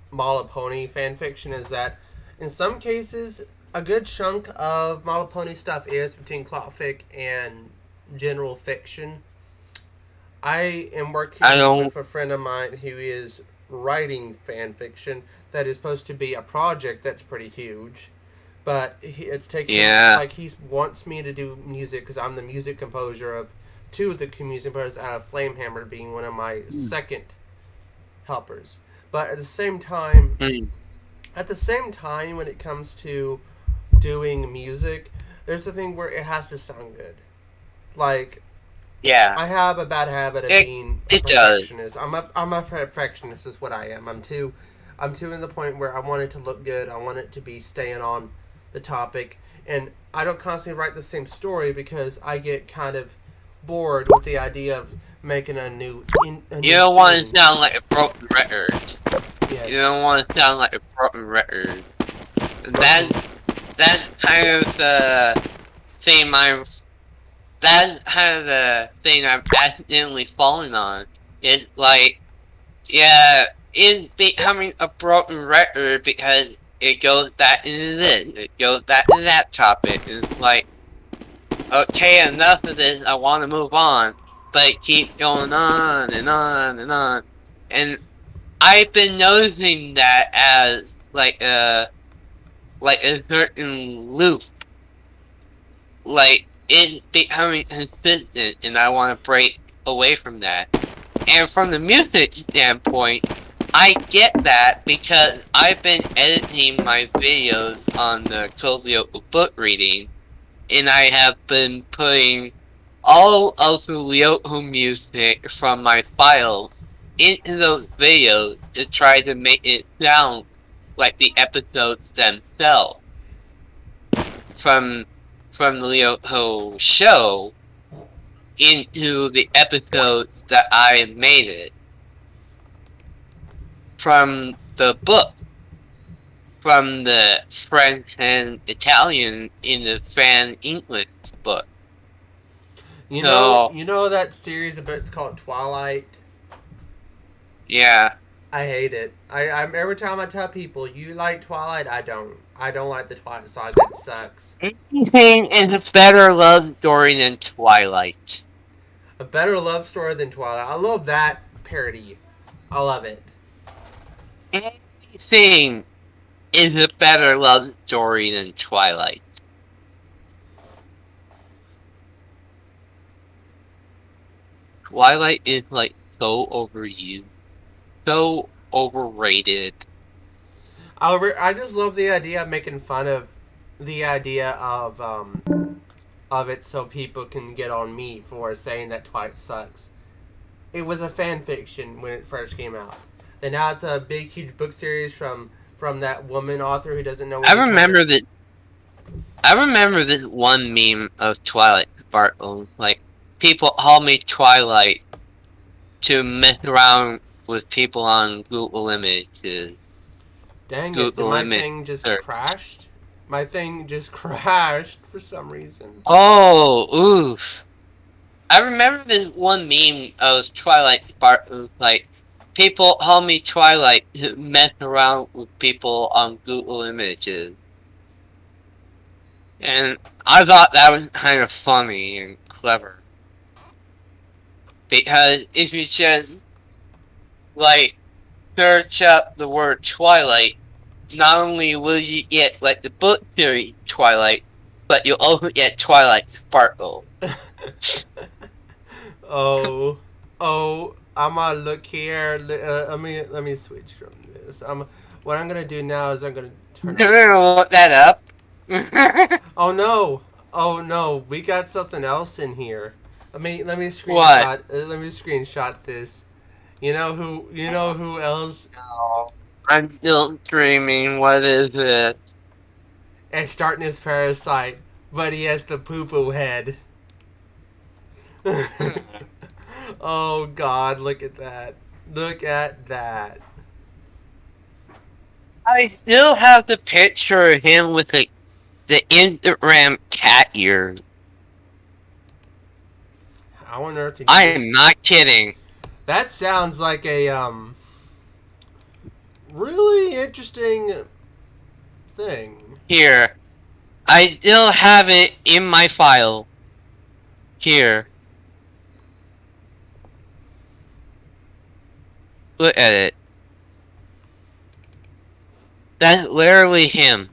My Little Pony fanfiction is that in some cases a good chunk of My Little Pony stuff is between clotfic and general fiction. I am working with a friend of mine who is writing fan fiction that is supposed to be a project that's pretty huge. but it's taken Yeah. like he wants me to do music because I'm the music composer of two of the music composers out of Flamehammer being one of my second helpers. But at the same time, when it comes to doing music, there's a thing where it has to sound good. Like, Yeah. I have a bad habit of being a It does. perfectionist. I'm a perfectionist is what I am. I'm too in the point where I want it to look good. I want it to be staying on the topic, and I don't constantly write the same story because I get kind of bored with the idea of making a new. You don't want to sound like a broken record. Yes. You don't want to sound like a broken record. That's kind of the thing that's kind of the thing I've accidentally fallen on. It's like, yeah, it's becoming a broken record because it goes back into this, it goes back to that topic. It's like, okay, enough of this, I want to move on. But it keeps going on and on and on. And I've been noticing that as like a certain loop. Like, it's becoming consistent and I want to break away from that. And from the music standpoint, I get that because I've been editing my videos on the Kyoto book reading, and I have been putting all of the Lyoko music from my files into those videos to try to make it sound like the episodes themselves. From the Lyoko show into the episodes that I made it. From the book, from the French and Italian in the Fan English book. You know that series about it's called Twilight. Yeah. I hate it. I every time I tell people you like Twilight, I don't. I don't like the Twilight Saga. It sucks. Anything is a better love story than Twilight. A better love story than Twilight. I love that parody. I love it. Anything is a better love story than Twilight. Twilight is like so overused, so overrated. I just love the idea of making fun of the idea of it, so people can get on me for saying that Twilight sucks. It was a fan fiction when it first came out. And now it's a big, huge book series from that woman author who doesn't know. I remember this one meme of Twilight Sparkle. Like, people call me Twilight to mess around with people on Google Images. Dang it! My thing just crashed. My thing just crashed for some reason. Oh, oof! I remember this one meme of Twilight Sparkle. Like, people call me Twilight to mess around with people on Google Images. And I thought that was kind of funny and clever. Because if you just, like, search up the word Twilight, not only will you get, like, the book series Twilight, but you'll also get Twilight Sparkle. Oh, I'm gonna look here. Let me switch from this. What I'm gonna do now is I'm gonna turn. You're gonna look that up? Oh no, we got something else in here. Let me screenshot. What? Let me screenshot this. You know who else? No, I'm still dreaming. What is it? And starting his parasite, but he has the poo-poo head. Oh God, look at that! Look at that! I still have the picture of him with the Instagram cat ears. How on earth? I am not kidding. That sounds like a really interesting thing. Here, I still have it in my file. Here. Look at it. That's literally him.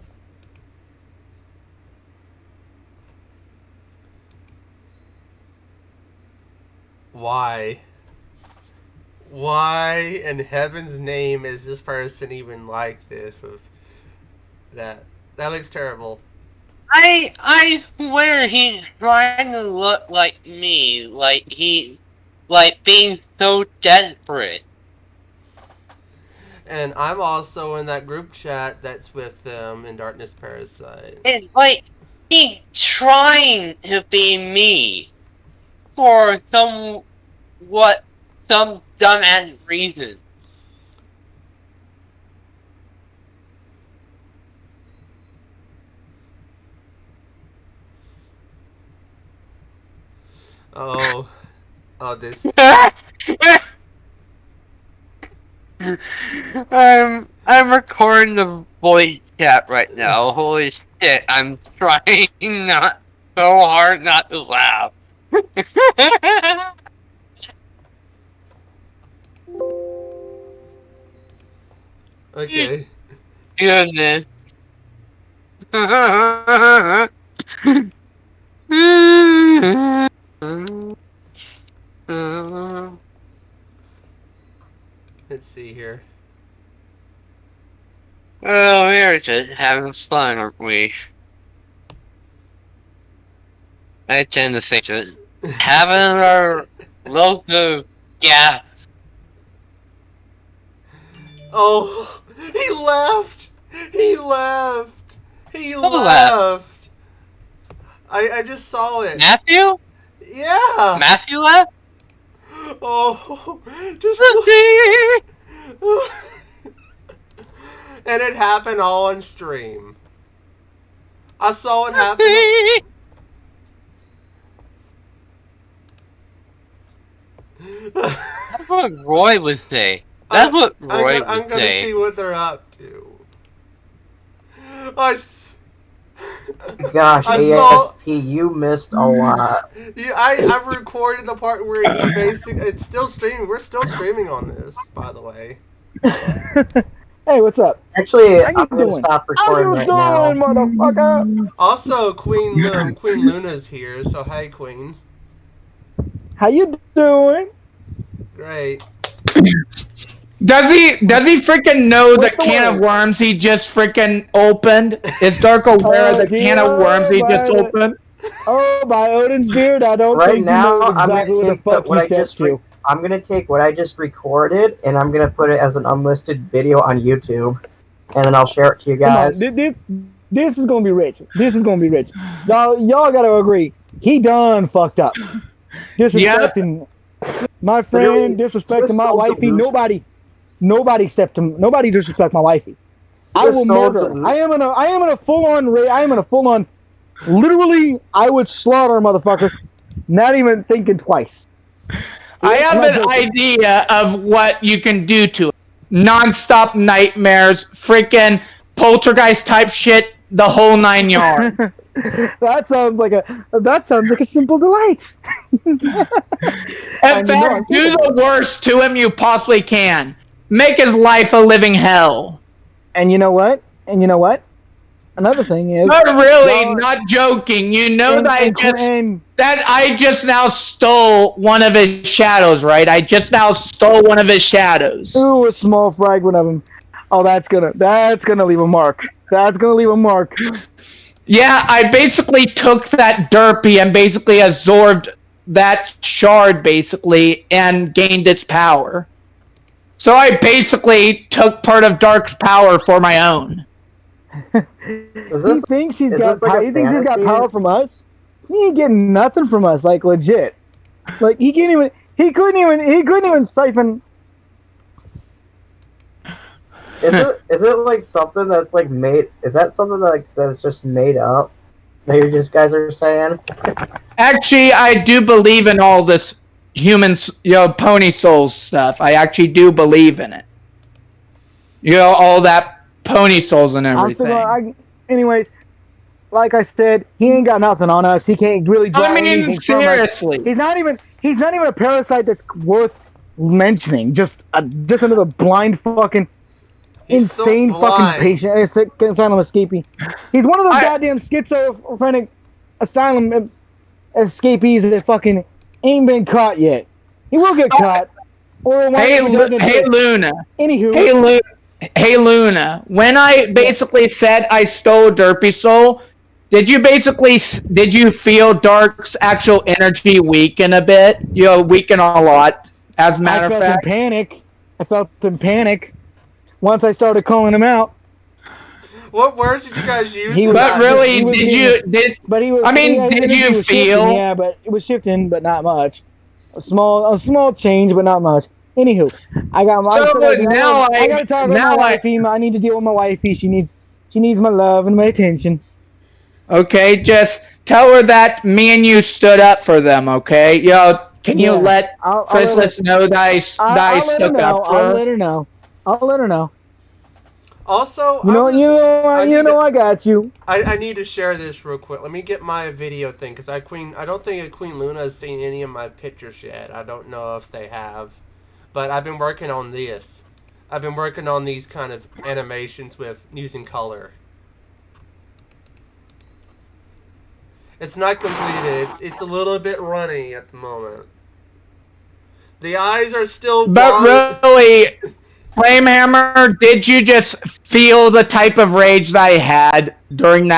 Why? Why in heaven's name is this person even like this with that? That looks terrible. I swear he's trying to look like me, like being so desperate. And I'm also in that group chat that's with them in Darkness Parasite. It's like he's trying to be me for some dumbass reason. Oh, this. I'm recording the voice chat right now. Holy shit! I'm trying not so hard not to laugh. Okay. Goodness. Let's see here. Oh, we're just having fun, aren't we? I tend to think that having our local gas. Oh, he left. He left. He Who left. I just saw it. Matthew? Yeah. Matthew left? Oh, just and it happened all on stream. I saw it happen. That's what Roy would say. That's what Roy I'm would gonna say. see what they're up to. Gosh, I saw. ASP, you missed a lot. Yeah, I've recorded the part where he basically. It's still streaming. We're still streaming on this, by the way. Hey, what's up? Actually, How you I'm gonna doing? stop How recording you right doing, now. motherfucker? Also, Queen Luna's here, so hey, Queen. How you doing? Great. Does he freaking know the can of worms he just freaking opened? Is Dark aware of the can of worms he just opened? Oh, by Odin's beard, I don't Right think now, you know exactly what the fuck what I you stepped just to. I'm gonna take what I just recorded and I'm gonna put it as an unlisted video on YouTube, and then I'll share it to you guys. Come on, this is gonna be rich. This is gonna be rich. Y'all gotta agree. He done fucked up. Disrespecting my friend, disrespecting my wifey. Nobody stepped to. Nobody disrespect my wifey. I will murder. I am in a full on. Literally, I would slaughter a motherfucker. Not even thinking twice. I have an idea of what you can do to it. Non-stop nightmares, freaking poltergeist type shit, the whole 9 yards. That sounds like a simple delight. In fact, do the worst to him you possibly can. Make his life a living hell. And you know what? Another thing is, not really, not joking. You know that I just now stole one of his shadows, right? I just now stole one of his shadows. Ooh, a small fragment of him. Oh, that's gonna leave a mark. That's gonna leave a mark. Yeah, I basically took that derpy and basically absorbed that shard, basically, and gained its power. So I basically took part of Dark's power for my own. He thinks he's got power from us. He ain't getting nothing from us, like legit. Like he couldn't even siphon. Is it like something that's like made? Is that something that's just made up? That you just guys are saying? Actually, I do believe in all this pony souls stuff. I actually do believe in it. All that pony souls and everything. Anyways, like I said, he ain't got nothing on us. He can't really draw anything seriously. From us. He's not even a parasite that's worth mentioning. Just another blind fucking insane fucking patient. Asylum escapee. He's one of those goddamn schizophrenic asylum escapees that fucking ain't been caught yet. He will get caught. Or Hey, Luna. Anywho. Hey, Luna. When I basically said I stole Derpy Soul, did you feel Dark's actual energy weaken a bit? Weaken a lot. As a matter of fact, I felt in panic. I felt in panic once I started calling him out. What words did you guys use? Did you feel? Shifting, yeah, but it was shifting, but not much. A small change, but not much. Anywho, I got my. I gotta talk with my wifey. I need to deal with my wifey. She needs my love and my attention. Okay, just tell her that me and you stood up for them. Okay, can you let Chrysalis know that I stuck up for her? I'll let her know. I'll let her know. Also, I got you. I need to share this real quick. Let me get my video thing, because I don't think Queen Luna has seen any of my pictures yet. I don't know if they have, but I've been working on this. I've been working on these kind of animations with using color. It's not completed. It's a little bit runny at the moment. The eyes are still But really, Flamehammer, did you just feel the type of rage that I had during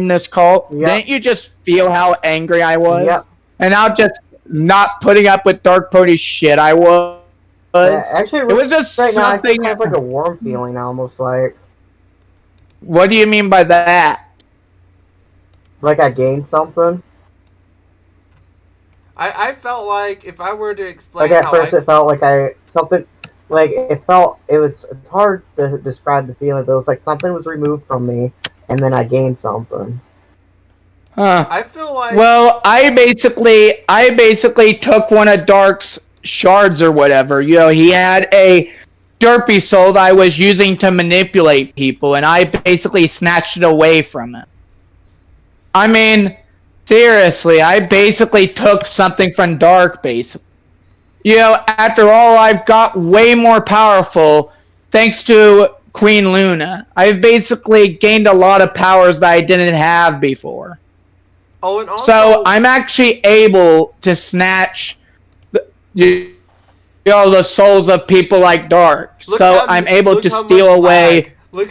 this call? Yep. Didn't you just feel how angry I was? Yep. And how just not putting up with Dark Pony's shit I was? Yeah, actually, it was just right now, something... I have like a warm feeling, almost like... What do you mean by that? Like I gained something? I felt like if I were to explain like at first it felt like it's hard to describe the feeling, but it was like something was removed from me and then I gained something. Huh. I feel like I basically took one of Dark's shards or whatever. He had a Derpy Soul that I was using to manipulate people, and I basically snatched it away from him. I mean, seriously, I basically took something from Dark, basically. After all, I've got way more powerful thanks to Queen Luna. I've basically gained a lot of powers that I didn't have before. Oh, and also... So I'm actually able to snatch the souls of people like Dark. I'm able to steal away. Look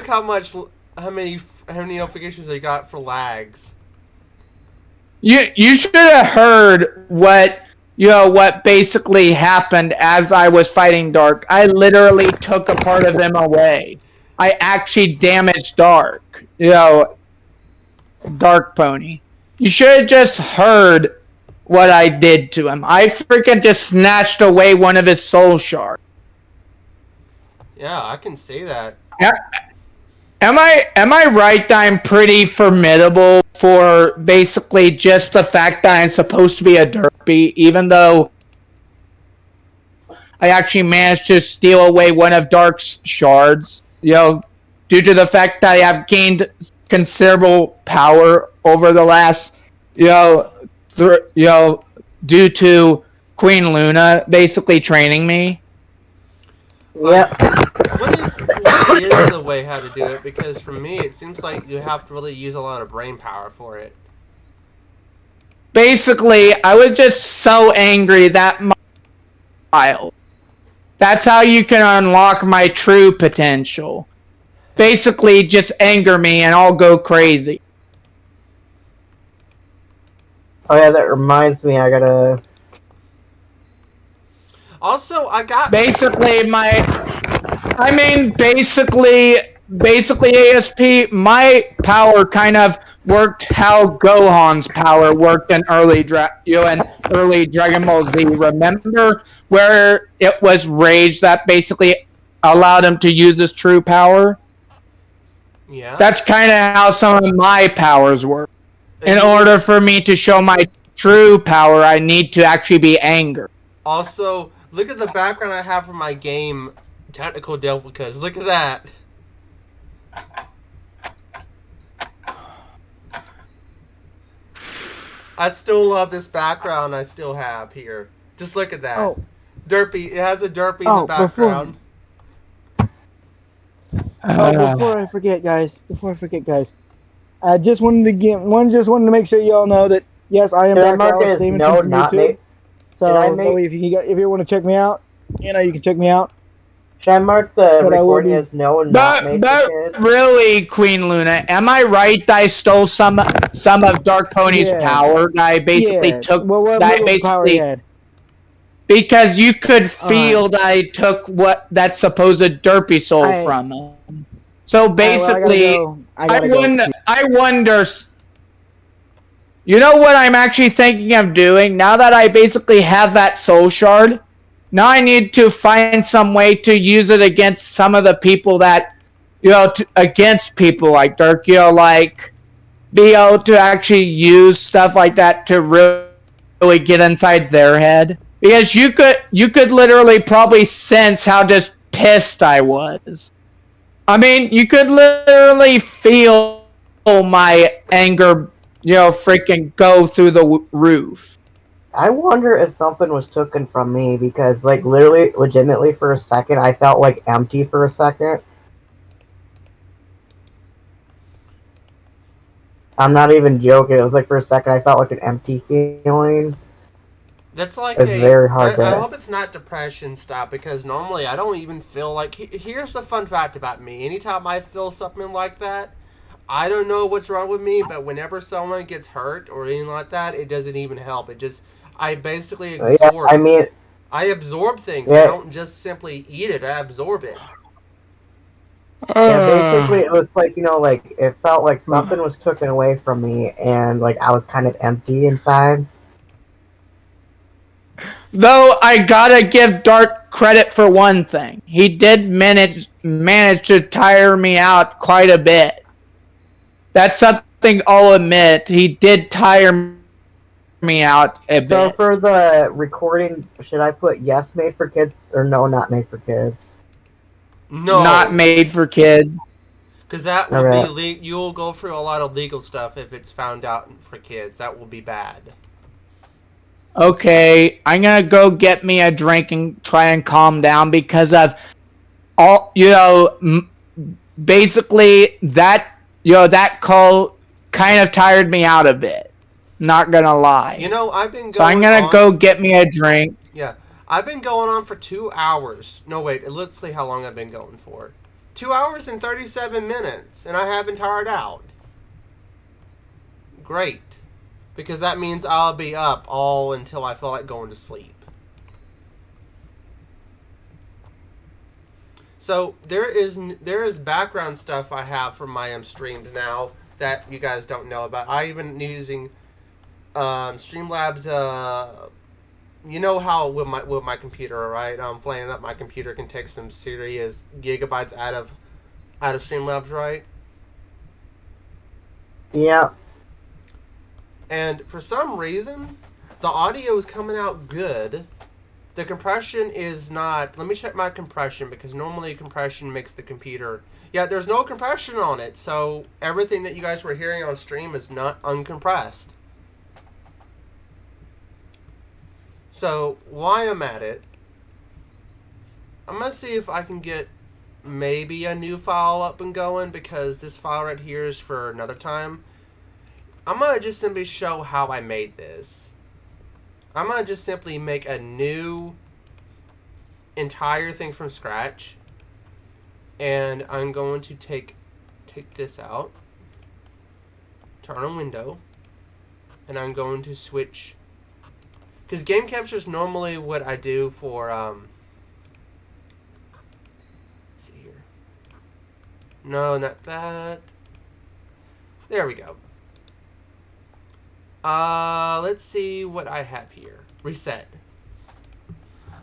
how many notifications they got for lags. You should have heard what basically happened as I was fighting Dark. I literally took a part of him away. I actually damaged Dark. Dark Pony. You should have just heard what I did to him. I freaking just snatched away one of his soul shards. Yeah, I can say that. Am I right that I'm pretty formidable for basically just the fact that I'm supposed to be a derpy, even though I actually managed to steal away one of Dark's shards, due to the fact that I have gained considerable power over the last, due to Queen Luna basically training me. Yeah. What is the way how to do it? Because for me, it seems like you have to really use a lot of brain power for it. Basically, I was just so angry that my child. That's how you can unlock my true potential. Basically, just anger me and I'll go crazy. Oh yeah, that reminds me, I gotta... Also, I got... Basically, ASP, my power kind of worked how Gohan's power worked in early Dragon Ball Z. Remember where it was Rage that basically allowed him to use his true power? Yeah. That's kind of how some of my powers work. In order for me to show my true power, I need to actually be angry. Also, look at the background I have for my game, Technical Duplicas. Look at that. I still love this background I still have here. Just look at that. Oh. Derpy. It has a Derpy in the background. Before I forget, guys. I just wanted to make sure y'all know that yes, I am back. Mark is no, not me. Did I So that make? way, if you want to check me out, you can check me out. Should I mark the But I will recording be. as no and not made for But kids? really, Queen Luna, am I right that I stole some of Dark Pony's Yeah. power? That I basically Yeah. took. Well, what That I little power he basically had? because you could Alright. feel that I took what that supposed derpy soul I. from him. So Alright. Well, I gotta basically, go. I gotta go. I wonder. You know what I'm actually thinking of doing now that I basically have that soul shard. Now I need to find some way to use it against some of the people that, against people like Dirk, like be able to actually use stuff like that to really get inside their head. Because you could literally probably sense how just pissed I was. I mean, you could literally feel my anger, freaking go through the roof. I wonder if something was taken from me because, like, literally, legitimately, for a second, I felt like empty for a second. I'm not even joking. It was like for a second, I felt like an empty feeling. That's like it's very hard I to. hope it's not depression stop because normally I don't even feel like. Here's the fun fact about me. Anytime I feel something like that, I don't know what's wrong with me, but whenever someone gets hurt or anything like that, it doesn't even help. It just I basically absorb. Yeah, I mean, I absorb things. Yeah. I don't just simply eat it. I absorb it. Yeah, basically, it was like, like, it felt like something was taken away from me, and, like, I was kind of empty inside. Though I gotta give Dark credit for one thing. He did manage to tire me out quite a bit. That's something I'll admit. He did tire me out a bit. So for the recording, should I put yes, made for kids, or no, not made for kids? No. Not made for kids. Because that will be you'll go through a lot of legal stuff if it's found out for kids. That will be bad. Okay, I'm gonna go get me a drink and try and calm down because of all, basically that, that call kind of tired me out a bit. Not gonna lie. I've been going So I'm gonna go get me a drink. Yeah, I've been going on for 2 hours. No, wait, let's see how long I've been going for. 2 hours and 37 minutes, and I haven't tired out. Great. Because that means I'll be up all until I feel like going to sleep. So there is background stuff I have from my streams now that you guys don't know about. I've been using Streamlabs. You know how with my computer, right? Flaming up my computer can take some serious gigabytes out of Streamlabs, right? Yeah. And for some reason, the audio is coming out good. The compression is not. Let me check my compression because normally compression makes the computer. Yeah, there's no compression on it, so everything that you guys were hearing on stream is not uncompressed. So while I'm at it, I'm gonna see if I can get maybe a new file up and going because this file right here is for another time. I'm going to just simply show how I made this. I'm going to just simply make a new entire thing from scratch. And I'm going to take this out. Turn on window. And I'm going to switch. Because game capture is normally what I do for, let's see here. No, not that. There we go. Let's see what I have here. Reset.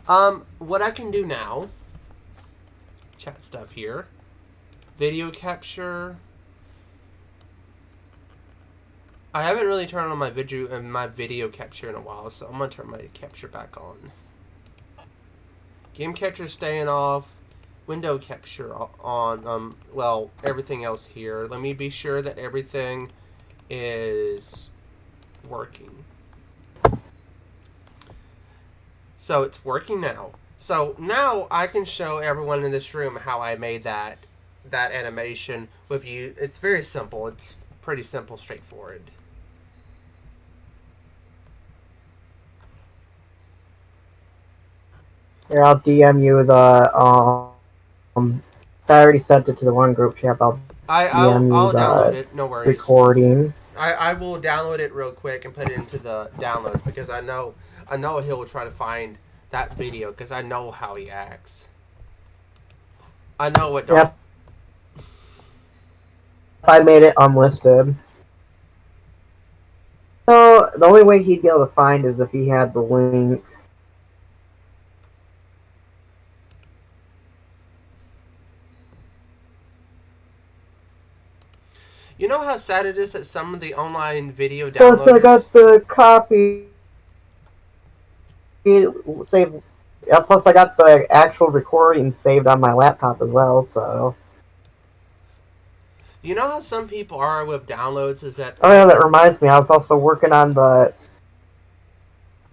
What I can do now, chat stuff here, video capture. I haven't really turned on my video capture in a while, so I'm gonna turn my capture back on. Game capture staying off, window capture on. Well, everything else here. Let me be sure that everything is working. So it's working now. So now I can show everyone in this room how I made that animation with you. It's very simple. It's pretty simple, straightforward. Here, I'll DM you the I already sent it to the one group chat. I'll DM you I'll download the it. No worries. recording. I will download it real quick and put it into the downloads because I know he'll try to find that video because I know how he acts. I know what. Yep. I made it unlisted. So the only way he'd be able to find is if he had the link. You know how sad it is that some of the online video Plus, downloaders. I got the copy saved. Yeah, plus, I got the actual recording saved on my laptop as well. So. You know how some people are with downloads is that. Oh yeah, that reminds me. I was also working on the.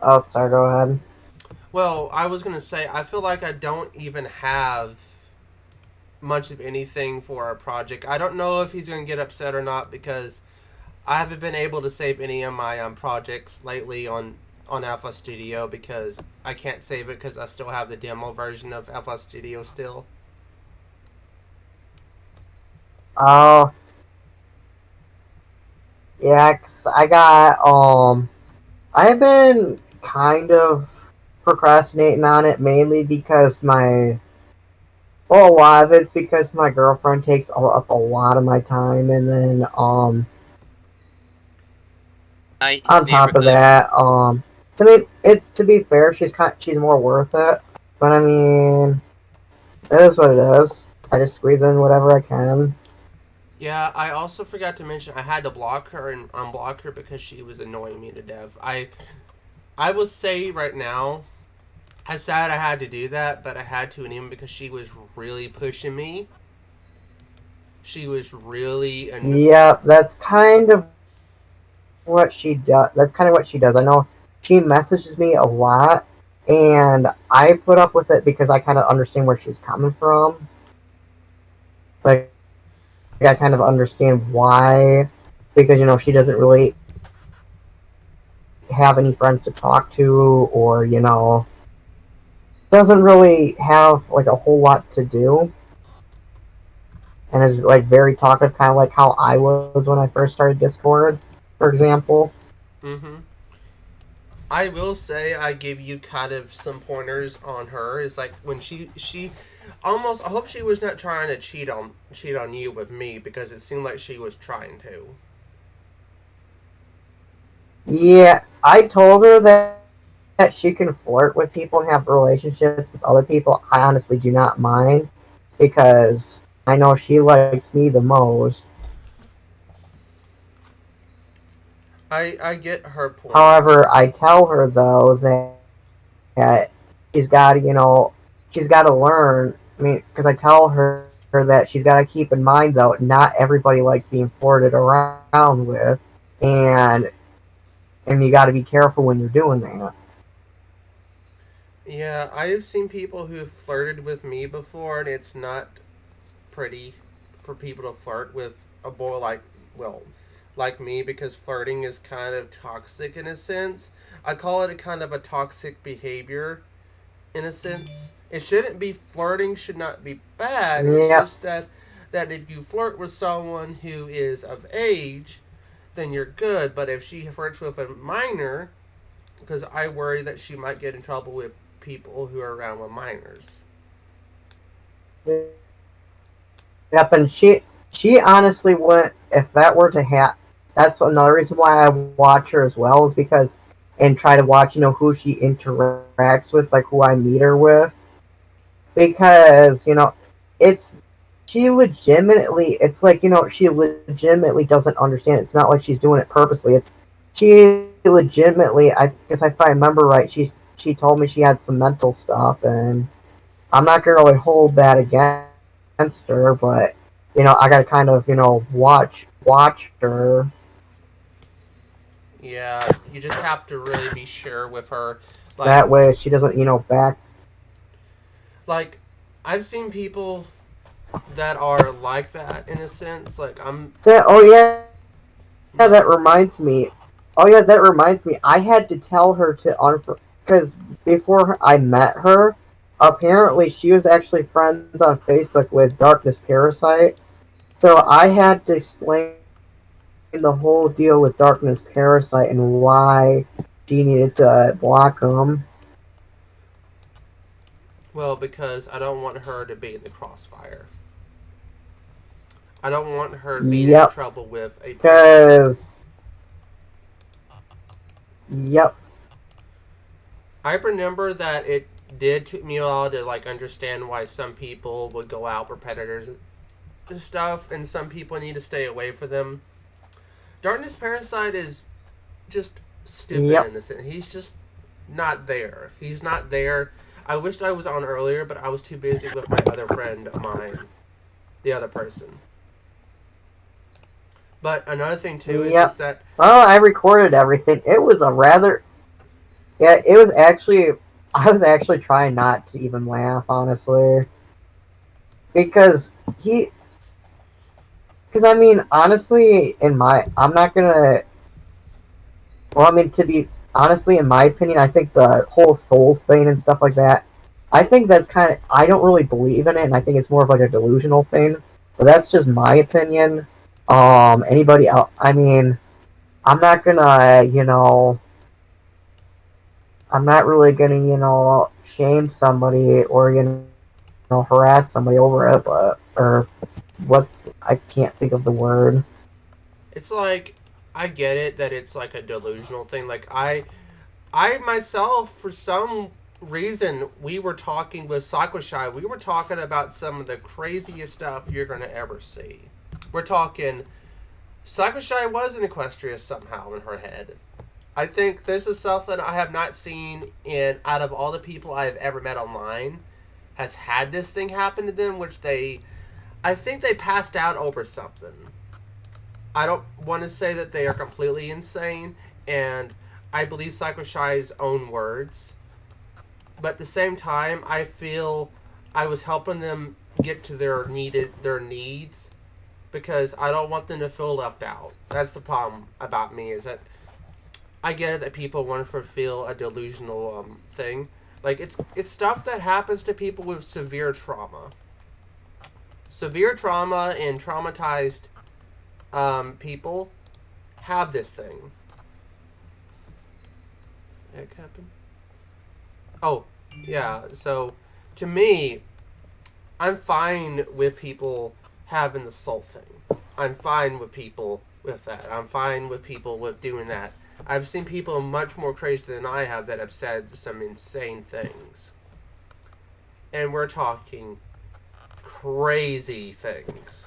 Oh, sorry. Go ahead. Well, I was gonna say I feel like I don't even have much of anything for our project. I don't know if he's gonna get upset or not because I haven't been able to save any of my projects lately on FL Studio because I can't save it because I still have the demo version of FL Studio still. Oh. Yeah, 'cause I got I've been kind of procrastinating on it mainly because a lot of it's because my girlfriend takes up a lot of my time, and then on top of that, to me, it's to be fair, she's more worth it, but I mean, it is what it is. I just squeeze in whatever I can. Yeah, I also forgot to mention I had to block her and unblock her because she was annoying me to death. I will say right now, I sad I had to do that, but I had to, and even because she was really pushing me. She was really Yeah, that's kind of what she does. That's kind of what she does. I know she messages me a lot, and I put up with it because I kind of understand where she's coming from. Like, I kind of understand why, because she doesn't really have any friends to talk to, or doesn't really have like a whole lot to do, and is like very talkative, kind of like how I was when I first started Discord, for example. Mm-hmm. I will say I give you kind of some pointers on her. It's like when she almost. I hope she was not trying to cheat on you with me because it seemed like she was trying to. Yeah, I told her that she can flirt with people and have relationships with other people. I honestly do not mind because I know she likes me the most. I get her point. However, I tell her though that she's got to she's got to learn. I mean, because I tell her that she's got to keep in mind though, not everybody likes being flirted around with, and you got to be careful when you're doing that. Yeah, I have seen people who flirted with me before, and it's not pretty for people to flirt with a boy like me because flirting is kind of toxic in a sense. I call it a kind of a toxic behavior in a sense. It shouldn't be flirting, should not be bad. It's just that if you flirt with someone who is of age, then you're good. But if she flirts with a minor, because I worry that she might get in trouble with people who are around with minors. Yep, and she honestly went. If that were to happen, that's another reason why I watch her as well, is because and try to watch who she interacts with, like who I meet her with, because it's it's like she legitimately doesn't understand. It's not like she's doing it purposely. It's she legitimately. I guess if I remember right, she told me she had some mental stuff, and I'm not gonna really hold that against her, but I gotta kind of watch her. Yeah, you just have to really be sure with her. Like, that way she doesn't back. Like, I've seen people that are like that in a sense. Like oh yeah, that reminds me. Oh yeah, that reminds me. I had to tell her to because before I met her, apparently she was actually friends on Facebook with Darkness Parasite. So I had to explain the whole deal with Darkness Parasite and why she needed to block him. Well, because I don't want her to be in the crossfire. I don't want her being in Yep. trouble with a Because. Yep. I remember that it did take me a while to like understand why some people would go out for predators and stuff, and some people need to stay away from them. Darkness Parasite is just stupid Yep. in the sense. He's just not there. He's not there. I wished I was on earlier, but I was too busy with my other friend of mine, the other person. But another thing too is, Yep. is that Well, I recorded everything. It was a rather. Yeah, it was actually. I was actually trying not to even laugh, honestly. Because he. Because, I mean, honestly, I'm not gonna. Well, I mean, to be. Honestly, in my opinion, I think the whole Souls thing and stuff like that. I think that's kind of. I don't really believe in it, and I think it's more of like a delusional thing. But that's just my opinion. Anybody else. I mean. I'm not gonna, I'm not really gonna, shame somebody or, harass somebody over it, or I can't think of the word. it's like I get it that it's like a delusional thing. Like I myself, for some reason, we were talking with Sakushai. We were talking about some of the craziest stuff you're gonna ever see. We're talking. Sakushai was an Equestrius somehow in her head. I think this is something I have not seen in out of all the people I have ever met online has had this thing happen to them, which I think they passed out over something. I don't want to say that they are completely insane, and I believe Sakushai's own words. But at the same time, I feel I was helping them get to their needs, because I don't want them to feel left out. That's the problem about me, is that I get it that people want to feel a delusional thing. Like it's stuff that happens to people with severe trauma. Severe trauma and traumatized people have this thing. Heck happened? Oh, yeah. So to me, I'm fine with people having the soul thing. I'm fine with people with that. I'm fine with people with doing that. I've seen people much more crazy than I have that have said some insane things. And we're talking crazy things.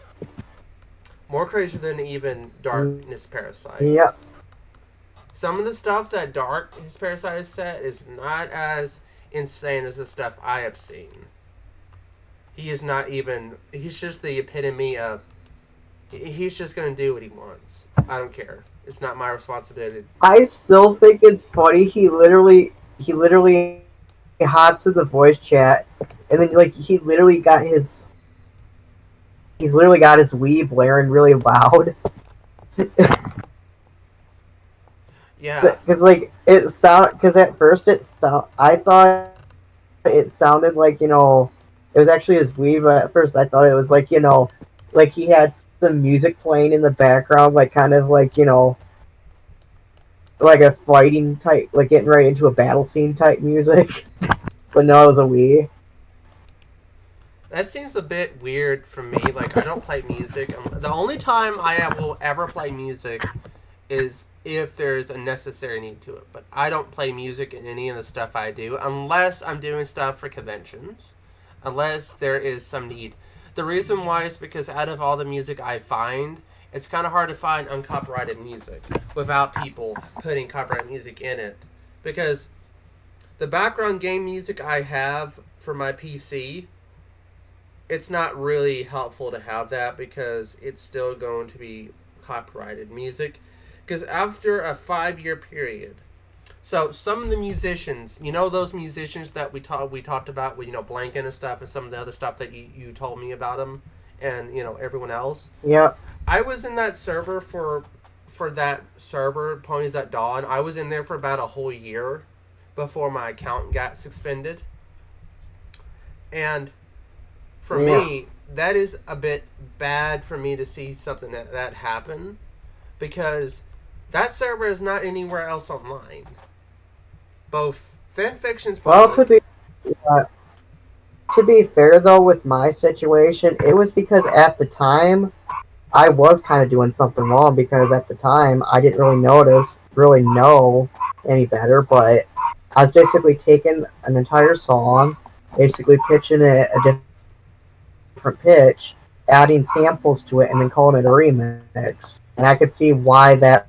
More crazy than even Darkness Parasite. Yep. Some of the stuff that Darkness Parasite has said is not as insane as the stuff I have seen. He is not even. He's just the epitome of. He's just gonna do what he wants. I don't care. It's not my responsibility. I still think it's funny. He literally hops in the voice chat, and then he's literally got his Wii blaring really loud. Yeah. Because at first I thought it sounded like, it was actually his Wii, but at first I thought it was like, like he had some music playing in the background, like kind of like, like a fighting type, like getting right into a battle scene type music. But no, it was a Wii. That seems a bit weird for me. Like, I don't play music. The only time I will ever play music is if there's a necessary need to it. But I don't play music in any of the stuff I do unless I'm doing stuff for conventions. Unless there is some need. The reason why is because out of all the music I find, it's kind of hard to find uncopyrighted music without people putting copyright music in it. Because the background game music I have for my PC, it's not really helpful to have that because it's still going to be copyrighted music. Because after a 5-year period, so some of the musicians, those musicians that we talked about with Blanken and stuff, and some of the other stuff that you told me about them, and everyone else. Yeah. I was in that server for that server, Ponies at Dawn. I was in there for about a whole year before my account got suspended. And for me, that is a bit bad for me to see something that happen, because that server is not anywhere else online. Both fanfiction's Well, public. to be fair though, with my situation, it was because at the time I was kind of doing something wrong, because at the time I didn't really know any better, but I was basically taking an entire song, basically pitching it a different pitch, adding samples to it, and then calling it a remix. And I could see why that,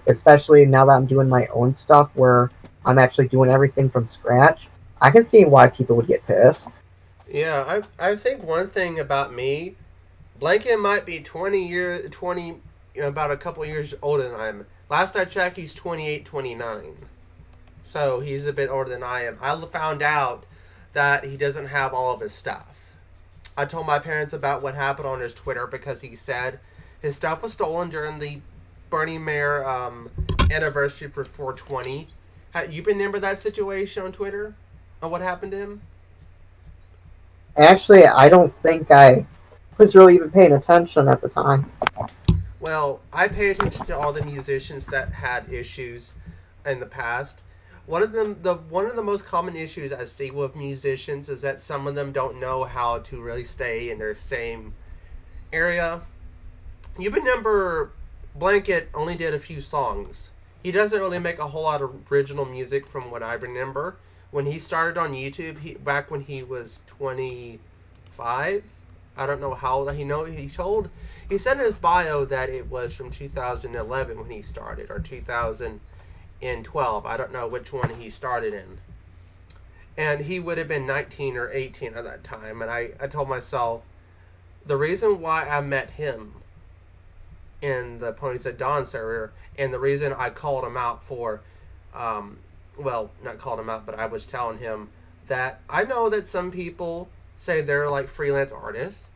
especially now that I'm doing my own stuff where I'm actually doing everything from scratch, I can see why people would get pissed. Yeah, I think one thing about me, Blanket might be 20, about a couple years older than I am. Last I checked, he's 28, 29. So he's a bit older than I am. I found out that he doesn't have all of his stuff. I told my parents about what happened on his Twitter, because he said his stuff was stolen during the Bernie Mayor anniversary for 420. You remember that situation on Twitter? On what happened to him? Actually, I don't think I was really even paying attention at the time. Well, I pay attention to all the musicians that had issues in the past. One of the most common issues I see with musicians is that some of them don't know how to really stay in their same area. You remember Blanket only did a few songs. He doesn't really make a whole lot of original music from what I remember. When he started on YouTube, back when he was 25, I don't know how old he said in his bio that it was from 2011 when he started, or 2012. I don't know which one he started in. And he would have been 19 or 18 at that time. And I told myself, the reason why I met him in the Ponies at Dawn server, and the reason I called him out for, well, not called him out, but I was telling him that I know that some people say they're like freelance artists,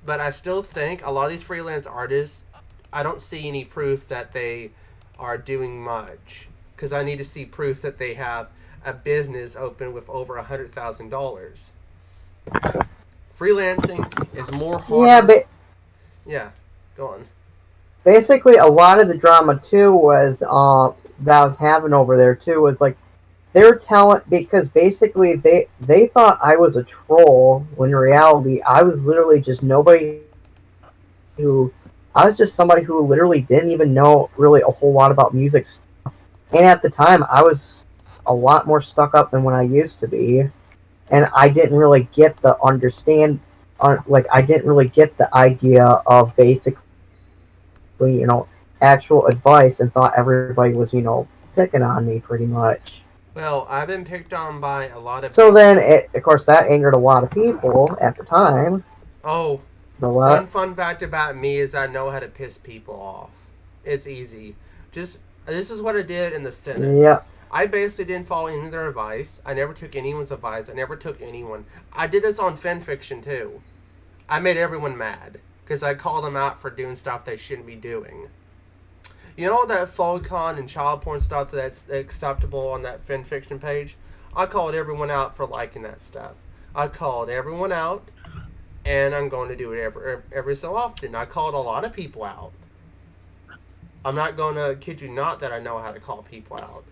but I still think a lot of these freelance artists, I don't see any proof that they are doing much, because I need to see proof that they have a business open with over $100,000. Freelancing is more hard. Yeah, but yeah, go on. Basically, a lot of the drama too was that I was having over there too was like they were telling, because basically they thought I was a troll when in reality I was literally just nobody who I was just somebody who literally didn't even know really a whole lot about music. And at the time, I was a lot more stuck up than when I used to be, and I didn't really get the I didn't really get the idea of basically, actual advice, and thought everybody was, picking on me pretty much. Well, I've been picked on by a lot of So people. then, of course, that angered a lot of people at the time. Oh, one fun fact about me is I know how to piss people off. It's easy. This is what I did in the Senate. Yeah. I basically didn't follow any of their advice. I never took anyone's advice. I never took anyone. I did this on fanfiction too. I made everyone mad because I called them out for doing stuff they shouldn't be doing. You know that FOLCON and child porn stuff that's acceptable on that fanfiction page? I called everyone out for liking that stuff. I called everyone out, and I'm going to do it every so often. I called a lot of people out. I'm not going to kid you not that I know how to call people out.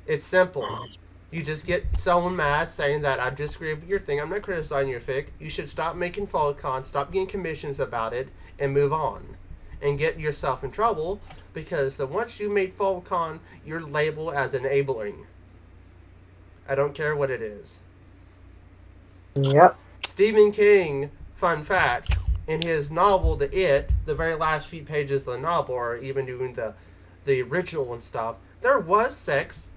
It's simple. You just get someone mad saying that I disagree with your thing. I'm not criticizing your fic. You should stop making FOLCON, stop getting commissions about it, and move on. And get yourself in trouble, because once you made FOLCON, you're labeled as enabling. I don't care what it is. Yep. Stephen King, fun fact, in his novel The It, the very last few pages of the novel, or even doing the ritual and stuff, there was sex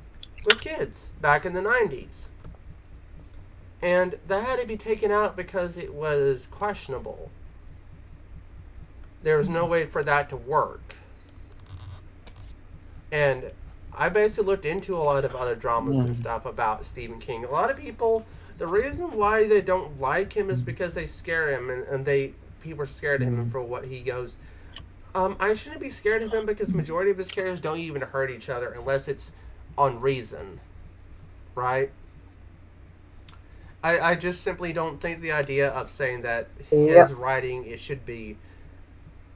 with kids back in the 90s. And that had to be taken out because it was questionable. There was no way for that to work. And I basically looked into a lot of other dramas and stuff about Stephen King. A lot of people, the reason why they don't like him is because they scare him, and people are scared of him for what he goes. I shouldn't be scared of him because majority of his characters don't even hurt each other unless it's on reason. Right? I just simply don't think the idea of saying that Yep. his writing it should be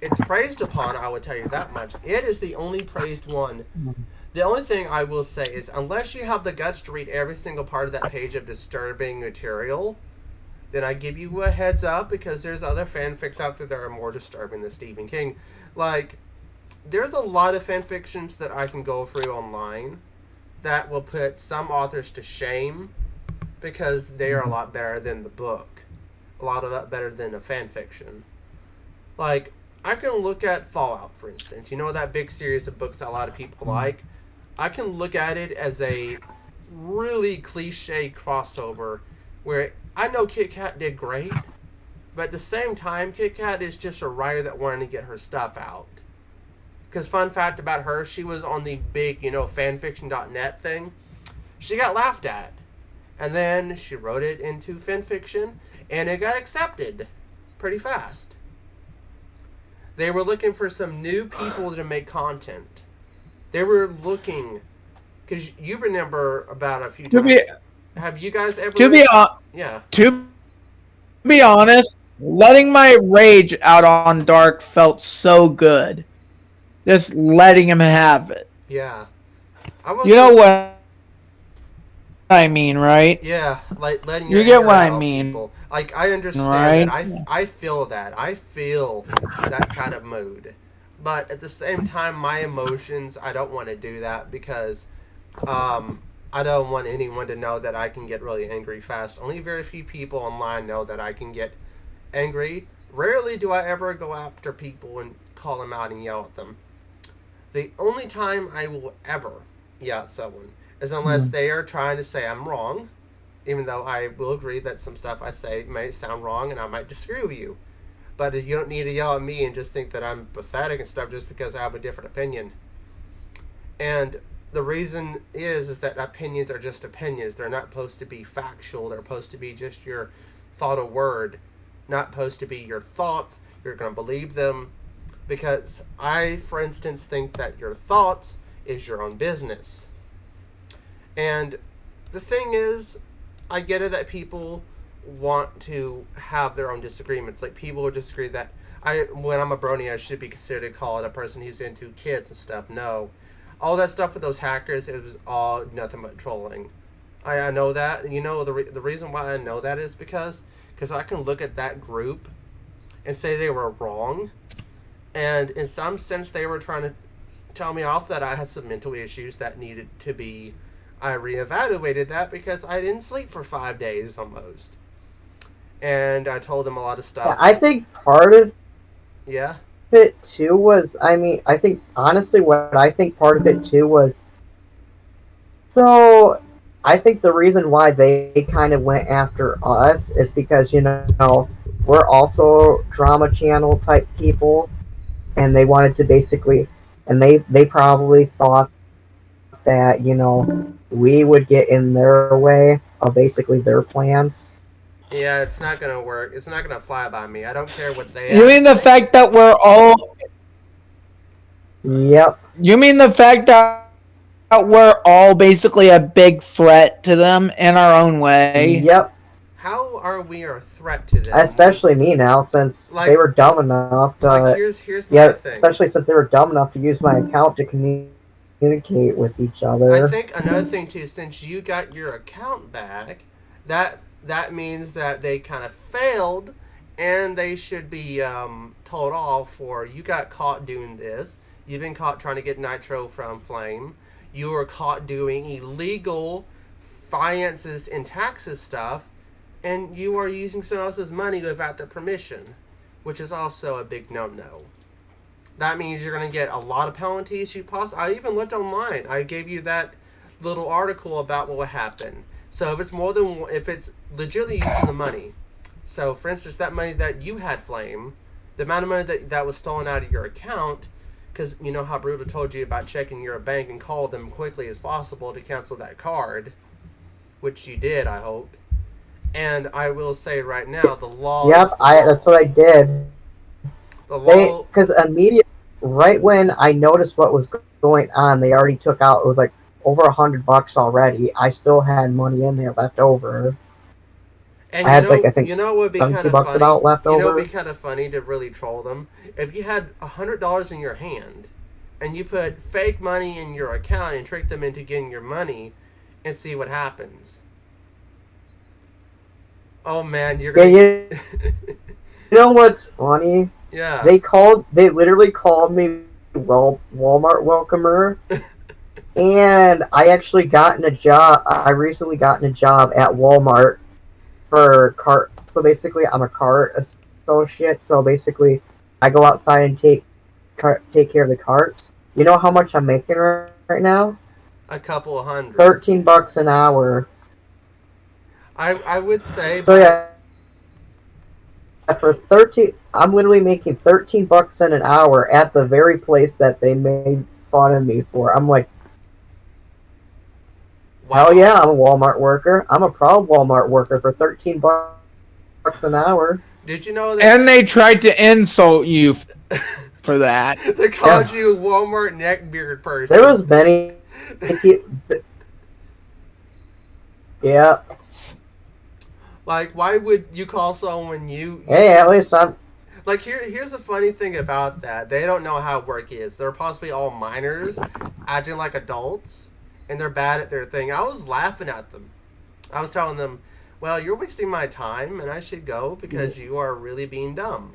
it's praised upon. I would tell you that much. It is the only praised one. The only thing I will say is, unless you have the guts to read every single part of that page of disturbing material, then I give you a heads up because there's other fanfics out there that are more disturbing than Stephen King. Like, there's a lot of fanfictions that I can go through online that will put some authors to shame because they are a lot better than the book. A lot better than a fanfiction. Like, I can look at Fallout, for instance. You know that big series of books that a lot of people like? I can look at it as a really cliche crossover where I know Kit Kat did great, but at the same time, Kit Kat is just a writer that wanted to get her stuff out. Because fun fact about her, she was on the big, fanfiction.net thing. She got laughed at. And then she wrote it into fanfiction, and it got accepted pretty fast. They were looking for some new people to make content. They were looking, because you remember about a few times. Have you guys ever? Yeah. To be honest, letting my rage out on Dark felt so good. Just letting him have it. Yeah. You know what I mean, right? Yeah, like letting you get what I mean. People. Like I understand that. I feel that. I feel that kind of mood. But at the same time, my emotions, I don't want to do that because I don't want anyone to know that I can get really angry fast. Only very few people online know that I can get angry. Rarely do I ever go after people and call them out and yell at them. The only time I will ever yell at someone is unless they are trying to say I'm wrong, even though I will agree that some stuff I say may sound wrong and I might disagree with you. But you don't need to yell at me and just think that I'm pathetic and stuff just because I have a different opinion. And the reason is that opinions are just opinions. They're not supposed to be factual. They're supposed to be just your thought of word, not supposed to be your thoughts. You're going to believe them. Because I, for instance, think that your thoughts is your own business. And the thing is, I get it that people want to have their own disagreements. Like, people will disagree that when I'm a brony, I should be considered called a person who's into kids and stuff. No. All that stuff with those hackers, it was all nothing but trolling. I know that. You know, the reason why I know that is because I can look at that group and say they were wrong. And in some sense, they were trying to tell me off that I had some mental issues that needed to be... I reevaluated that because I didn't sleep for 5 days almost. And I told them a lot of stuff. Yeah, I think part of Yeah? it too was, I think, honestly, what I think part of it too was, so I think the reason why they kind of went after us is because, we're also drama channel type people, and they wanted to basically, and they probably thought that, we would get in their way of basically their plans. Yeah, it's not going to work. It's not going to fly by me. I don't care what they You mean the fact that we're all... Yep. You mean the fact that we're all basically a big threat to them in our own way? Yep. How are we a threat to them? Especially me now, since they were dumb enough to... here's my thing. Especially since they were dumb enough to use my account to communicate with each other. I think another thing too, since you got your account back, that means that they kind of failed, and they should be told off for you got caught doing this. You've been caught trying to get nitro from Flame. You were caught doing illegal finances and taxes stuff, and you are using someone else's money without their permission, which is also a big no-no. That means you're going to get a lot of penalties. I even looked online. I gave you that little article about what would happen. So if it's legitimately using the money. So for instance, that money that you had, Flame, the amount of money that was stolen out of your account, because you know how Brutal told you about checking your bank and call them quickly as possible to cancel that card, which you did, I hope. And I will say right now, the law. Yep, that's what I did. The law, because immediately, right when I noticed what was going on, they already took out. It was like over $100 already. I still had money in there left over. And I had like I think you know what would be kind of $72 funny? about left You know what over. would be kind of funny to really troll them? If you had $100 in your hand, and you put fake money in your account and trick them into getting your money, and see what happens. Oh man, you're gonna. You know what's funny? Yeah. They literally called me Walmart welcomer. And I actually got in a job. I recently got in a job at Walmart for cart. So basically, I'm a cart associate. So basically, I go outside and take care of the carts. You know how much I'm making right now? A couple of hundred. $13 an hour. I would say. So yeah, for 13, I'm literally making $13 an hour at the very place that they made fun of me for. I'm like. Wow. Hell yeah, I'm a Walmart worker. I'm a proud Walmart worker for $13 an hour. Did you know that? And they tried to insult you for that. They called you Walmart neckbeard person. There was many. Yeah. Like, why would you call someone you? Hey, at least I'm. Like, here's the funny thing about that. They don't know how work is. They're possibly all minors, acting like adults. And they're bad at their thing. I was laughing at them. I was telling them, well, you're wasting my time and I should go because you are really being dumb.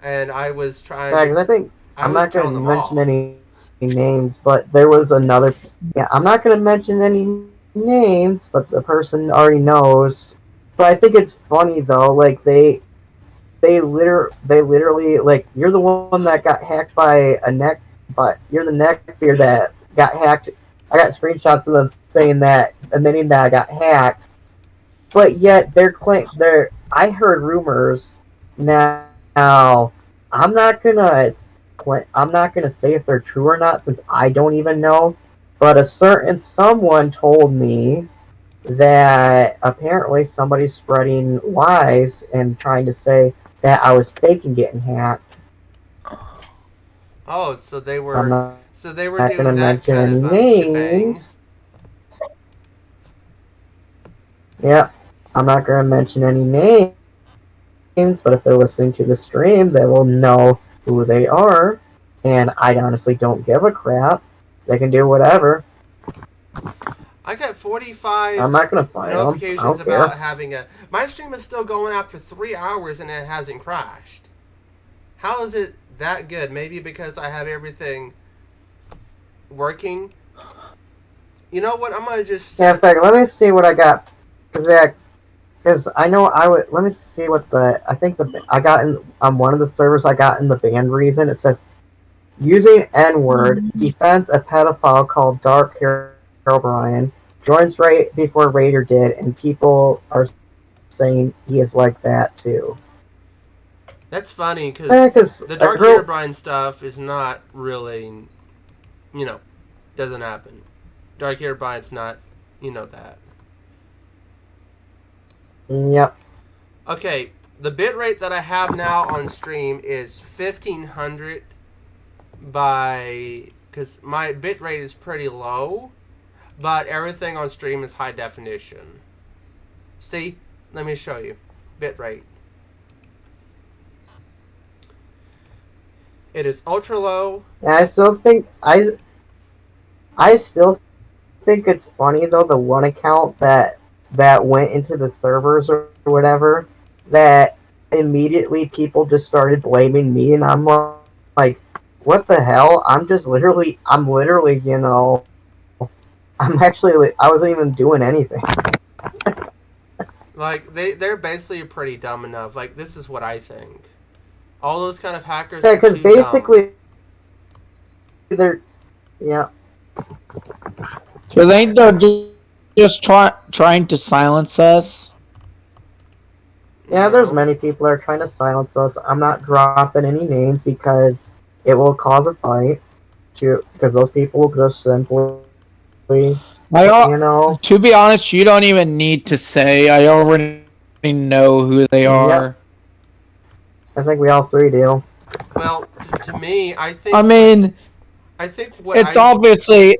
And I was trying Yeah, because I think I'm not going to mention any names, but there was another. Yeah, I'm not going to mention any names, but the person already knows. But I think it's funny though. Like they literally like you're the one that got hacked by a neck. But you're the neckbeard that got hacked. I got screenshots of them saying that, admitting that I got hacked. But yet I heard rumors. Now I'm not gonna say if they're true or not since I don't even know. But a certain someone told me that apparently somebody's spreading lies and trying to say that I was faking getting hacked. Oh, so they were. I'm not doing gonna that mention kind any of names. Yeah, I'm not gonna mention any names, but if they're listening to the stream, they will know who they are. And I honestly don't give a crap. They can do whatever. I got 45 I'm not gonna fight them. notifications about having a. My stream is still going after 3 hours and it hasn't crashed. How is it that good? Maybe because I have everything working. You know what? I'm gonna just. Yeah, in fact, let me see what I got. Because I know I would. Let me see what I think I got on one of the servers I got in the banned reason. It says using N-word defends a pedophile called Dark Herobrine joins right before Raider did, and people are saying he is like that too. That's funny because the Dark Herobrine stuff is not really, doesn't happen. Dark Herobrine's not, that. Yep. Okay, the bitrate that I have now on stream is 1500 because my bitrate is pretty low, but everything on stream is high definition. See, let me show you bitrate. It is ultra low. Yeah, I still think it's funny though, the one account that went into the servers or whatever, that immediately people just started blaming me, and I'm like, what the hell? I wasn't even doing anything. Like, they're basically pretty dumb enough. Like, this is what I think. All those kind of hackers Yeah, are because too basically dumb. they're, yeah. So they think they're just trying to silence us? Yeah, there's many people that are trying to silence us. I'm not dropping any names because it will cause a fight. Because those people will just simply, To be honest, you don't even need to say. I already know who they are. Yep. I think we all three do. Well, to me, I think. I mean, I think what it's obviously.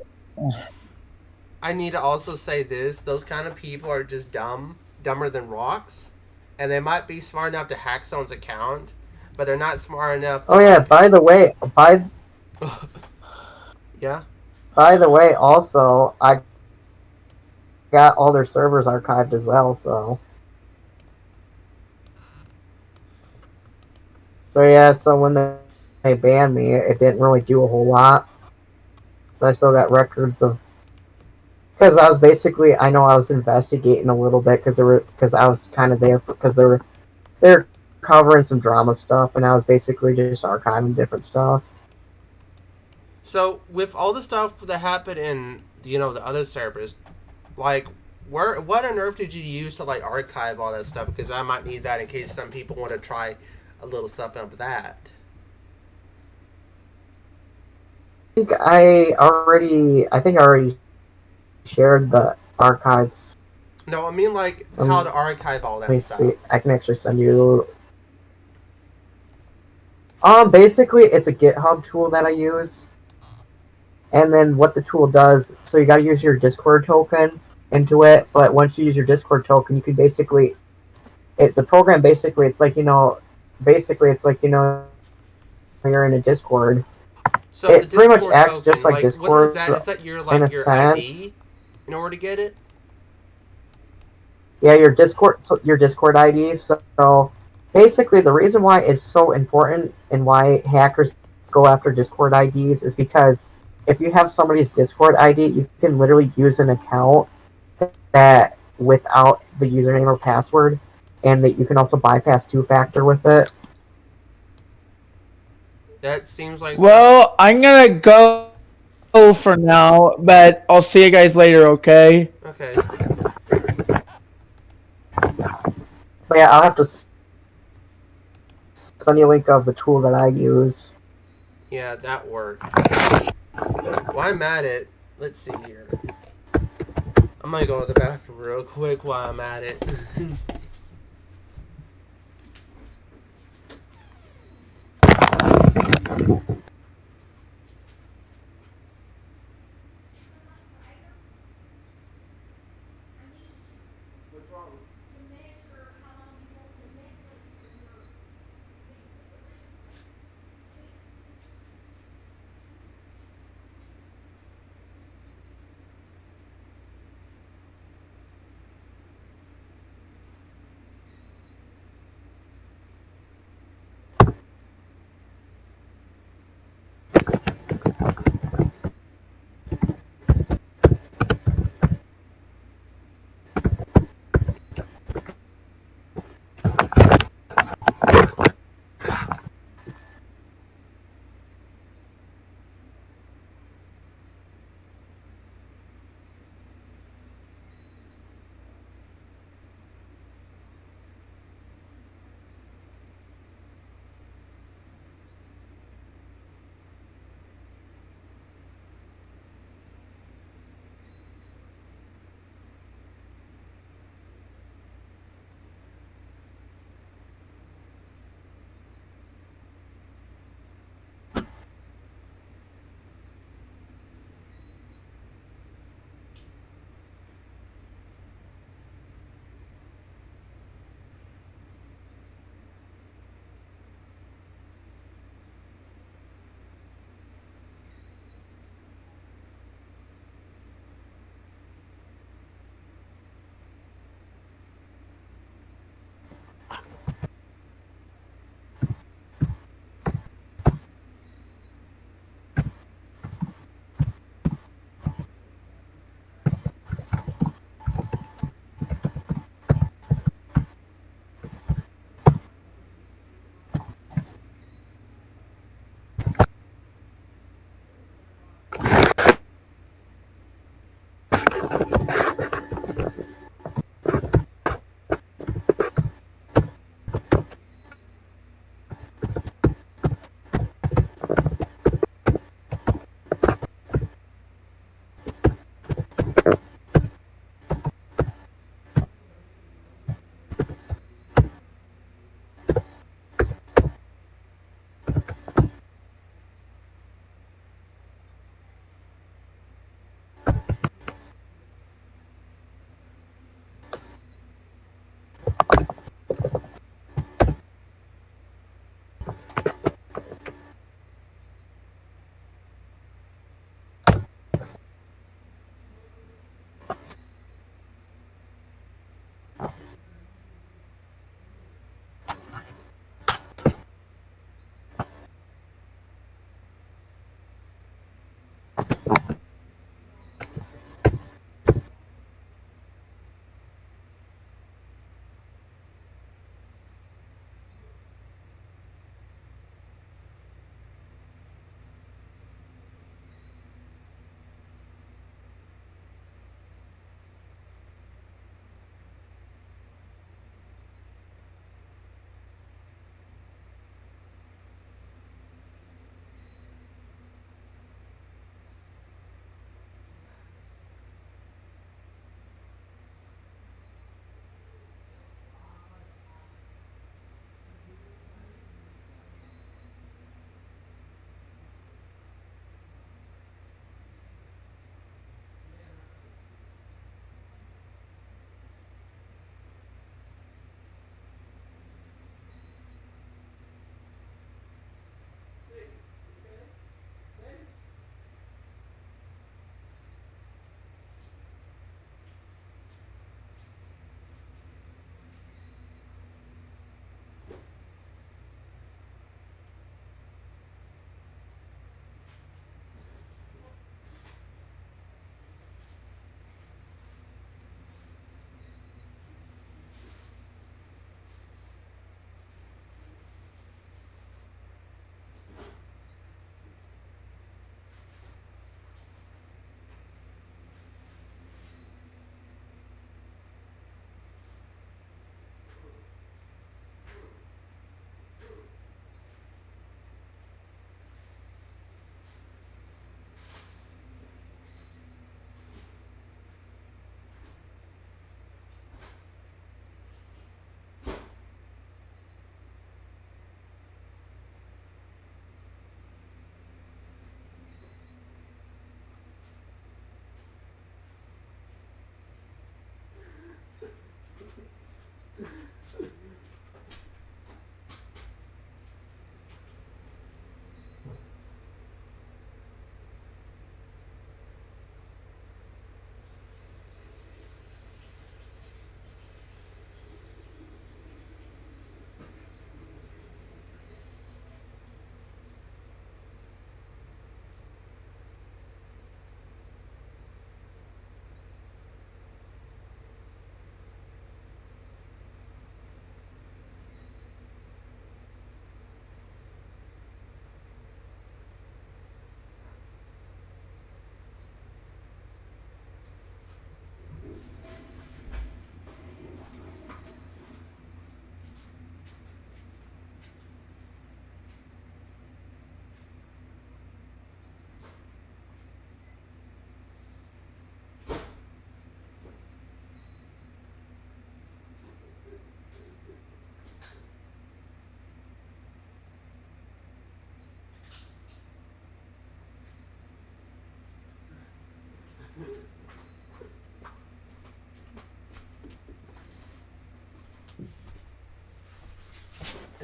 I need to also say this: those kind of people are just dumber than rocks, and they might be smart enough to hack someone's account, but they're not smart enough to Oh yeah, like. by the way, Yeah. also I got all their servers archived as well, so. So yeah, so when they banned me, it didn't really do a whole lot. But I still got records of, because I was basically, I know I was investigating a little bit because I was kind of there because they were covering some drama stuff, and I was basically just archiving different stuff. So with all the stuff that happened in the other servers, like what on earth did you use to like archive all that stuff? Because I might need that in case some people want to try a little stuff of that. I think I already shared the archives. No, I mean like how to archive all Let that me stuff. see. I can actually send you. Basically, it's a GitHub tool that I use, and then what the tool does. So you got to use your Discord token into it. But once you use your Discord token, you can basically, the program basically, you're in a Discord. So the It pretty much Discord acts just token, like like what is Discord that? Is that your in like a your sense. ID in order to get it? Yeah, your Discord ID. So basically, the reason why it's so important and why hackers go after Discord IDs is because if you have somebody's Discord ID, you can literally use an account that without the username or password, and that you can also bypass two-factor with it. That seems like some. Well, I'm gonna go for now, but I'll see you guys later, okay? Okay. But yeah, I'll have to send you a link of the tool that I use. Yeah, that worked. While I'm at it, let's see here. I'm gonna go to the bathroom real quick while I'm at it.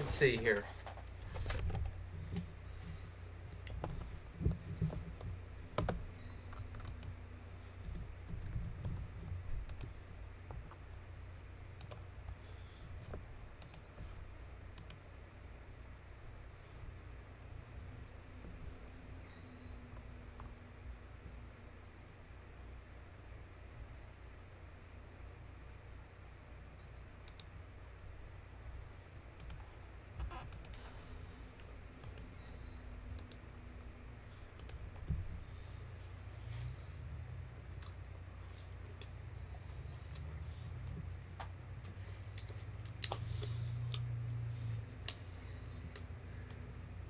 Let's see here.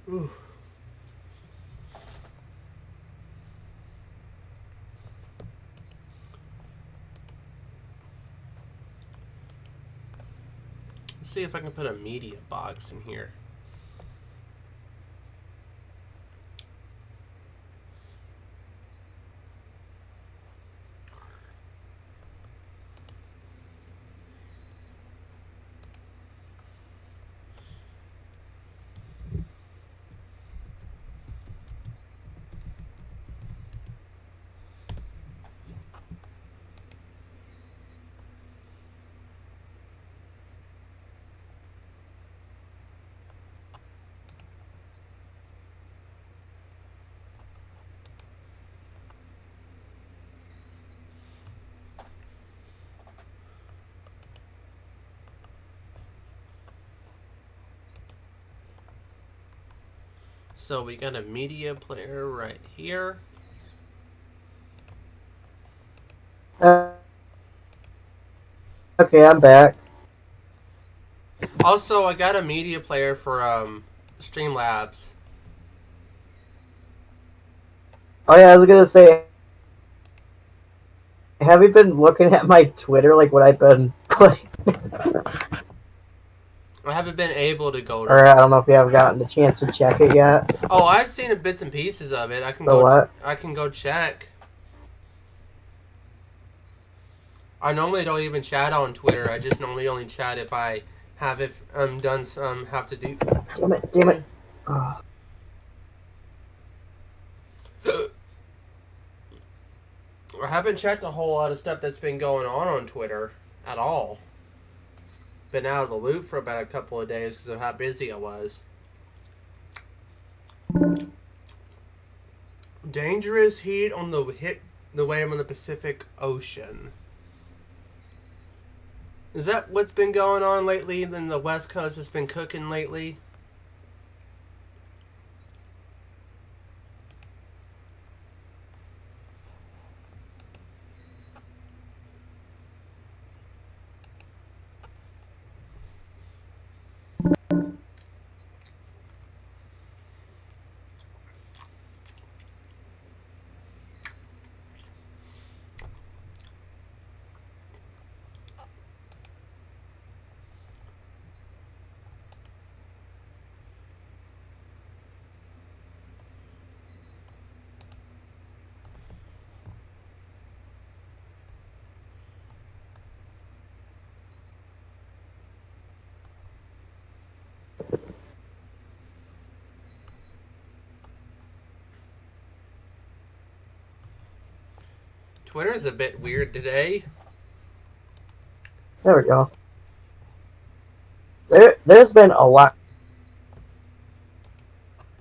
Ooh. Let's see if I can put a media box in here. So we got a media player right here. Okay, I'm back. Also, I got a media player for Streamlabs. Oh yeah, I was gonna say, have you been looking at my Twitter, like what I've been putting? I haven't been able to go to. Or I don't know if you have gotten the chance to check it yet. Oh, I've seen bits and pieces of it. I can The go. what? I can go check. I normally don't even chat on Twitter. I just normally only chat if I have done some have to do. Damn it! Damn it! Oh. I haven't checked a whole lot of stuff that's been going on Twitter at all. Been out of the loop for about a couple of days because of how busy I was. Dangerous heat on the wave on the Pacific Ocean. Is that what's been going on lately? Then the West Coast has been cooking lately. Twitter is a bit weird today. There we go. There's been a lot.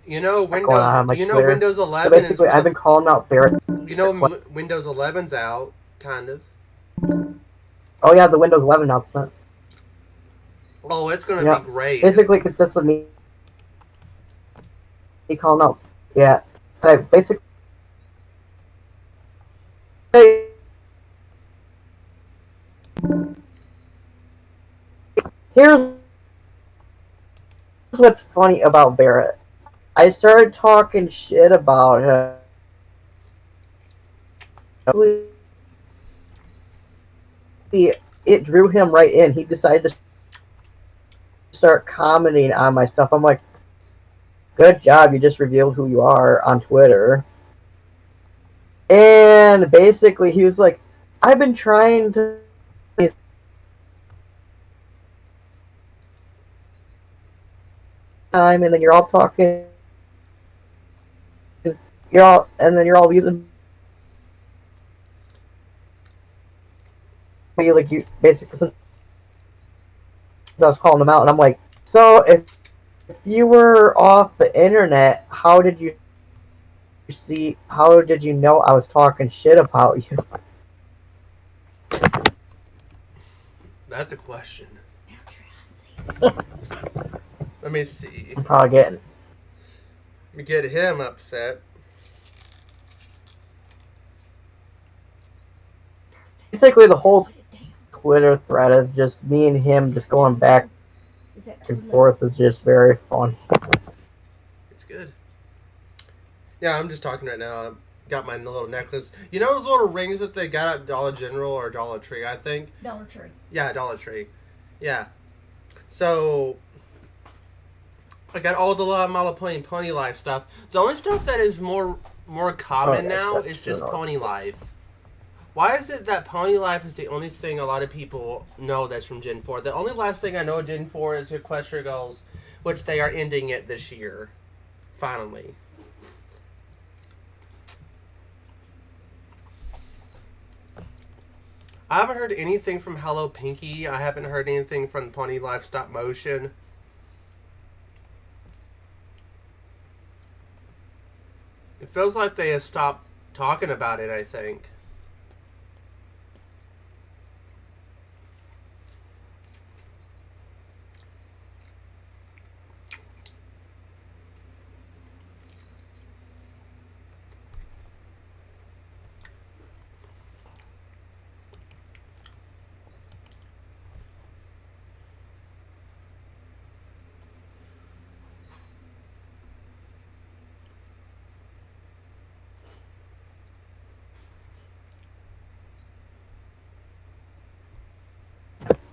You know, going on Windows. You know, Twitter. Windows So 11 basically, is. I've been calling out Barrett. You know, Windows 11's out, kind of. Oh yeah, the Windows 11 announcement. Oh, it's gonna be great. Basically, it consists of me calling out. Yeah. So basically, here's what's funny about Barrett. I started talking shit about him. It drew him right in. He decided to start commenting on my stuff. I'm like, good job, you just revealed who you are on Twitter. And basically, he was like, I've been trying to. time, and then you're all talking. And then you're all using me like you basically. Since I was calling them out, and I'm like, so if you were off the internet, how did you see? How did you know I was talking shit about you? That's a question. Let me see. I'm probably getting. We get him upset. Basically, the whole Twitter thread of just me and him just going back and forth is just very fun. It's good. Yeah, I'm just talking right now. I got my little necklace. You know those little rings that they got at Dollar General or Dollar Tree, I think? Dollar Tree. Yeah, Dollar Tree. Yeah. So, I got all the My Little Pony Life stuff. The only stuff that is more common now is just Pony Life. Why is it that Pony Life is the only thing a lot of people know that's from Gen 4? The only last thing I know of Gen 4 is Equestria Girls, which they are ending it this year. Finally. I haven't heard anything from Hello Pinky. I haven't heard anything from Pony Life Stop Motion. It feels like they have stopped talking about it, I think.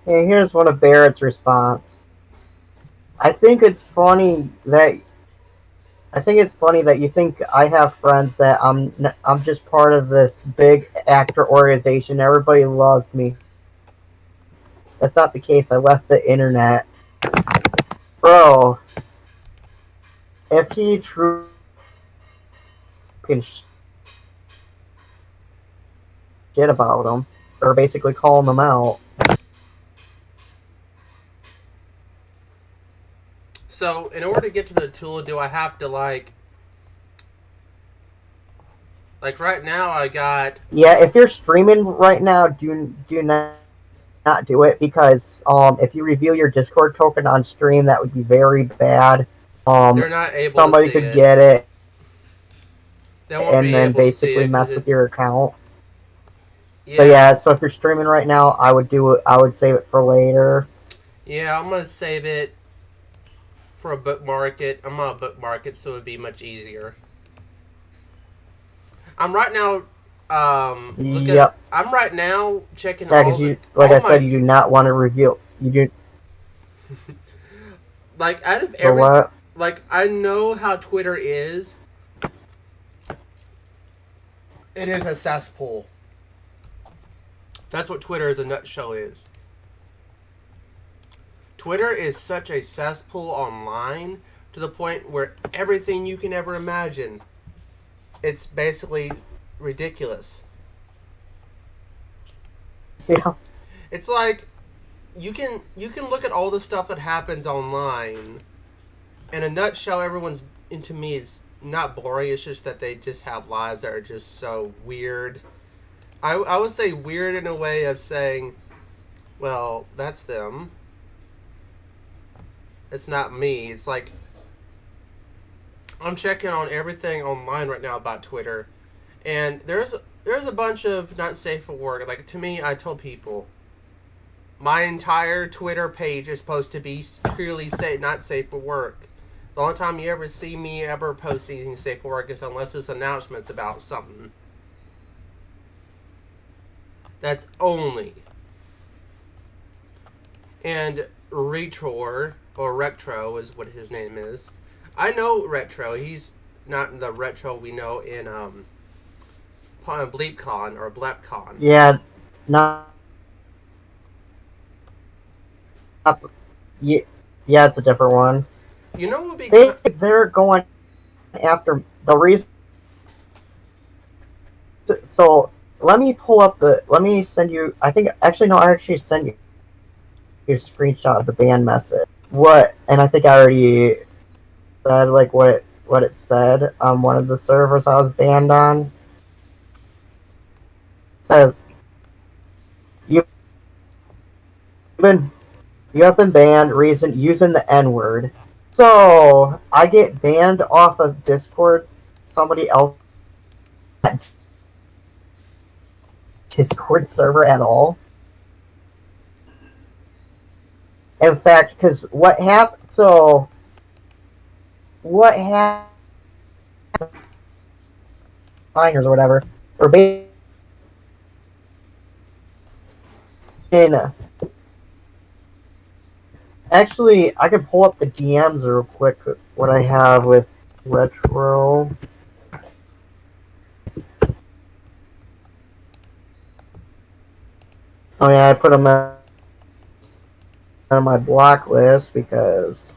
And here's one of Barrett's response. I think it's funny that you think I have friends that I'm just part of this big actor organization. Everybody loves me. That's not the case. I left the internet. Bro, if he truly can shit about him, or basically calling them out. So, in order to get to the tool, do I have to, like right now I got... Yeah, if you're streaming right now, do not do it, because if you reveal your Discord token on stream, that would be very bad. They're not able somebody to see could it. get it They won't and be then able to see basically it mess with your account. Yeah. So if you're streaming right now, I would save it for later. Yeah, I'm gonna save it for a bookmark it. I'm gonna bookmark it so it'd be much easier. I'm right now Yep. I'm right now checking Yeah, all because the, like all I said, you do not want to reveal. You do. Like out of For every what? like I know how Twitter is. It is a cesspool. That's what Twitter as a nutshell is. Twitter is such a cesspool online to the point where everything you can ever imagine, it's basically ridiculous. Yeah. It's like you can look at all the stuff that happens online. In a nutshell, everyone's into me is not boring. It's just that they just have lives that are just so weird. I would say weird in a way of saying, well, that's them. It's not me. It's like I'm checking on everything online right now about Twitter, and there's a bunch of not safe for work. Like to me, I told people my entire Twitter page is supposed to be purely not safe for work. The only time you ever see me ever post anything safe for work is unless it's announcements about something. That's only. And Retro is what his name is. I know Retro. He's not the Retro we know in BleepCon or BlepCon. Yeah, not. Yeah, it's a different one. You know what would be they're going after the reason. So let me pull up the. Let me send you. I think actually no. I actually sent you a screenshot of the ban message. What? And I think I already said like what it said on one of the servers I was banned on. It says you've been you have been banned. Reason using the N word. So I get banned off of Discord. Somebody else Discord server at all. In fact, because what happened? So what happened? Miners or whatever, or being actually, I can pull up the DMs real quick. What I have with Retro. Oh yeah, I put them on my block list because.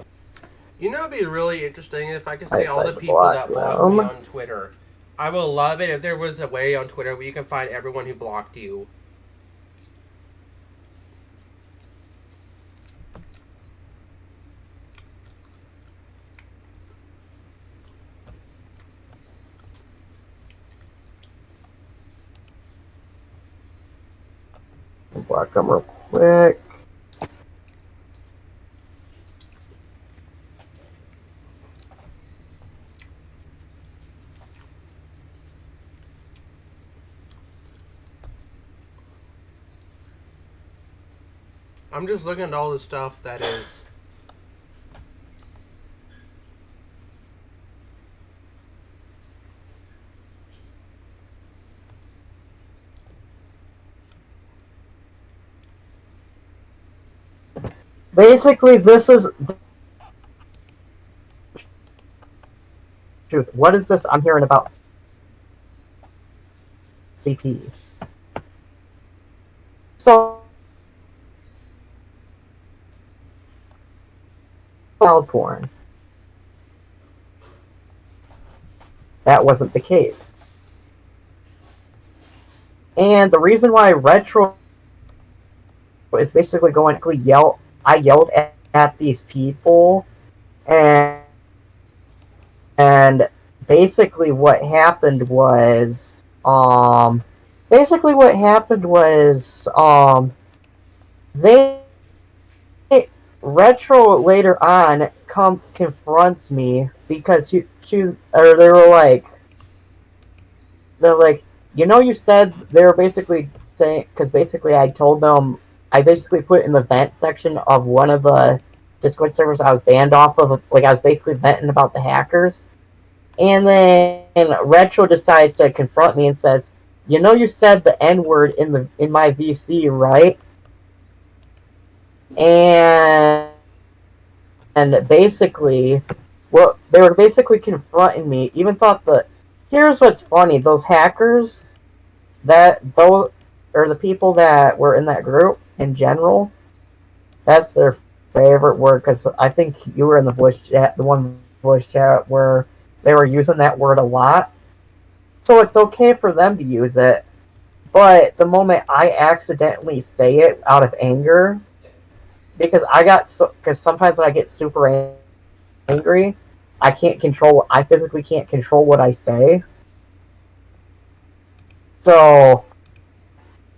You know, it'd be really interesting if I could see all the people that blocked me on Twitter. I would love it if there was a way on Twitter where you can find everyone who blocked you. Block them real quick. I'm just looking at all the stuff that is. Basically, this is truth. What is this I'm hearing about CP? So, child porn. That wasn't the case. And the reason why Retro is basically going to yell, I yelled at these people, and basically what happened was, they Retro later on confronts me because they were like, you know, you said they were basically saying, because basically I told them, I basically put in the vent section of one of the Discord servers I was banned off of, like I was basically venting about the hackers, and then Retro decides to confront me and says, you know, you said the N word in my VC, right? And basically, well, they were basically confronting me. Even thought that. Here's what's funny: those hackers, those or the people that were in that group in general, that's their favorite word. Because I think you were in the voice chat, the one voice chat where they were using that word a lot. So it's okay for them to use it, but the moment I accidentally say it out of anger, because sometimes when I get super angry, I physically can't control what I say. So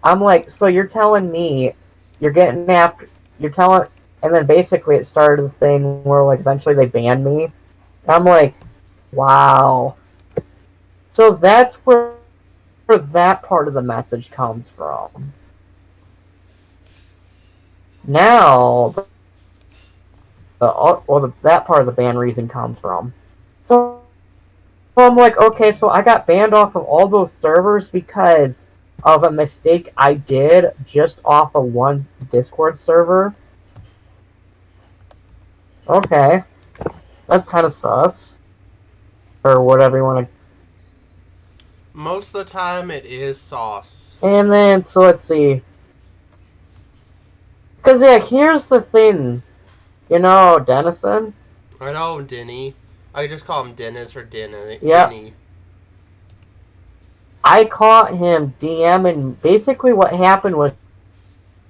I'm like, so you're telling me you're telling, and then basically it started the thing where like eventually they banned me. And I'm like, wow. So that's where that part of the message comes from. Now, that part of the ban reason comes from. So I'm like, okay, so I got banned off of all those servers because of a mistake I did just off of one Discord server. Okay, that's kind of sus, or whatever you want to. Most of the time, it is sauce. And then, so let's see. Because, yeah, here's the thing. You know, Dennison? I know Denny. I just call him Dennis or Denny. Yep. Denny. I caught him DMing. Basically, what happened was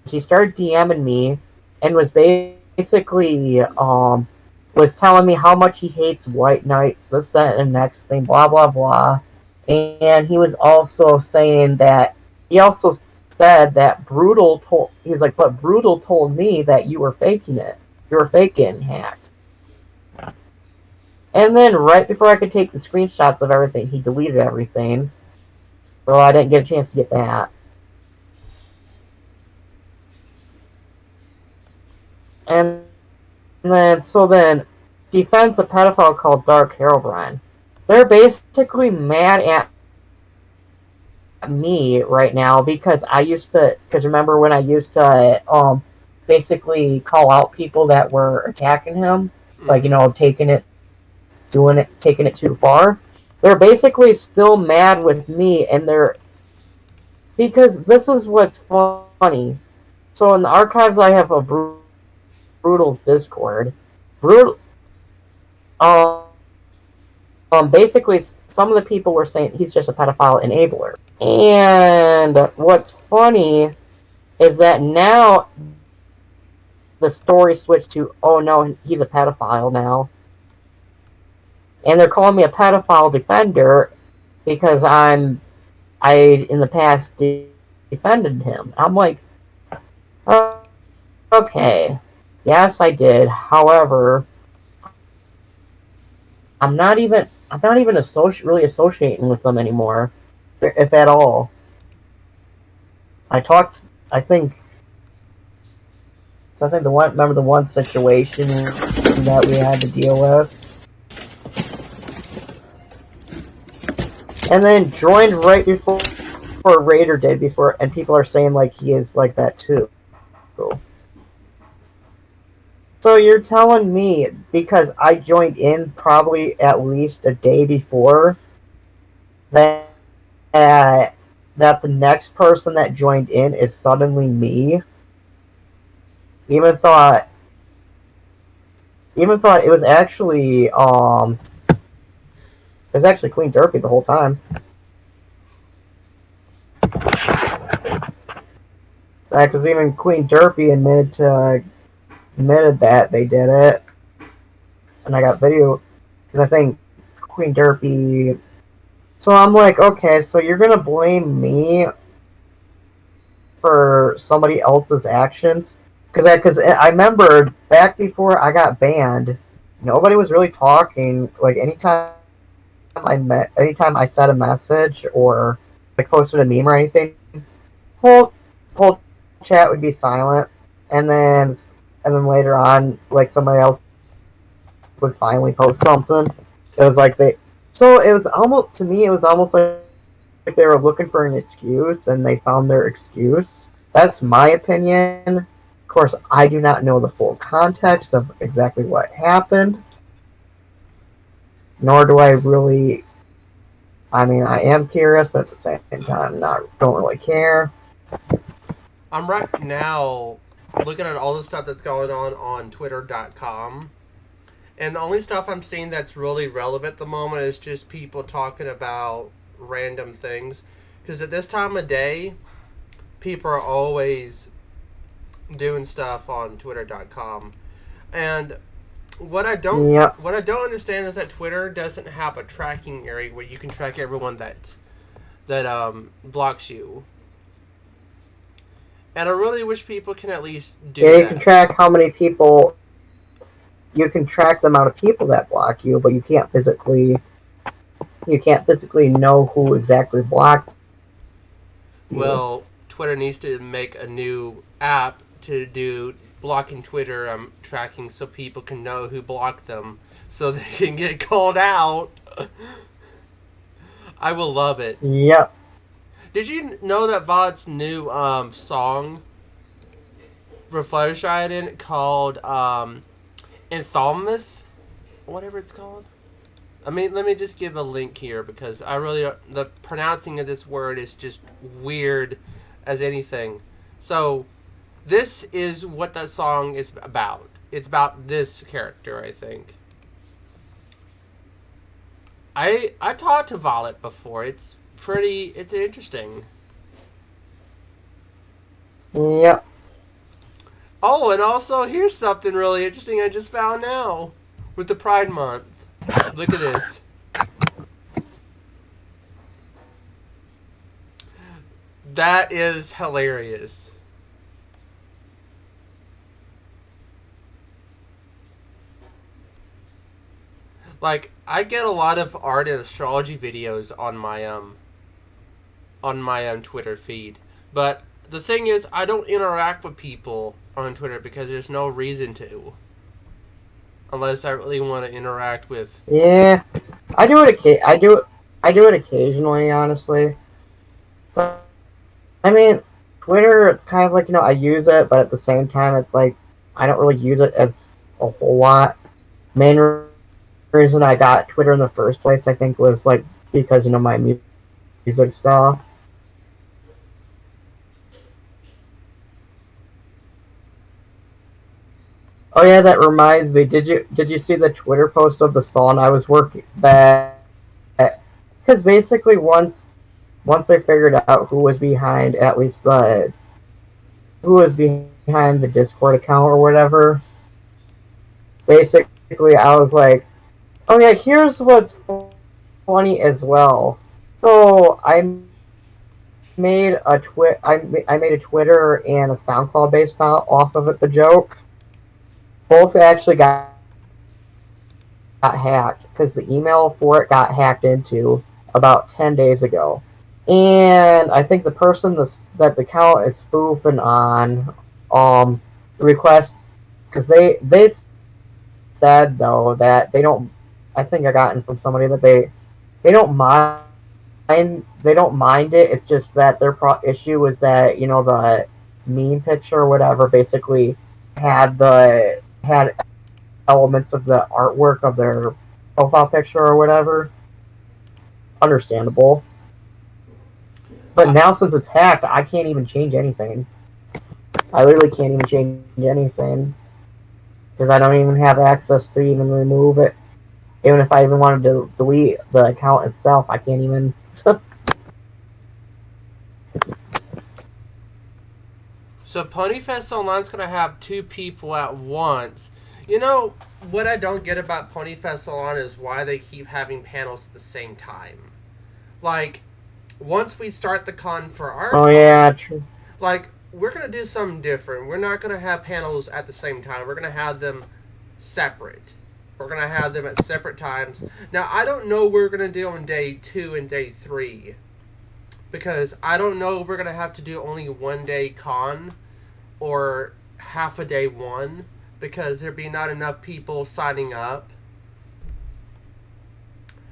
he started DMing me and was basically was telling me how much he hates white knights, this, that, and the next thing, blah blah blah. And he was also saying that he also said that Brutal told he's like, but Brutal told me that you were faking it. You were faking hacked. And then right before I could take the screenshots of everything, he deleted everything. So I didn't get a chance to get that. And then defends a pedophile called Dark Herobrine. They're basically mad at me right now because remember when I used to basically call out people that were attacking him, like, taking it too far. They're basically still mad with me, and because this is what's funny. So in the archives, I have a Brutal's Discord. Brutal. Basically, some of the people were saying he's just a pedophile enabler. And what's funny is that now the story switched to, oh no, he's a pedophile now. And they're calling me a pedophile defender because I in the past defended him. I'm like, oh, okay, yes, I did. However, I'm not even really associating with them anymore, if at all. I think remember the one situation that we had to deal with, and then joined right before Raider did and people are saying like he is like that too. So you're telling me because I joined in probably at least a day before that the next person that joined in is suddenly me? Even thought it was actually Clean Derpy the whole time. Because even Clean Derpy admitted that they did it, and I got video because I think Queen Derpy. So I'm like, okay, so you're gonna blame me for somebody else's actions? Because I remember back before I got banned, nobody was really talking. Like anytime I sent a message or like posted a meme or anything, whole chat would be silent, and then later on, like somebody else would finally post something. It was like so it was almost, to me, it was almost like they were looking for an excuse, and they found their excuse. That's my opinion. Of course, I do not know the full context of exactly what happened, nor do I really. I mean, I am curious, but at the same time, don't really care. I'm right now looking at all the stuff that's going on Twitter.com. And the only stuff I'm seeing that's really relevant at the moment is just people talking about random things. Because at this time of day, people are always doing stuff on Twitter.com. And what I don't understand is that Twitter doesn't have a tracking area where you can track everyone that blocks you. And I really wish people can at least do that. You can track how many people. You can track the amount of people that block you, but you can't physically know who exactly blocked you. Well, Twitter needs to make a new app to do blocking Twitter tracking so people can know who blocked them so they can get called out. I will love it. Yep. Did you know that VOD's new song for Fluttershy in it called Enthalmouth? Whatever it's called. I mean, let me just give a link here because I really the pronouncing of this word is just weird as anything. So, this is what that song is about. It's about this character, I think. I talked to Violet before. It's interesting. Yep. Oh, and also here's something really interesting I just found now with the Pride Month. Look at this. That is hilarious. Like, I get a lot of art and astrology videos on my Twitter feed, but the thing is, I don't interact with people on Twitter because there's no reason to, unless I really want to interact with. Yeah, I do it. I do it occasionally, honestly. So, I mean, Twitter. It's kind of like I use it, but at the same time, it's like I don't really use it as a whole lot. Main reason I got Twitter in the first place, I think, was like because my music stuff. Oh yeah, that reminds me. Did you see the Twitter post of the song I was working that? Because basically, once I figured out who was behind at least who was behind the Discord account or whatever, basically I was like, oh yeah, here's what's funny as well. So I made a Twitter and a SoundCloud based off of it. The joke, both actually got hacked because the email for it got hacked into about 10 days ago. And I think the person that the account is spoofing on request, because they said though that they don't. I think I gotten from somebody that they don't mind they don't mind it. It's just that their issue was that the meme picture or whatever basically had elements of the artwork of their profile picture or whatever. Understandable. But now since it's hacked, I can't even change anything. I literally can't even change anything. Because I don't even have access to even remove it. Even if I even wanted to delete the account itself, I can't even. So Ponyfest Online's gonna have 2 people at once. You know what I don't get about Ponyfest Online is why they keep having panels at the same time. Like, once we start the con for our con, Yeah, true. Like, we're gonna do something different. We're not gonna have panels at the same time. We're gonna have them separate. We're gonna have them at separate times. Now, I don't know what we're gonna do on day 2 and day 3. Because I don't know if we're going to have to do only 1 day con or half a day one because there'd be not enough people signing up.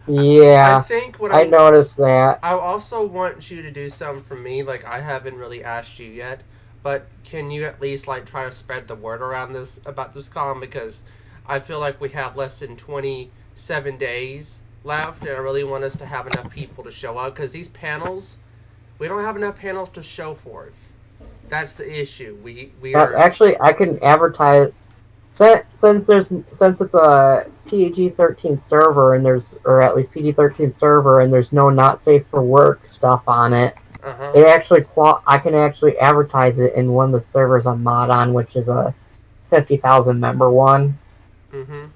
Yeah, I think what I noticed that. I also want you to do something for me. Like, I haven't really asked you yet, but can you at least like try to spread the word around this about this con, because I feel like we have less than 27 days left, and I really want us to have enough people to show up because these panels, we don't have enough panels to show for it. That's the issue. We are Actually, I can advertise since it's a PG-13 server and or at least PG-13 server, and there's no not safe for work stuff on it. It actually I can actually advertise it in one of the servers I'm mod on, which is a 50,000 member one. I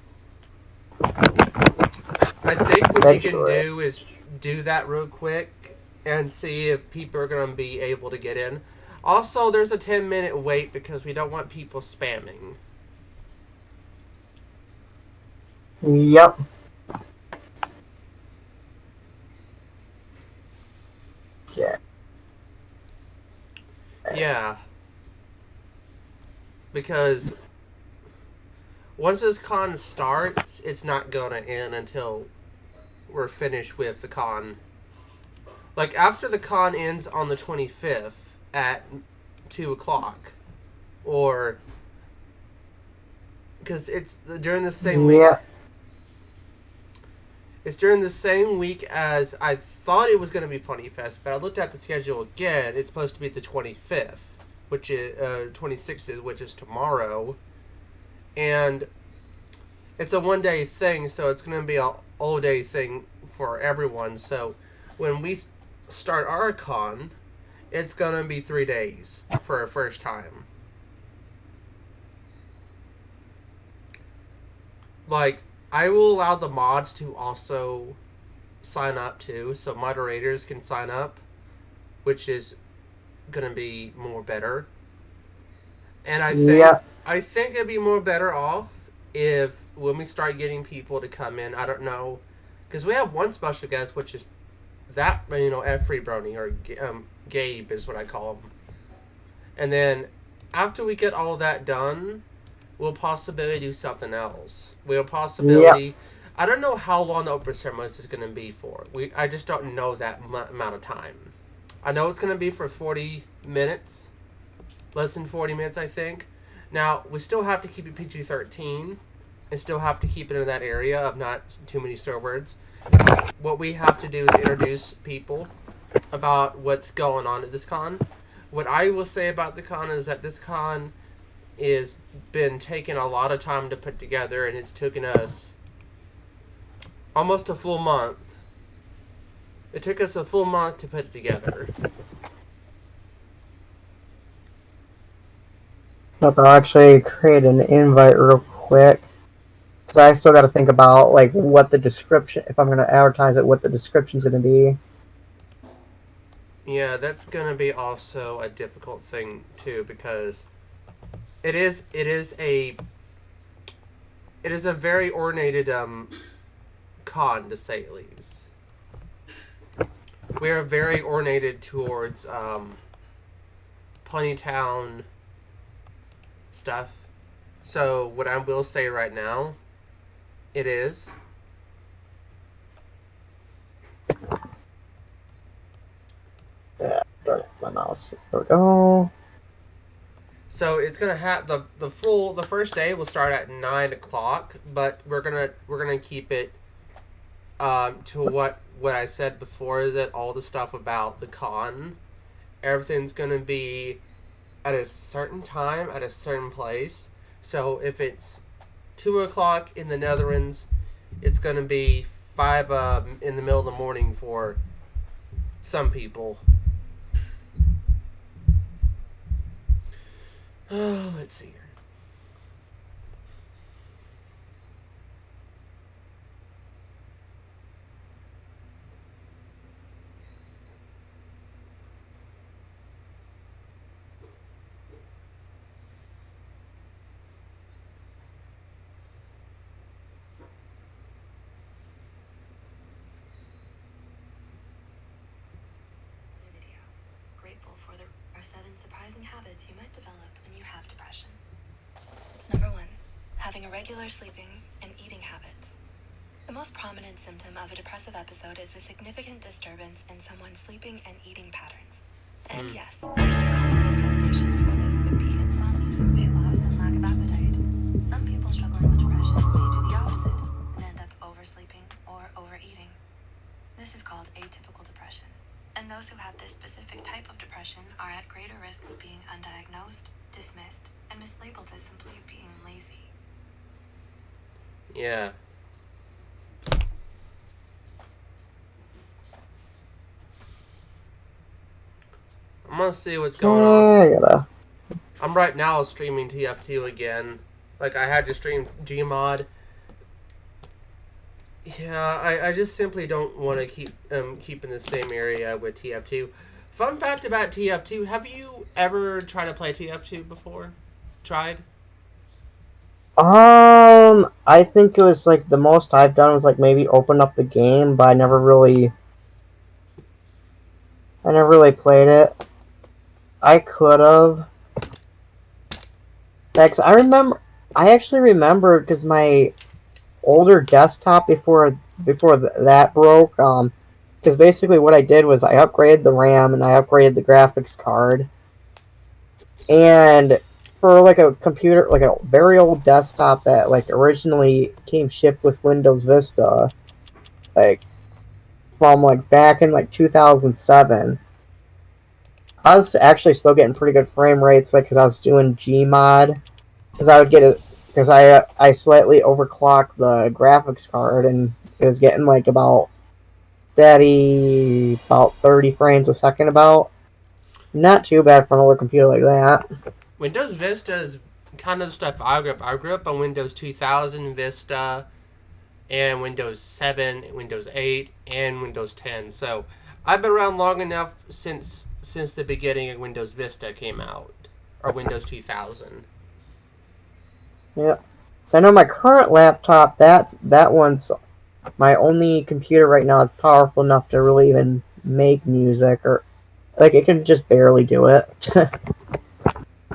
think what we can do is do that real quick and see if people are going to be able to get in. Also, there's a 10-minute wait because we don't want people spamming. Yep. Yeah. Yeah. Because once this con starts, it's not going to end until we're finished with the con. Like, after the con ends on the 25th at 2 o'clock. Or... because it's during the same week. It's during the same week as I thought it was going to be Ponyfest, but I looked at the schedule again. It's supposed to be the 25th, which is 26th, which is tomorrow, and it's a one-day thing, so it's going to be a all-day thing for everyone. So when we start our con, it's gonna be 3 days for our first time. Like, I will allow the mods to also sign up too, so moderators can sign up, which is gonna be more better. And I think it'd be more better off if when we start getting people to come in, I don't know, because we have one special guest, which is that Free Brony, or Gabe is what I call him. And then after we get all that done, we'll possibly do something else. We'll possibly. I don't know how long the open ceremony is going to be for. I just don't know that amount of time. I know it's going to be for 40 minutes. Less than 40 minutes, I think. Now, we still have to keep it PG-13. And still have to keep it in that area of not too many swear words. What we have to do is introduce people about what's going on at this con. What I will say about the con is that this con is been taking a lot of time to put together, and it's taken us almost a full month. It took us a full month to put it together. I'll actually create an invite real quick, because I still got to think about like what the description, if I'm going to advertise it, what the description's going to be. Yeah, that's going to be also a difficult thing too, because it is a very ornated con, to say at least. We are very ornated towards Ponytown stuff. So what I will say right now, it is. Yeah, start my mouse. There we go. So it's gonna have the first day will start at 9 o'clock, but we're gonna keep it to what I said before, is that all the stuff about the con, everything's gonna be at a certain time at a certain place. So if it's 2 o'clock in the Netherlands, it's gonna be 5 in the middle of the morning for some people. Oh, let's see here. Grateful for the 7 surprising habits you might develop when you have depression. Number 1, having irregular sleeping and eating habits. The most prominent symptom of a depressive episode is a significant disturbance in someone's sleeping and eating patterns. And yes, the most common manifestations for this would be insomnia, weight loss, and lack of appetite. Some people struggling with depression may do the opposite and end up oversleeping or overeating. This is called atypical depression. And those who have this specific type of depression are at greater risk of being undiagnosed, dismissed, and mislabeled as simply being lazy. Yeah. I'm gonna see what's going on. I'm right now streaming TF2 again. Like, I had to stream Gmod. Yeah, I just simply don't want to keep in the same area with TF2. Fun fact about TF2, have you ever tried to play TF2 before? Tried? I think it was like the most I've done was like maybe open up the game, but I never really played it. I could have. I actually remember because my older desktop before that broke, because basically what I did was I upgraded the RAM and I upgraded the graphics card, and for like a computer, like a very old desktop that like originally came shipped with Windows Vista, like from like back in like 2007, I was actually still getting pretty good frame rates, like because I was doing Gmod, because I would get it because I slightly overclocked the graphics card and it was getting like about steady about 30 frames a second about. Not too bad for an older computer like that. Windows Vista is kind of the stuff I grew up. I grew up on Windows 2000 Vista and Windows 7, Windows 8, and Windows 10. So I've been around long enough since the beginning of Windows Vista came out, or Windows 2000. Yep. So I know my current laptop, that one's my only computer right now that's powerful enough to really even make music, or like it can just barely do it.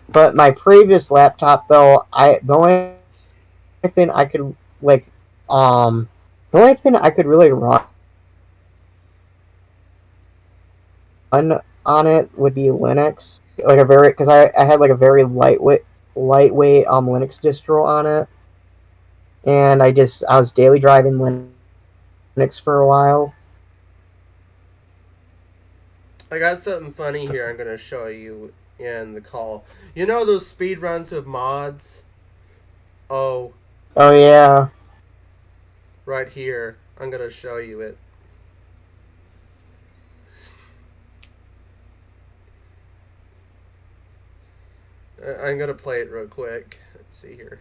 But my previous laptop, though, the only thing I could the only thing I could really run on it would be Linux, like because I had like a very lightweight Linux distro on it, and I was daily driving Linux for a while. I got something funny here I'm going to show you in the call. You know those speed runs of mods? Oh. Oh, yeah. Right here. I'm going to show you it. I'm going to play it real quick. Let's see here.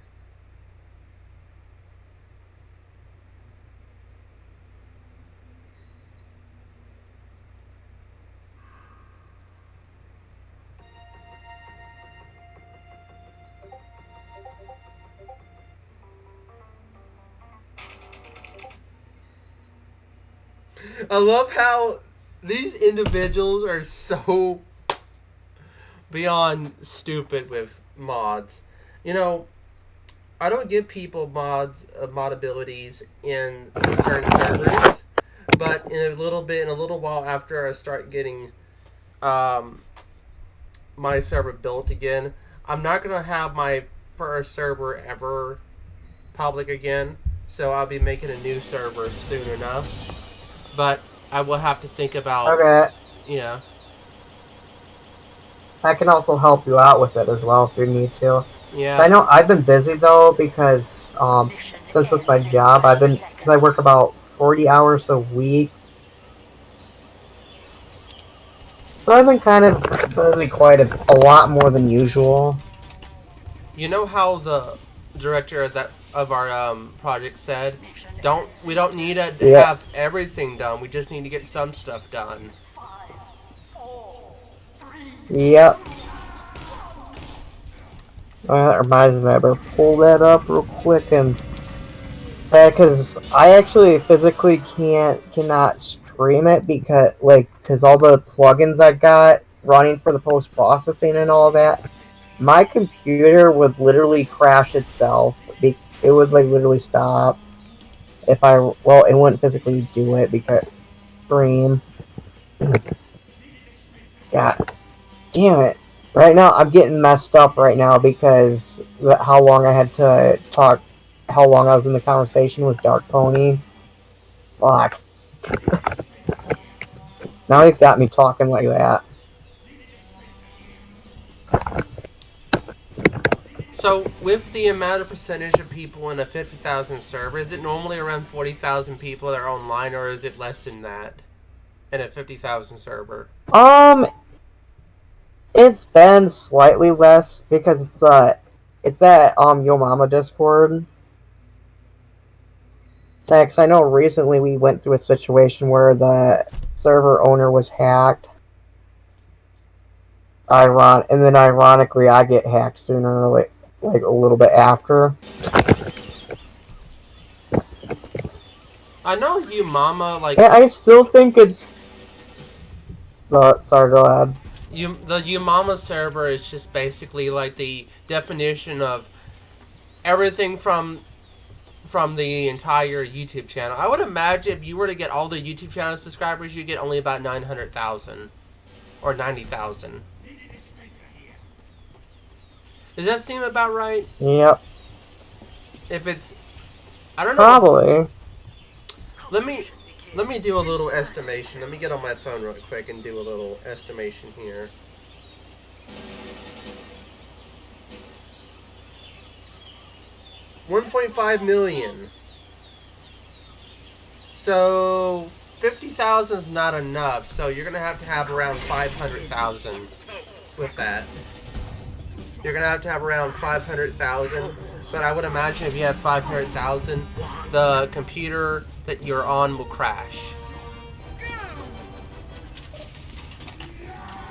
I love how these individuals are so beyond stupid with mods. You know, I don't give people mod abilities in certain servers, but in a little while after I start getting my server built again, I'm not gonna have my first server ever public again, so I'll be making a new server soon enough. But I will have to think about. Okay. Yeah. I can also help you out with it as well if you need to. Yeah. I know I've been busy though because since it's my job, because I work about 40 hours a week. So I've been kind of busy quite a lot more than usual. You know how the director of our project said, we don't need to have everything done. We just need to get some stuff done. Yep. That reminds me, I better pull that up real quick and because I actually physically cannot stream it because all the plugins I got running for the post processing and all that, my computer would literally crash itself. It would like literally stop if it wouldn't physically do it because stream. God damn it! Right now I'm getting messed up right now because how long I had to talk, how long I was in the conversation with Dark Pony. Fuck. Now he's got me talking like that. So, with the amount of percentage of people in a 50,000 server, is it normally around 40,000 people that are online, or is it less than that in a 50,000 server? It's been slightly less because it's that Yo Mama Discord. Because I know recently we went through a situation where the server owner was hacked. And then ironically, I get hacked sooner, like a little bit after. I know you, Mama. Yeah, I still think it's. Sorry, go ahead. The you, Mama server is just basically like the definition of everything from the entire YouTube channel. I would imagine if you were to get all the YouTube channel subscribers, you'd get only about 900,000 or 90,000. Does that seem about right? Yep. If it's, I don't know. Probably. Let me do a little estimation. Let me get on my phone real quick and do a little estimation here. $1.5 million. So 50,000 is not enough, so you're gonna have to have around 500,000 with that. You're gonna have to have around 500,000, but I would imagine if you have 500,000, the computer that you're on will crash.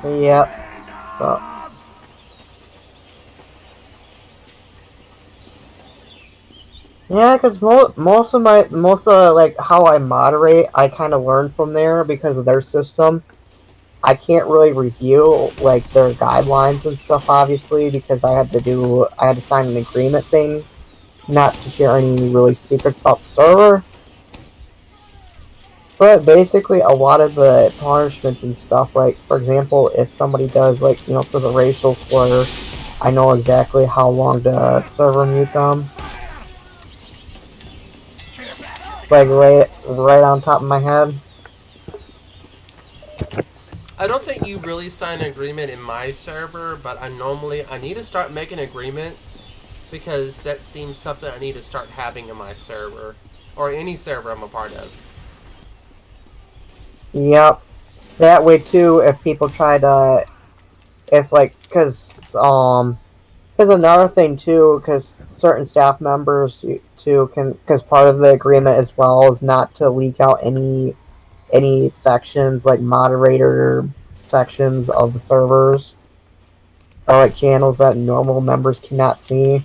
Yep. So. Yeah, because most of like how I moderate, I kind of learned from there because of their system. I can't really review like their guidelines and stuff, obviously, because I had to sign an agreement thing, not to share any really secrets about the server. But basically, a lot of the punishments and stuff, like for example, if somebody does says a racial slur, I know exactly how long to server mute them. Like right on top of my head. I don't think you really sign an agreement in my server, but I need to start making agreements because that seems something I need to start having in my server or any server I'm a part of. Yep. That way too, if people try to, if like, because another thing too, because certain staff members too because part of the agreement as well is not to leak out any sections like moderator sections of the servers or like channels that normal members cannot see.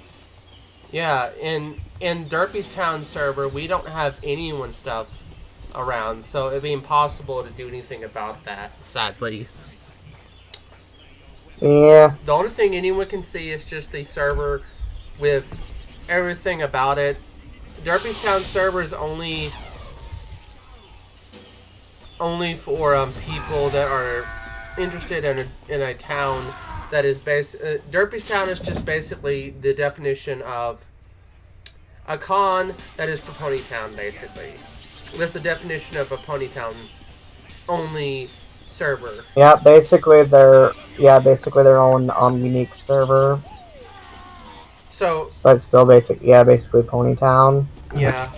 Yeah, in Derpy's Town server, we don't have anyone's stuff around, so it'd be impossible to do anything about that, sadly. Yeah. The only thing anyone can see is just the server with everything about it. Derpy's Town server is only for people that are interested in a town that is Derpy's Town is just basically the definition of a con that is for Pony Town, basically. With the definition of a Pony Town only server. Yeah, basically their own unique server. So, but still basically Ponytown. yeah.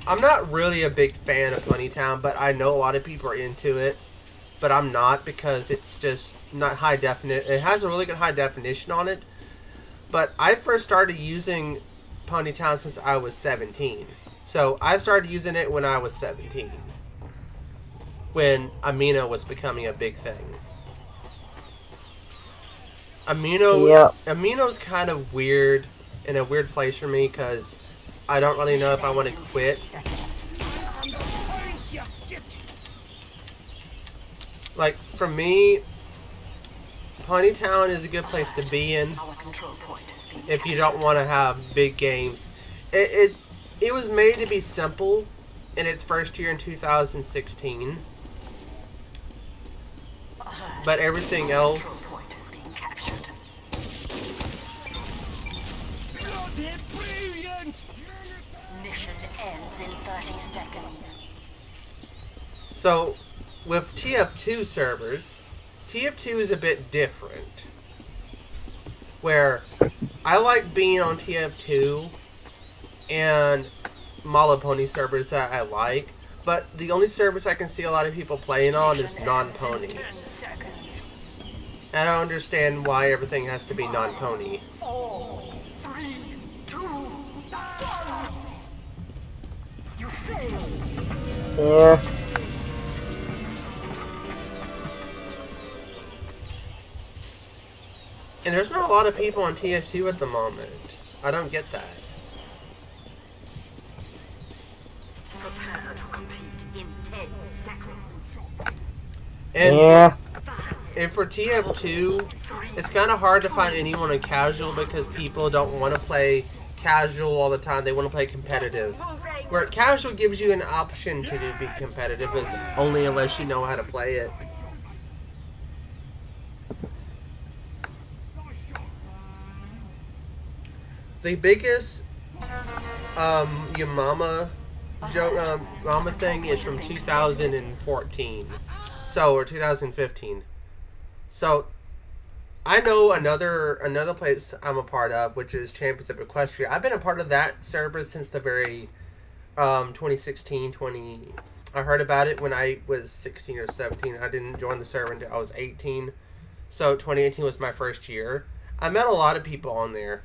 I'm not really a big fan of Pony Town, but I know a lot of people are into it. But I'm not because it's just not high definition. It has a really good high definition on it. But I first started using Pony Town since I was 17. So I started using it when I was 17. When Amino was becoming a big thing. Amino's kind of weird, in a weird place for me because I don't really know if I want to quit. Like, for me, Ponytown is a good place to be in if you don't want to have big games. It was made to be simple in its first year in 2016, but everything else. Mission ends in 30 seconds. So, with tf2 servers, tf2 is a bit different. Where I like being on tf2 and Malapony servers that I like, but the only servers I can see a lot of people playing on is non-pony. I don't understand why everything has to be non-pony. 4, 3, 2, 1. You failed. Yeah. And there's not a lot of people on TF2 at the moment. I don't get that. Prepare to compete in 10 seconds. And yeah. And for TF2, it's kind of hard to find anyone in casual because people don't want to play casual all the time. They want to play competitive. Where casual gives you an option to be competitive, is only unless you know how to play it. The biggest your mama joke, mama thing is from 2014, or 2015. So I know another place I'm a part of, which is Champions of Equestria. I've been a part of that server since the very 2016, I heard about it when I was 16 or 17. I didn't join the server until I was 18. So 2018 was my first year. I met a lot of people on there.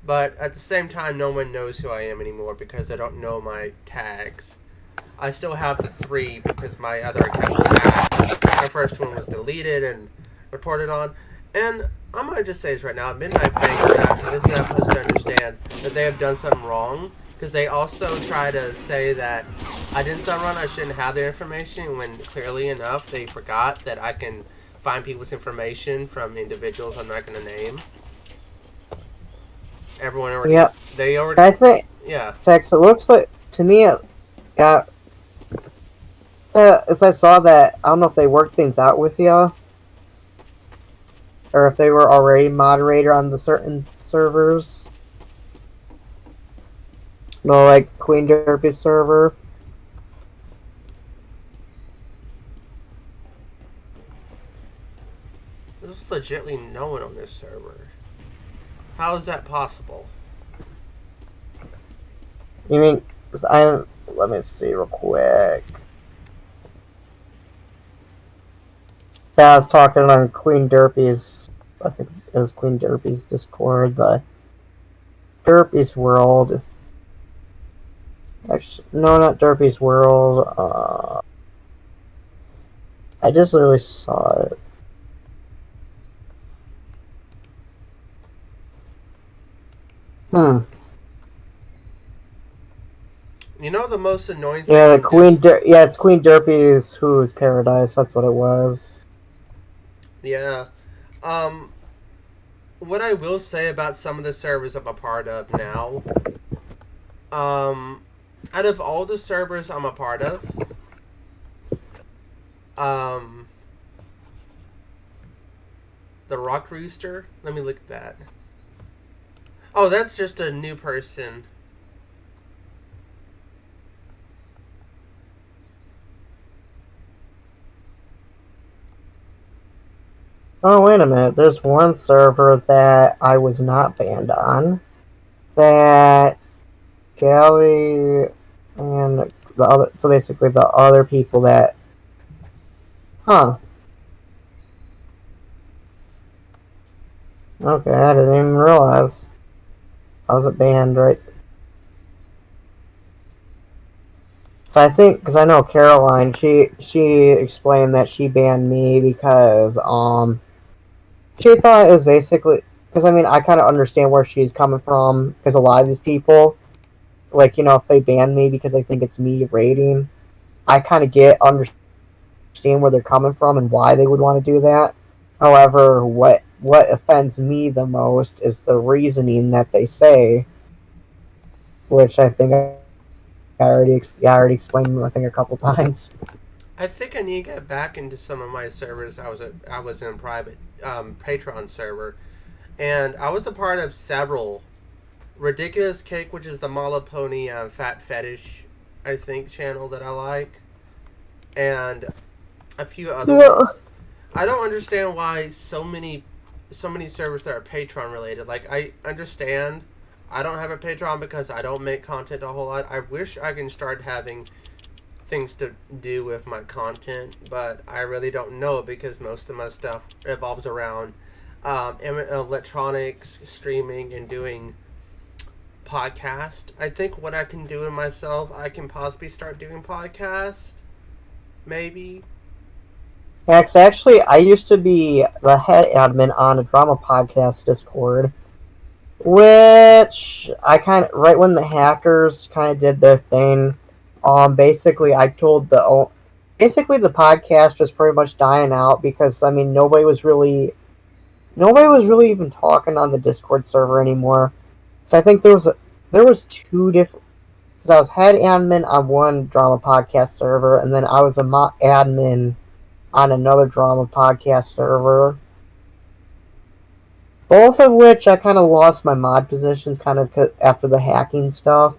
But at the same time, no one knows who I am anymore because they don't know my tags. I still have the 3 because my other account was hacked. My first one was deleted and reported on. And I'm going to just say this right now. Midnight Fang is not supposed to understand that they have done something wrong. Because they also try to say that I did something wrong, I shouldn't have their information, when clearly enough they forgot that I can find people's information from individuals I'm not going to name. Everyone already... Yep. They already... I think... Yeah. Tex, it looks like... To me, it got... as I saw that, I don't know if they worked things out with you, or if they were already moderator on the certain servers. No, like Queen Derpy's server. There's legitimately no one on this server. How is that possible? You mean... Let me see real quick. Yeah, I was talking on Queen Derpy's... I think it was Queen Derpy's Discord, the Derpy's World. Actually, no, not Derpy's World. I just literally saw it. You know the most annoying thing? Yeah, it's Queen Derpy's Who's Paradise. That's what it was. Yeah. What I will say about some of the servers I'm a part of now, out of all the servers I'm a part of, the Rock Rooster, let me look at that. Oh, that's just a new person. Oh, wait a minute. There's one server that I was not banned on. That Gally and the other... So basically the other people that... Huh. Okay, I didn't even realize. I wasn't banned, right? So I think... Because I know Caroline, she explained that she banned me because, she thought it was basically... Because, I mean, I kind of understand where she's coming from. Because a lot of these people, like, you know, if they ban me because they think it's me raiding, I kind of understand where they're coming from and why they would want to do that. However, what offends me the most is the reasoning that they say, which I think I already explained, I think, a couple times. I think I need to get back into some of my servers. I was in a private Patreon server, and I was a part of several. Ridiculous Cake, which is the Mala Pony Fat Fetish, I think, channel that I like, and a few other ones. I don't understand why so many servers that are Patreon related. Like, I understand I don't have a Patreon because I don't make content a whole lot. I wish I can start having things to do with my content, but I really don't know because most of my stuff revolves around electronics, streaming, and doing podcast. I think what I can do in myself, I can possibly start doing podcast, maybe. Yeah, 'cause actually, I used to be the head admin on a drama podcast Discord, which I kind of, right when the hackers kind of did their thing, basically I told basically the podcast was pretty much dying out because, I mean, nobody was really even talking on the Discord server anymore. So I think there was two different, because I was head admin on one drama podcast server, and then I was a admin on another drama podcast server. Both of which I kind of lost my mod positions kind of after the hacking stuff.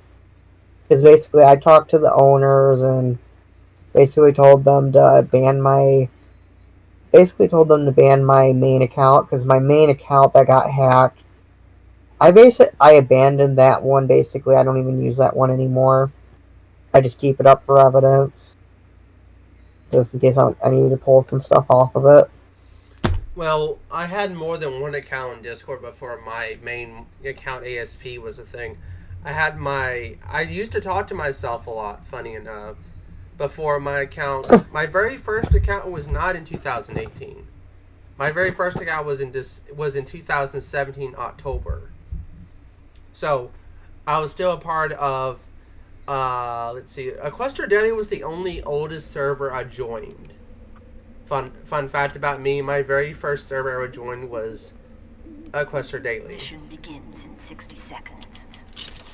Because basically I talked to the owners and basically told them to ban my main account, because my main account that got hacked, I abandoned that one. Basically, I don't even use that one anymore. I just keep it up for evidence, just in case I need to pull some stuff off of it. Well, I had more than one account on Discord before my main account ASP was a thing. I used to talk to myself a lot, funny enough, before my account. My very first account was not in 2018. My very first account was in 2017 October. So, I was still a part of let's see. Equestria Daily was the only oldest server I joined. Fun fact about me: my very first server I ever joined was Equestria Daily. Mission begins in 60 seconds.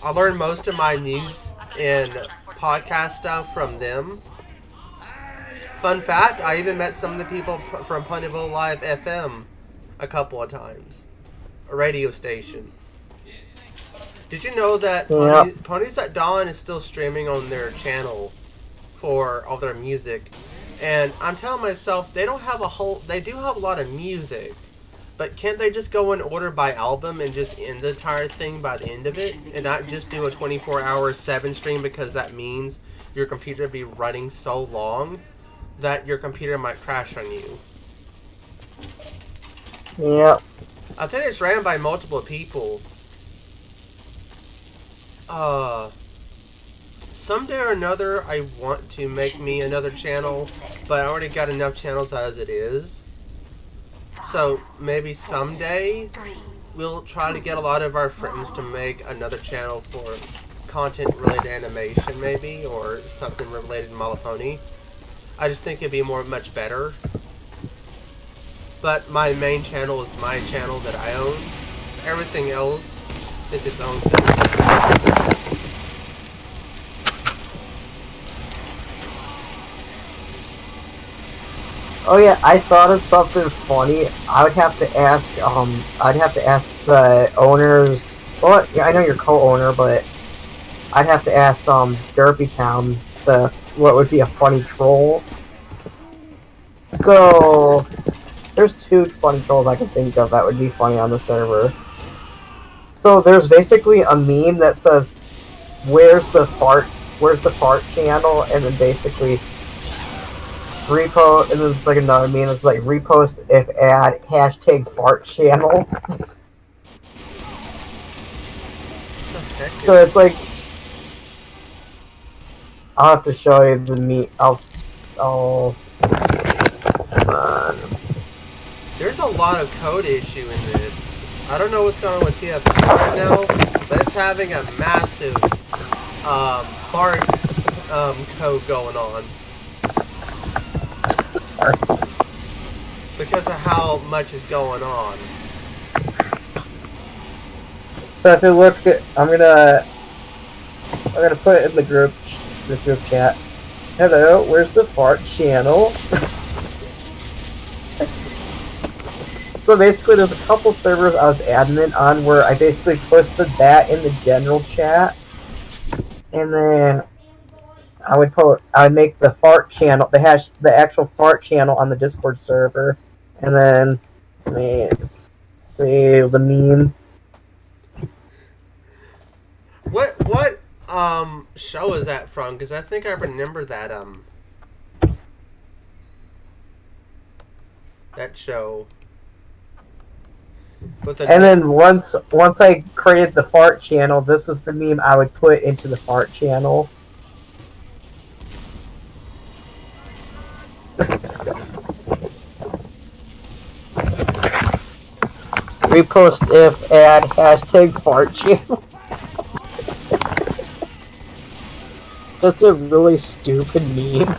I learned most of my news and podcast stuff from them. Fun fact: I even met some of the people from Ponyville Live FM a couple of times, a radio station. Did you know that Ponies at Dawn is still streaming on their channel for all their music? And I'm telling myself, they do have a lot of music, but can't they just go in order by album and just end the entire thing by the end of it? And not just do a 24-hour 7 stream, because that means your computer will be running so long that your computer might crash on you. Yep. I think it's ran by multiple people. Someday or another, I want to make me another channel, but I already got enough channels as it is. So maybe someday we'll try to get a lot of our friends to make another channel for content related to animation, maybe, or something related to My Little Pony. I just think it'd be much better. But my main channel is my channel that I own. Everything else is its own thing. Oh yeah, I thought of something funny. I'd have to ask the owners. Well, yeah, I know you're co-owner, but I'd have to ask Derpy Town what would be a funny troll. So there's 2 funny trolls I can think of that would be funny on the server. So there's basically a meme that says, "Where's the fart channel?" and then basically repost, and then it's like another meme that's like, "Repost if ad #fart channel." So it's like, I'll have to show you the meme. Hold on. There's a lot of code issue in this. I don't know what's going on with tf2 right now, but it's having a massive fart code going on. Because of how much is going on. So if you look at, I'm gonna put it in the this group chat. Hello, where's the fart channel? So basically, there's a couple servers I was admin on where I basically posted that in the general chat, and then I would make the fart channel, the actual fart channel on the Discord server, and then the meme. What show is that from? Because I think I remember that that show. And then once I created the fart channel, this is the meme I would put into the fart channel. Repost if ad #fart channel. Just a really stupid meme.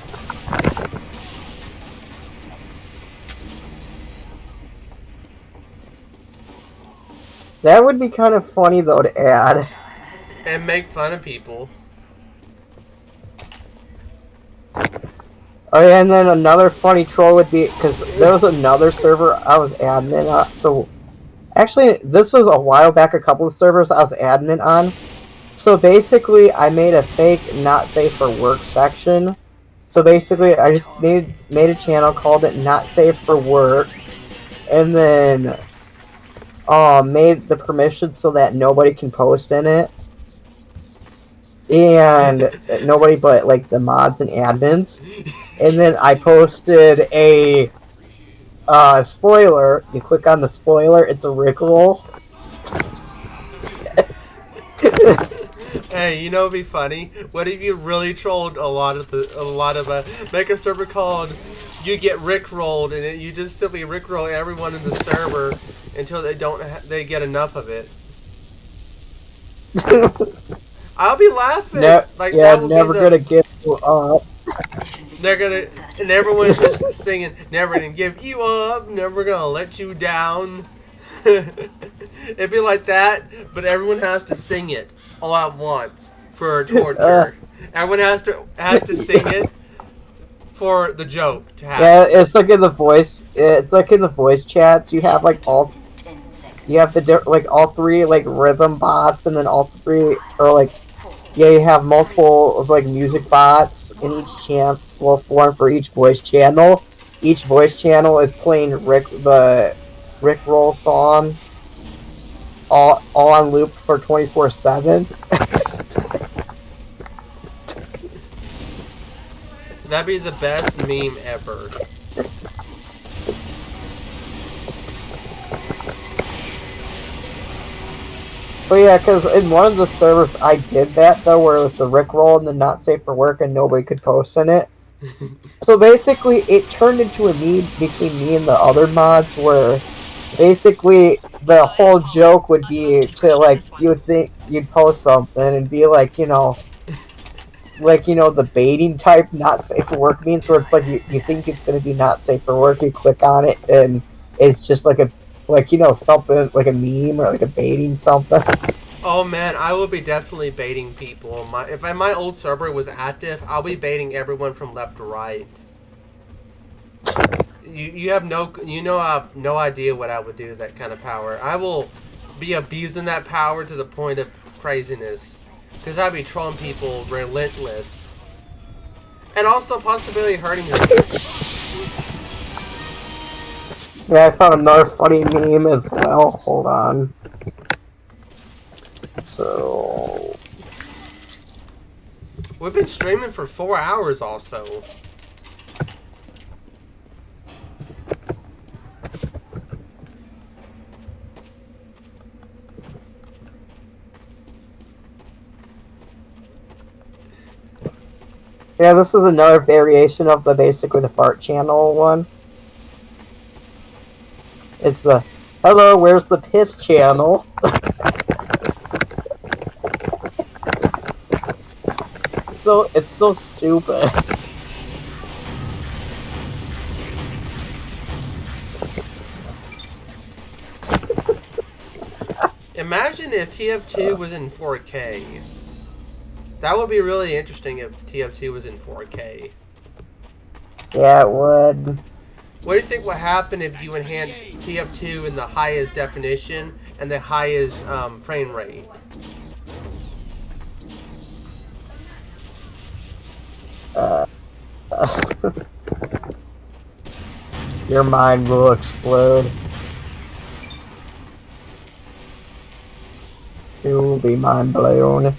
That would be kind of funny though to add. And make fun of people. Oh yeah, and then another funny troll would be, because there was another server I was admin on. So actually, this was a while back, a couple of servers I was admin on. So basically, I made a fake not safe for work section. So basically, I just made a channel, called it not safe for work, and then made the permissions so that nobody can post in it. and nobody but like the mods and admins. And then I posted a spoiler. You click on the spoiler, it's a Rickroll. Hey, you know what'd be funny? What if you really trolled a lot of make a server called "You Get Rickrolled" and you just simply Rickroll everyone in the server until they get enough of it. I'll be laughing. That would never be gonna give you up. They're gonna, and everyone's just singing, "Never gonna give you up, never gonna let you down." It'd be like that, but everyone has to sing it all at once for torture. Everyone has to sing it for the joke to happen. Yeah, it's like in the voice. It's like in the voice chats. You have like you have like all three like rhythm bots, and then all three are like, yeah, you have multiple of like music bots in each channel. Well, one for each voice channel. Each voice channel is playing the Rickroll song all on loop for 24/7. That'd be the best meme ever. But yeah, because in one of the servers I did that though, where it was the Rickroll and the not safe for work, and nobody could post in it. So basically, it turned into a meme between me and the other mods, where basically the whole joke would be to like you would think you'd post something and be like, the baiting type not safe for work means, where it's like you think it's gonna be not safe for work, you click on it and it's just like something like a meme or like a baiting something. Oh man, I will be definitely baiting people. If my old server was active, I'll be baiting everyone from left to right. You have no idea what I would do with that kind of power. I will be abusing that power to the point of craziness, because I'd be trolling people relentless, and also possibly hurting them. Yeah, I found another funny meme as well. Hold on. So we've been streaming for 4 hours also. yeah, this is another variation of basically the fart channel one. It's the hello, where's the piss channel? It's so stupid. Imagine if tf2 was in 4K. That would be really interesting if tf2 was in 4K. Yeah, it would. What do you think would happen if you enhanced tf2 in the highest definition and the highest frame rate? Your mind will explode. You will be mind blown.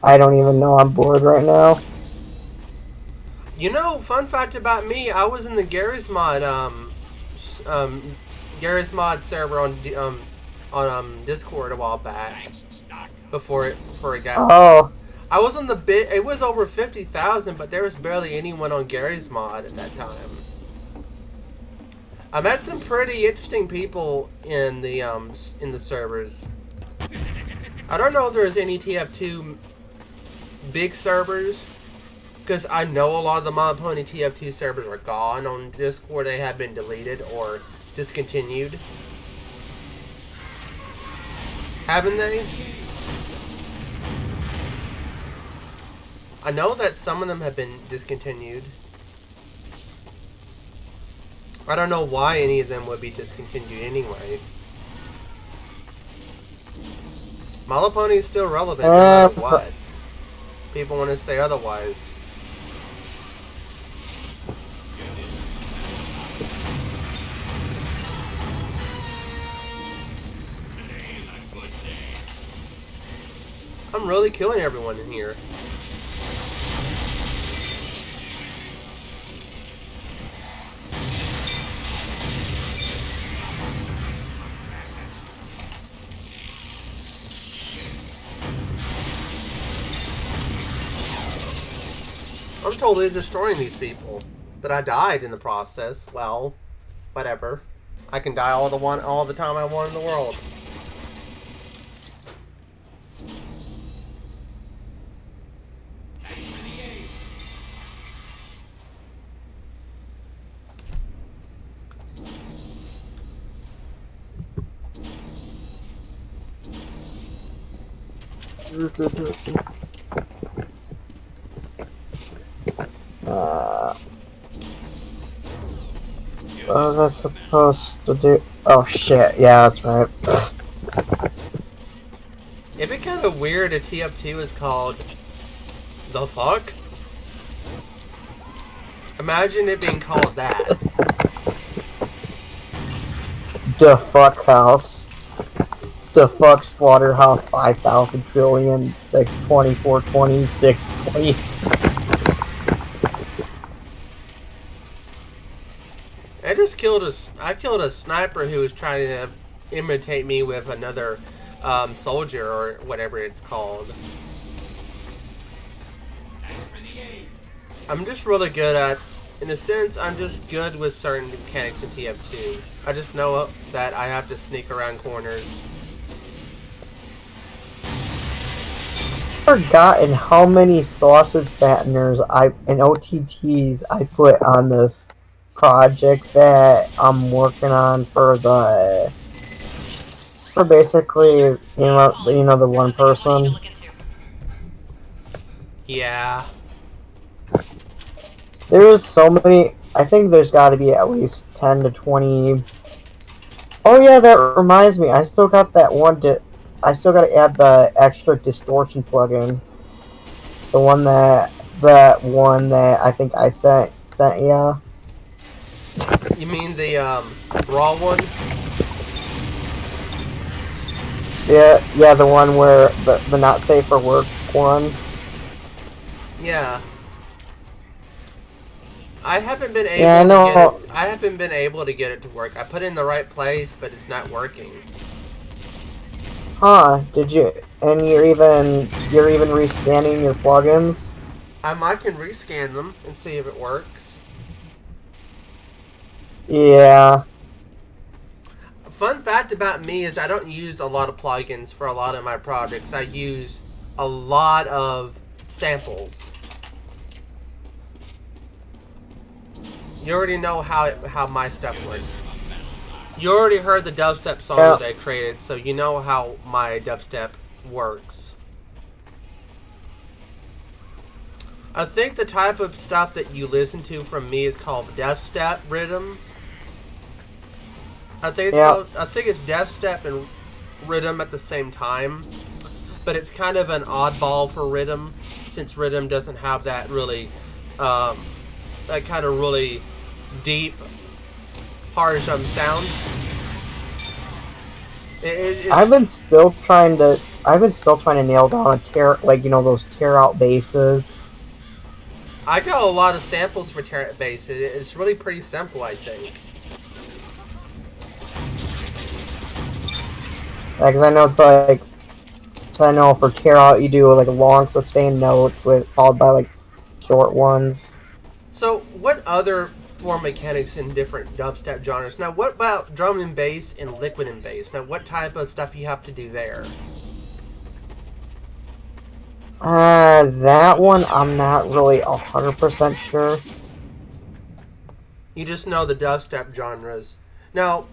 I don't even know. I'm bored right now. You know, fun fact about me, I was in the Garry's Mod server on Discord a while back. Before it got. Oh. I was on the bit. It was over 50,000, but there was barely anyone on Garry's Mod at that time. I met some pretty interesting people in the servers. I don't know if there's any TF2 big servers, because I know a lot of the Mod Pony TF2 servers are gone on Discord. They have been deleted or discontinued. Haven't they? I know that some of them have been discontinued. I don't know why any of them would be discontinued anyway. My Little Pony is still relevant no matter what. People want to say otherwise. I'm really killing everyone in here. I'm totally destroying these people. But I died in the process. Well, whatever. I can die all the time I want in the world. What was I supposed to do? Oh shit, yeah, that's right. It'd be kind of weird if tf2 is called The Fuck? Imagine it being called that. The fuck house. The fuck slaughterhouse 5,000 trillion 620 420 620. I killed a sniper who was trying to imitate me with another soldier or whatever it's called. I'm just really good at, in a sense, I'm just good with certain mechanics in TF2. I just know that I have to sneak around corners. I've forgotten how many sausage fatteners and OTTs I put on this project that I'm working on for basically you know the one person. Yeah. There's so many. I think there's got to be at least 10 to 20. Oh yeah, that reminds me. I still got that one. I still got to add the extra distortion plugin. The one that I think I sent ya. You mean the raw one? Yeah, the one where the not safe for work one. Yeah. I haven't been able Yeah, I know. to get it. I haven't been able to get it to work. I put it in the right place, but it's not working. Huh? Did you? And you're even rescanning your plugins? I can rescan them and see if it works. Yeah. Fun fact about me is I don't use a lot of plugins for a lot of my projects. I use a lot of samples. You already know how my stuff works. You already heard the dubstep song that I created, so you know how my dubstep works. I think the type of stuff that you listen to from me is called dubstep rhythm. I think it's dubstep and rhythm at the same time, but it's kind of an oddball for rhythm, since rhythm doesn't have that really, that kind of really deep, harsh sound. I've been still trying to nail down those tear out basses. I got a lot of samples for tear out bass. It's really pretty simple, I think. Yeah, because I know it's like, I know for tear out you do like long sustained notes followed by like short ones. So, what other form mechanics in different dubstep genres? Now, what about drum and bass and liquid and bass? Now, what type of stuff you have to do there? That one I'm not really 100% sure. You just know the dubstep genres. Now,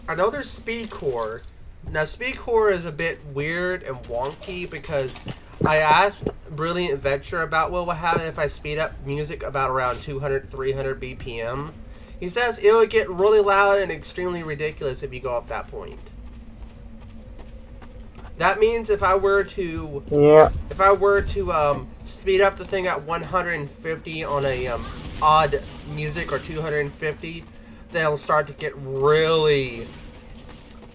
I know there's speedcore. Now, speedcore is a bit weird and wonky because I asked Brilliant Venture about what would happen if I speed up music about around 200, 300 BPM. He says it would get really loud and extremely ridiculous if you go up that point. That means if I were to speed up the thing at 150 on a odd music or 250, then it'll start to get really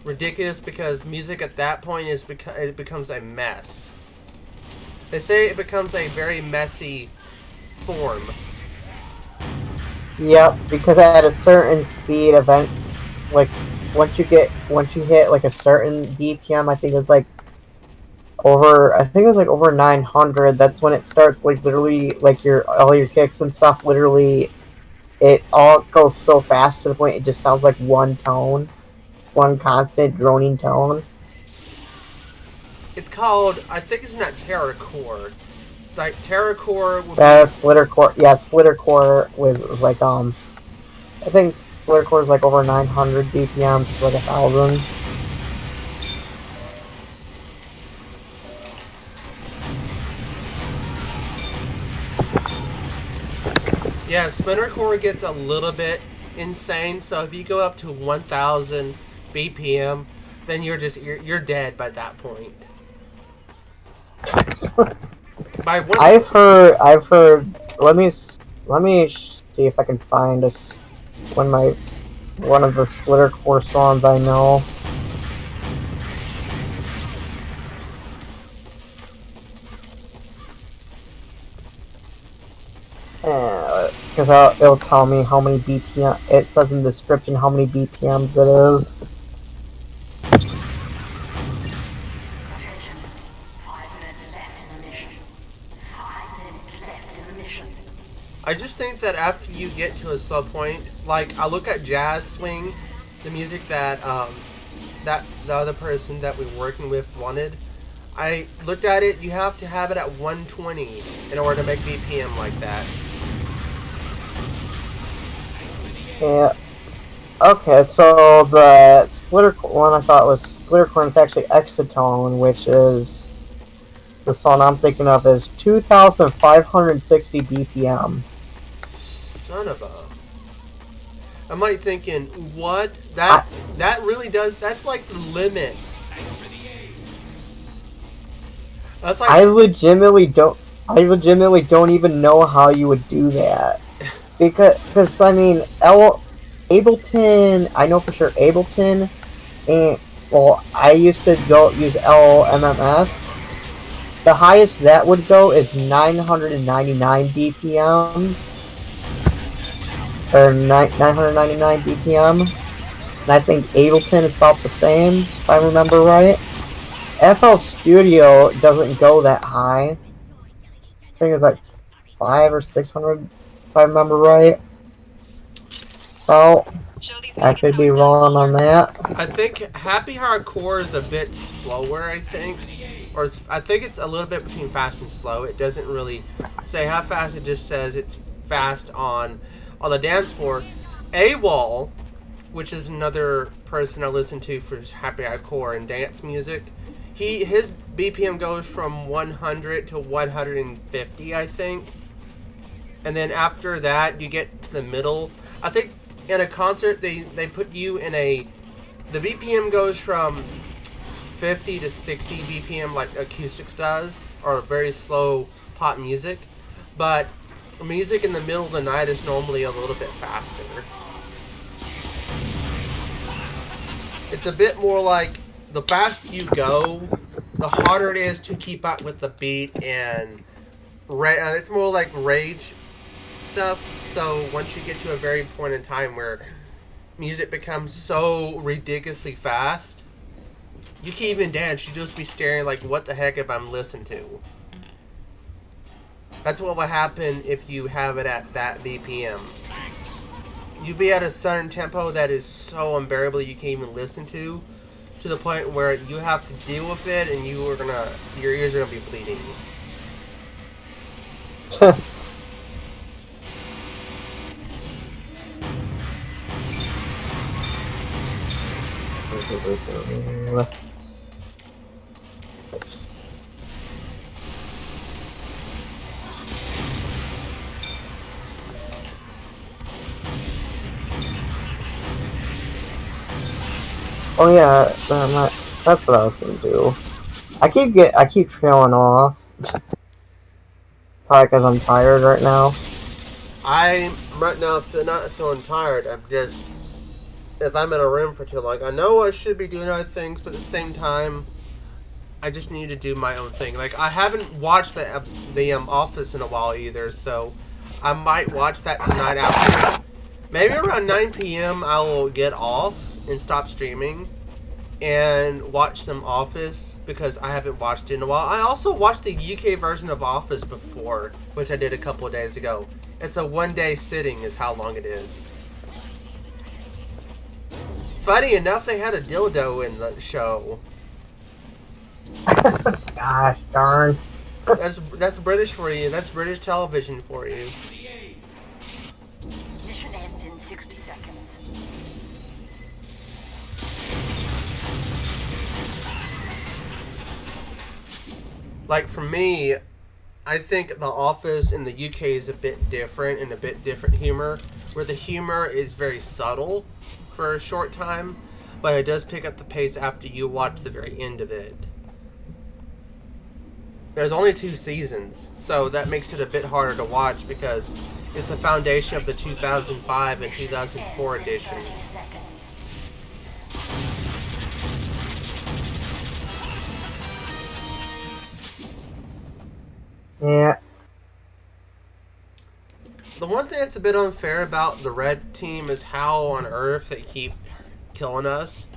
ridiculous because music at that point it becomes a mess. They say it becomes a very messy form. Yep, because at a certain speed, like once you hit like a certain BPM, I think it's like over 900. That's when it starts like literally like all your kicks and stuff. Literally, it all goes so fast to the point it just sounds like one tone, one constant droning tone. It's called, I think it's not terrorcore. Like terrorcore would be Splitter core. Yeah, splitter core was like I think splitter core is like over 900 BPMs to like 1,000. yeah, splintercore gets a little bit insane. So if you go up to 1,000 BPM, then you're dead by that point. I've heard. Let me see if I can find one of the splitter core songs I know. Because it'll tell me how many BPM. It says in the description how many BPMs it is. I just think that after you get to a slow point, like I look at jazz swing, the music that that the other person that we're working with wanted. I looked at it. You have to have it at 120 in order to make BPM like that. Yeah. Okay, so the splitter one I thought was splitter core is actually Exotone, which is the song I'm thinking of is 2,560 BPM. Son of a. I'm like thinking, what? That really does. That's like the limit. That's like I legitimately don't even know how you would do that. Because I mean, Ableton, I know for sure Ableton, and well, I used to use LMMS. The highest that would go is 999 BPMs, or 999 BPM, and I think Ableton is about the same, if I remember right. FL Studio doesn't go that high. I think it's like 500 or 600, if I remember right. Well, I could be wrong on that. I think Happy Hardcore is a bit slower. I think, or I think it's a little bit between fast and slow. It doesn't really say how fast. It just says it's fast on the dance floor. AWOL, which is another person I listen to for Happy Hardcore and dance music. His BPM goes from 100 to 150, I think. And then after that, you get to the middle. I think in a concert, they put you in the BPM goes from 50 to 60 BPM like acoustics does, or very slow pop music. But music in the middle of the night is normally a little bit faster. It's a bit more like the faster you go, the harder it is to keep up with the beat, and it's more like rage stuff. So once you get to a very point in time where music becomes so ridiculously fast, you can't even dance. You just be staring like, what the heck if I'm listening to? That's what will happen if you have it at that BPM. You'll be at a certain tempo that is so unbearable you can't even listen to the point where you have to deal with it, and your ears are gonna be bleeding. Oh yeah, that's what I was gonna do. I keep trailing off. Probably because I'm tired right now. I'm right now not feeling tired. I'm just if I'm in a room for too long. I know I should be doing other things, but at the same time, I just need to do my own thing. Like, I haven't watched the Office in a while either, so I might watch that tonight after. Maybe around 9 p.m. I will get off and stop streaming and watch some Office because I haven't watched it in a while. I also watched the UK version of Office before, which I did a couple of days ago. It's a one-day sitting is how long it is. Funny enough, they had a dildo in the show. Gosh darn. That's British for you. That's British television for you. Mission ends in 60 seconds. Like, for me, I think The Office in the UK is a bit different and a bit different humor, where the humor is very subtle for a short time, but it does pick up the pace after you watch the very end of it. There's only 2 seasons, so that makes it a bit harder to watch because it's the foundation of the 2005 and 2004 edition. Yeah. The one thing that's a bit unfair about the red team is how on earth they keep killing us.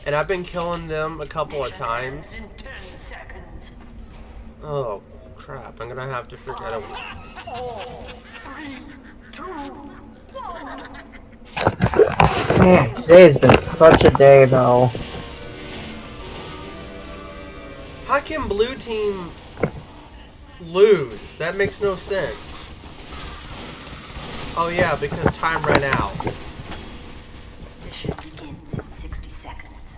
And I've been killing them a couple of times. Oh, crap. I'm gonna have to figure out a... 4, 3, 2, 1. Man, today's been such a day, though. How can blue team lose? That makes no sense. Oh yeah, because time ran out. Mission begins in 60 seconds.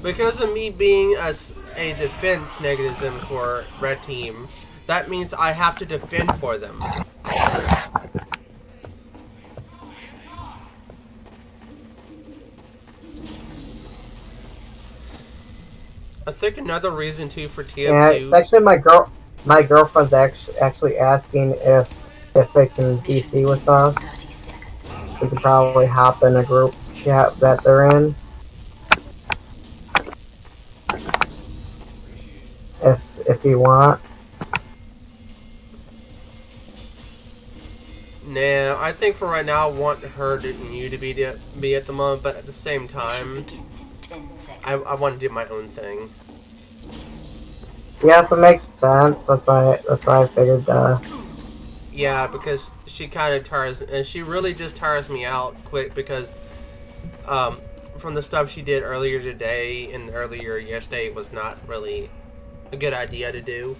Because of me being a defense mechanism for red team, that means I have to defend for them. I think another reason too for TF2. Yeah, it's actually my girlfriend's actually asking if they can DC with us. We could probably hop in a group chat that they're in. If you want. Nah, I think for right now I want her and you to be at the moment, but at the same time, I want to do my own thing. Yeah, if it makes sense, that's why I figured. Yeah, because she kind of tires, and she really just tires me out quick because, from the stuff she did earlier today and earlier yesterday was not really a good idea to do.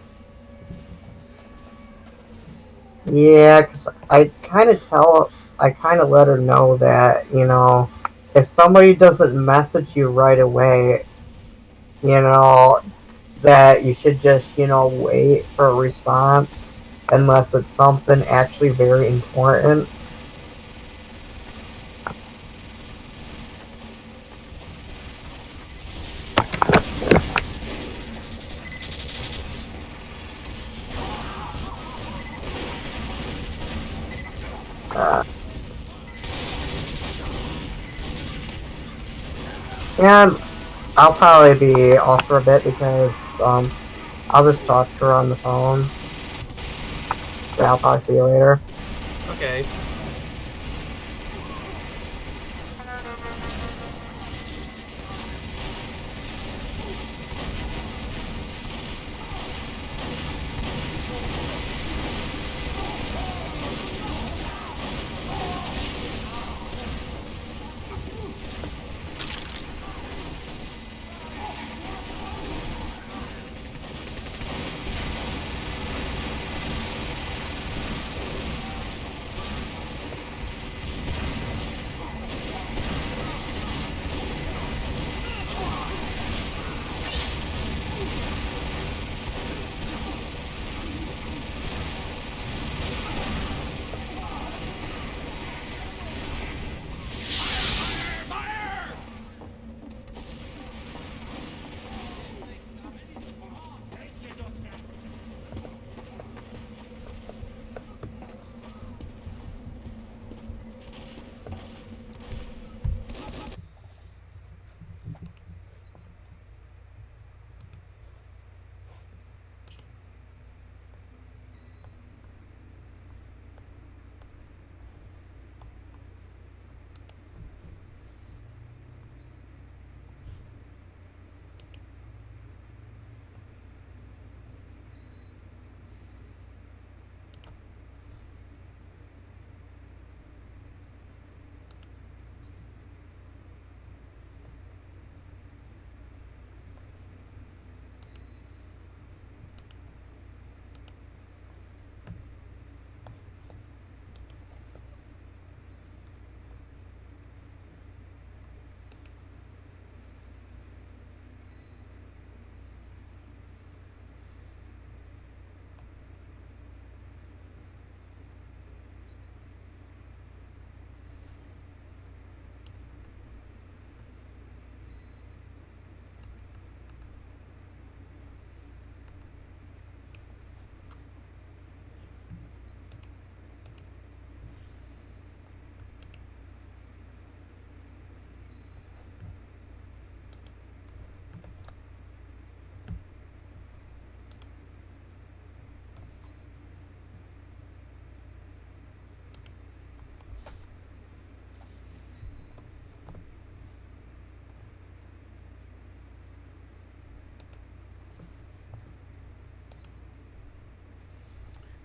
Yeah, cause I kind of let her know that, you know, if somebody doesn't message you right away, you know, that you should just, you know, wait for a response unless it's something actually very important. And I'll probably be off for a bit because I'll just talk to her on the phone. Yeah, I'll probably see you later. Okay.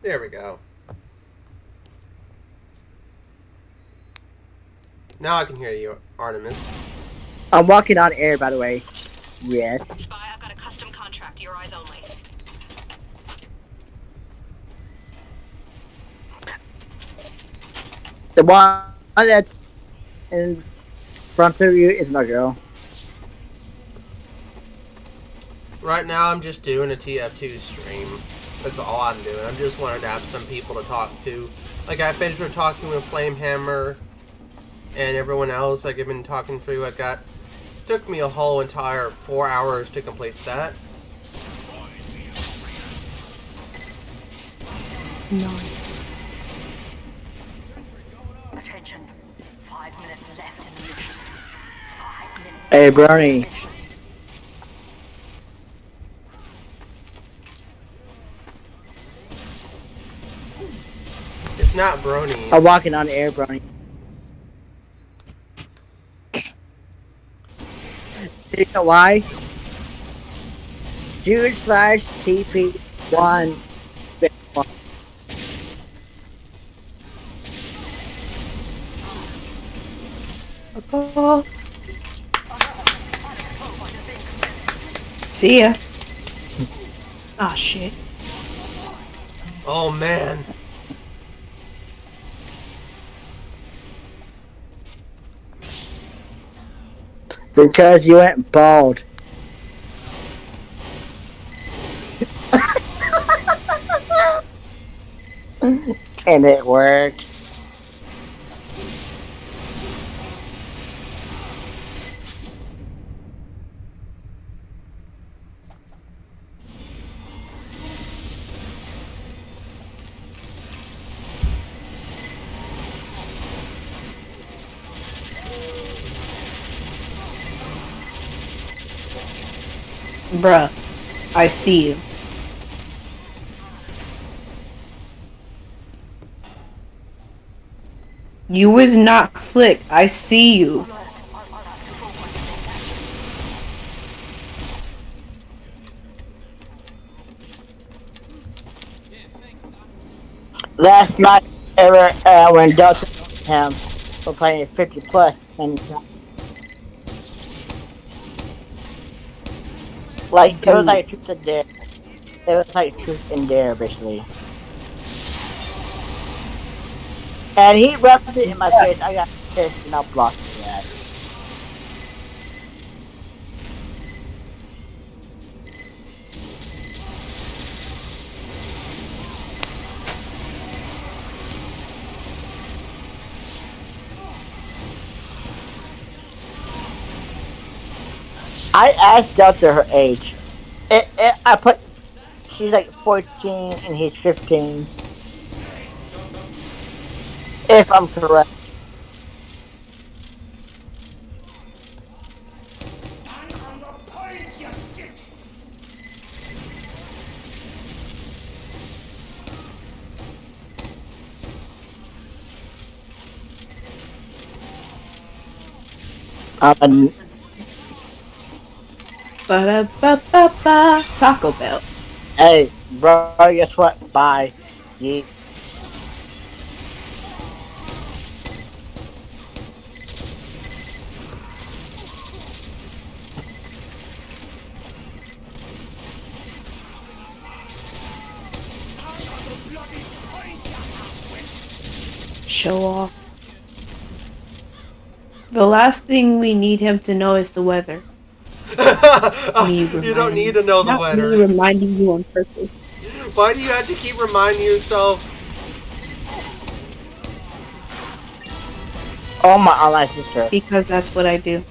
There we go. Now I can hear you, Artemis. I'm walking on air, by the way. Yes. Spy, I've got a custom contract. Your eyes only. The one that's in front of you is my girl. Right now, I'm just doing a tf2 stream. That's all I'm doing. I just wanted to have some people to talk to. Like, I finished with talking with Flamehammer and everyone else. Like, I've been talking through. Took me a whole entire 4 hours to complete that. Nice. Attention. 5 minutes left in the mission. 5 minutes. Hey, Bernie. It's not Brony. I'm walking on air, Bernie. Do you know why? /TP1. See ya. Ah, shit. Oh, man. Because you went bald. And it worked. Bruh, I see you. You is not slick. I see you. Last night, when Delta him for playing 50 plus, and like it was like truth and dare. It was like truth and dare, basically. And he rubbed it in my face. I got pissed and I blocked his ass. I asked Delta her age. I put she's like 14 and he's 15. If I'm correct. Ba-da-ba-ba-ba. Taco Bell. Hey, bro, guess what? Bye. Yeet. Show off. The last thing we need him to know is the weather. You don't need to know the weather. Me reminding you on purpose. Why do you have to keep reminding yourself? Oh, my online sister. Because that's what I do.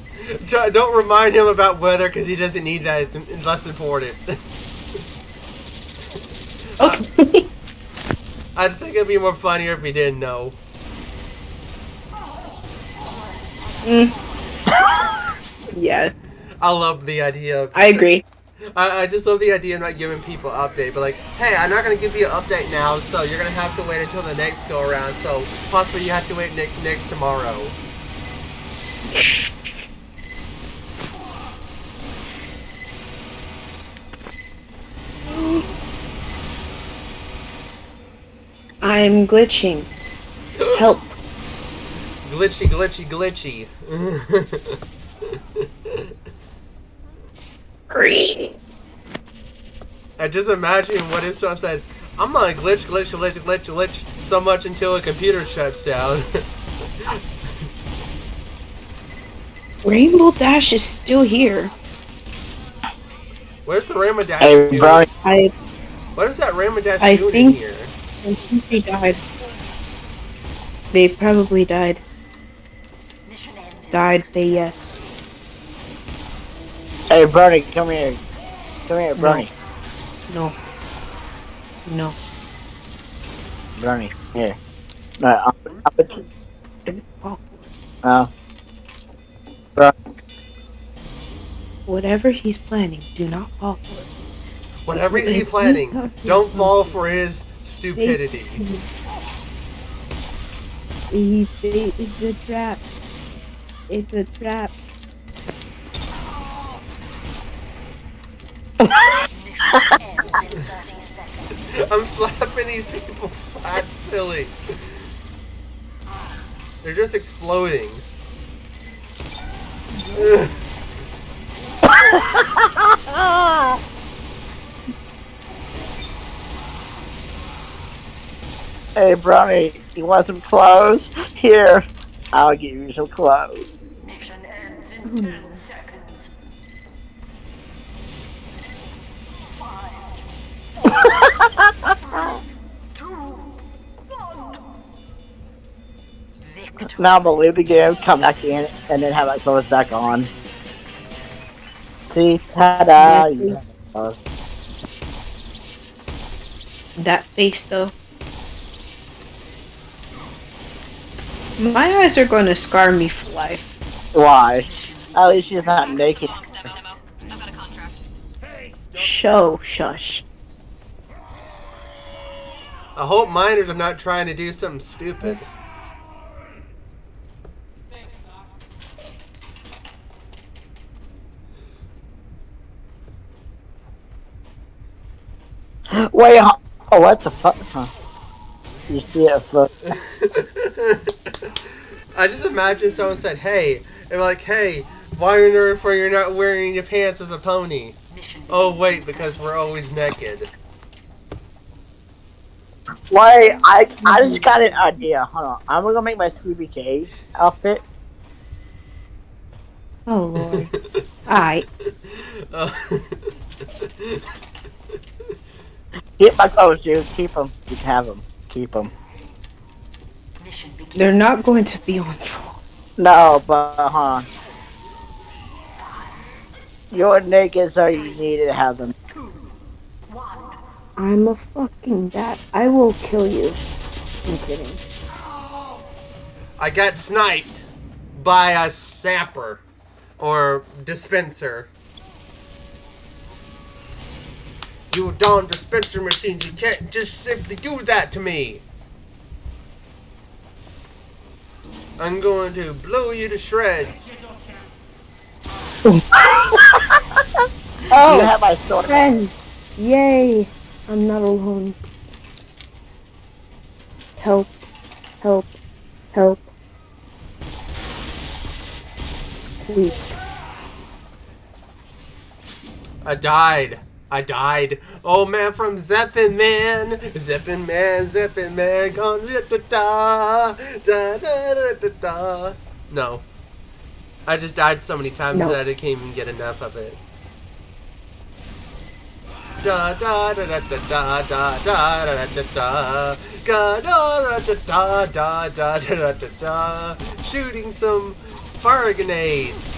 Don't remind him about weather because he doesn't need that. It's less important. Okay. I think it'd be more funnier if he didn't know. Yeah. I love the idea of... I agree. I just love the idea of not giving people an update, but like, hey, I'm not going to give you an update now, so you're going to have to wait until the next go around, so possibly you have to wait next tomorrow. I'm glitching. Help. Glitchy, glitchy, glitchy. I just imagine what if someone said, I'm gonna glitch, glitch, glitch, glitch, glitch so much until a computer shuts down. Rainbow Dash is still here. Where's the Rainbow Dash Hey, doing? bro. What is that Rainbow Dash I doing think in here? they died. They probably died. Died, say yes. Hey, Bernie, come here. Come here, Bernie. No. No. Bernie, here. No, uh, Bernie. Whatever he's planning, do not fall for it. Whatever he's planning, don't fall for his stupidity. It's a trap. It's a trap. I'm slapping these people flat silly. They're just exploding. Hey, Brownie, you want some clothes? Here, I'll give you some clothes. Mission ends in 10 seconds. 5, 4, 3, 2, 1. Now I'm gonna leave the game, come back in, and then have my clothes back on. See, ta-da! You have my clothes. That face, though. My eyes are going to scar me for life. Why? At least she's not naked. Shush. I hope miners are not trying to do something stupid. Wait, oh, what the fuck? Huh. You see it for... I just imagine someone said, hey, and like, hey, why on earth are you not wearing your pants as a pony? Oh, wait, because we're always naked. Wait, I just got an idea. Hold on. I'm gonna make my CBK outfit. Oh, Lord. Alright. Keep my clothes, dude. Keep them. You can have them. Keep them. They're not going to be on. No, but hold on. You're naked, so you need to have them. I'm a fucking bat. I will kill you. I'm kidding. I got sniped by a sapper or dispenser. You darn dispenser machines, you can't just simply do that to me. I'm going to blow you to shreds. Oh, you have my sword. Friends! Yay! I'm not alone. Help. Squeak. I died. Oh man, from Zeppin Man, gone da. No. I just died so many times that I can't even get enough of it. Da da da da da da da da da da da da da, shooting some fire grenades.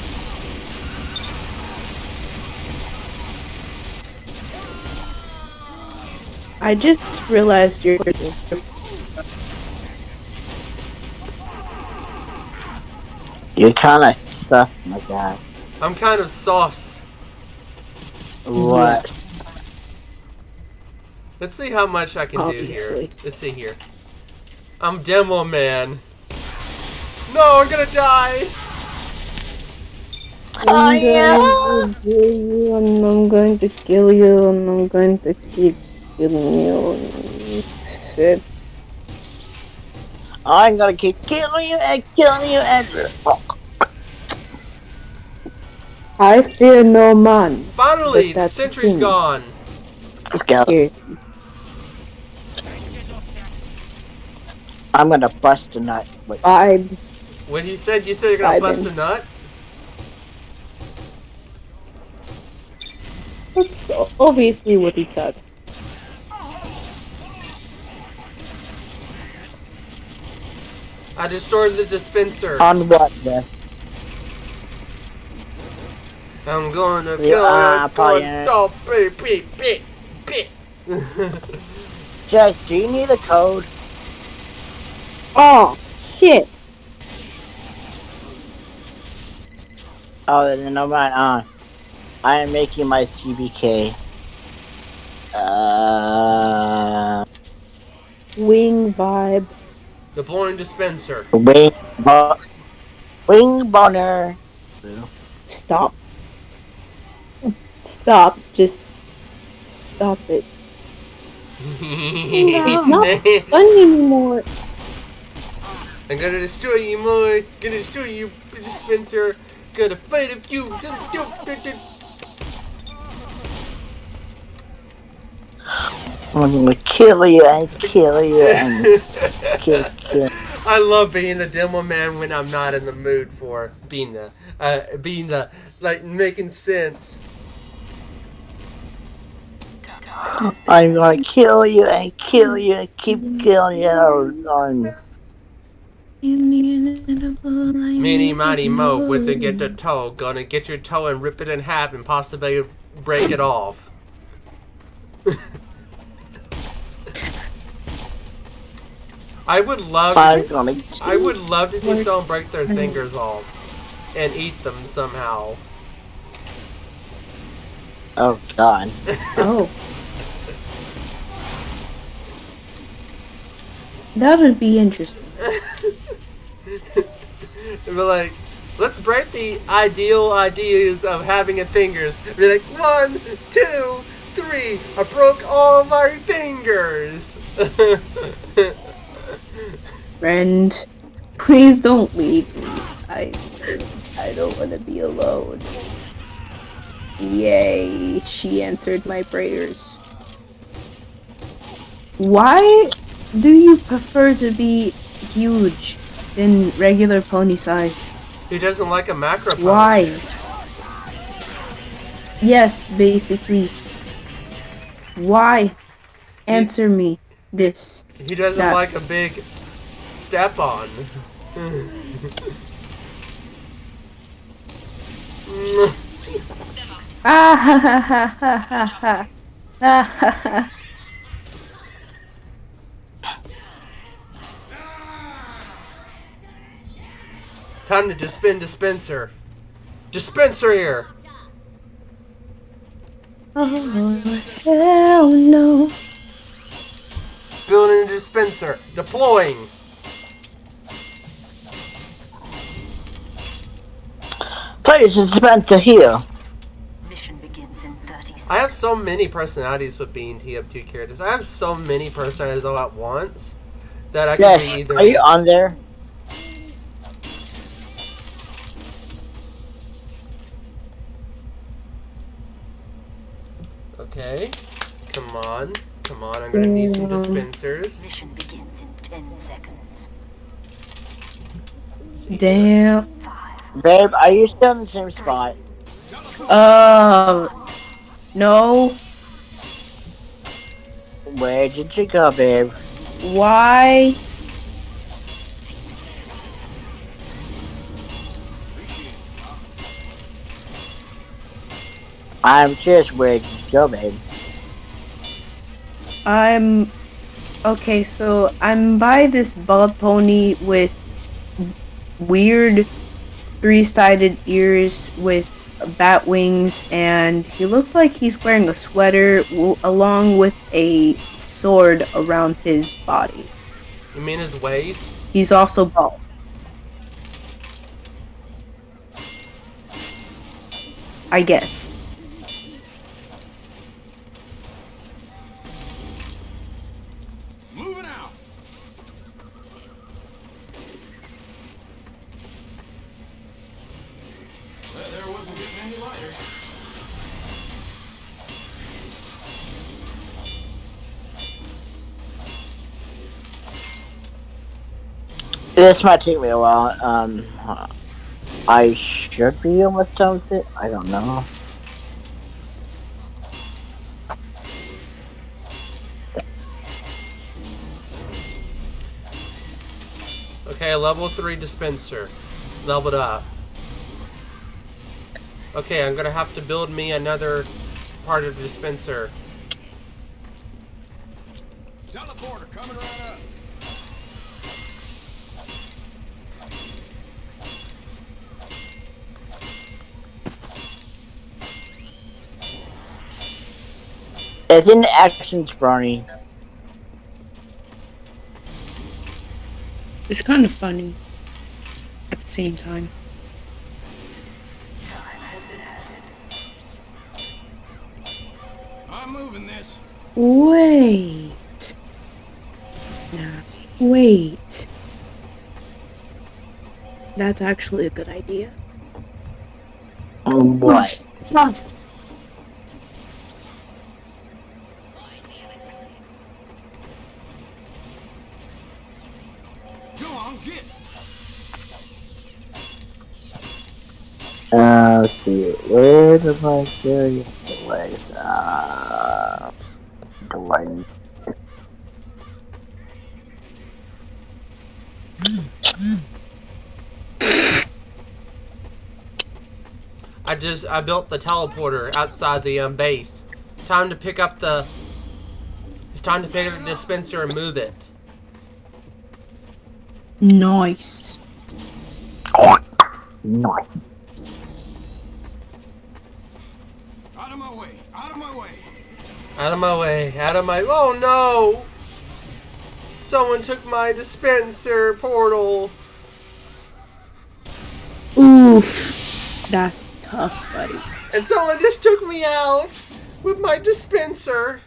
I just realized you're. You kind of suck, my guy. I'm kind of sauce. What? Yeah. Let's see how much I can Obviously. do here. Let's see here. I'm Demo Man. No, I'm gonna die. I'm going to kill you, and I'm going to keep killing you. Shit. I'm gonna keep killing you and killing you and. I fear no man. Finally, But the that the sentry's king gone. Let's go. here. I'm gonna bust a nut. Wait. Vibes. What you said? You said you're gonna bust Vibing. a nut? That's obviously what he said. I destroyed the dispenser. On what, Beth? I'm gonna You kill your probably. good dog. Beep. Jess, do you need a code? Oh shit! Oh, then never mind. I am making my CBK. Wing vibe. Deploying dispenser. Wing boner. Stop. Stop. Just stop it. It's not funny anymore. I'm gonna destroy you more. Gonna destroy you, dispenser. Gonna fight a few. I'm gonna kill you and kill you and kill. I love being the demo man when I'm not in the mood for being the, like, making sense. I'm gonna kill you and kill you and keep killing you on. Meeny, mighty, mo, with a get the toe. Gonna get your toe and rip it in half and possibly break it off. I would love to see someone break their fingers off and eat them somehow. Oh god. Oh. That would be interesting. Be like, let's break the ideal ideas of having a fingers. Be like, 1, 2, 3. I broke all my fingers. Friend, please don't leave me. I don't want to be alone. Yay, she answered my prayers. Why do you prefer to be huge than regular pony size? He doesn't like a macro pony. Why? Yes, basically. Why? Answer me this. He doesn't like a big step on. Ah ha ha ha ha ha ha. Time to dispenser. Dispenser here. Oh hell no. Building a dispenser. Deploying. Please dispenser here. Mission begins in 30 seconds. I have so many personalities with being TF2 characters. I have so many personalities all at once that I can be either. Are you on there? Okay. Come on. I'm gonna need some dispensers. Mission begins in 10 seconds. Damn. Babe, are you still in the same spot? No. Where did you go, babe? Why? I'm serious, where did you go, babe? Okay, so I'm by this bald pony with weird three-sided ears with bat wings, and he looks like he's wearing a sweater along with a sword around his body. You mean his waist? He's also bald. I guess. This might take me a while. I should be almost done with it. I don't know. Okay, level 3 dispenser. Leveled up. Okay, I'm gonna have to build me another part of the dispenser. Teleporter coming right up. It's in actions, Brony. It's kind of funny at the same time. I'm moving this. Wait. Now, wait. That's actually a good idea. What? Go on, get. Let's see. Where the fuck carry the legs? Do I need? I built the teleporter outside the base. Time to pick up the. It's time to pick up the dispenser and move it. Nice. Nice. Out of my way. Out of my way. Out of my way. Out of my. Oh no! Someone took my dispenser portal. Oof. That's tough, buddy. And someone just took me out with my dispenser.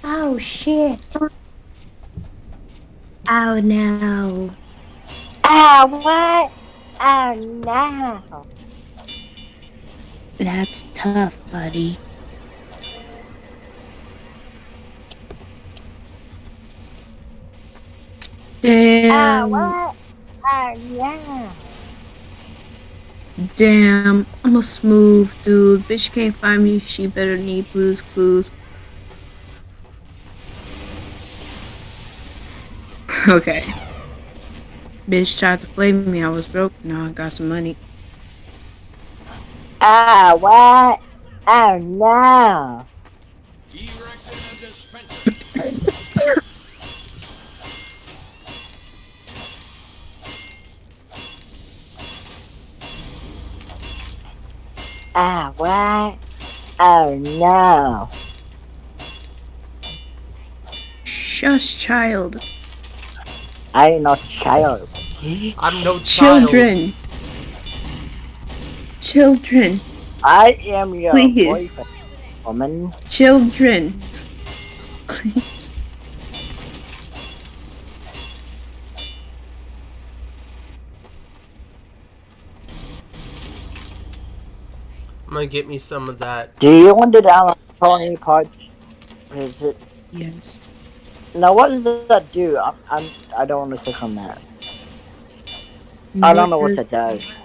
Oh shit. Oh no. Oh, what? Oh, no. That's tough, buddy. Damn. Oh, what? Oh, no. Damn. I'm a smooth dude. Bitch can't find me. She better need Blue's Clues. Okay. Bitch tried to play me. I was broke. Now I got some money. Oh, what? Oh, no. Erecting a dispenser. Oh, what? Oh, no. Shush, child. I ain't no child. I'm no child. Children. Children. I am your Please. boyfriend, woman. Children. Please. I'm gonna get me some of that. Do you want to download Pony Parts? Is it? Yes. Now, what does that do? I don't want to click on that. I don't know what that does.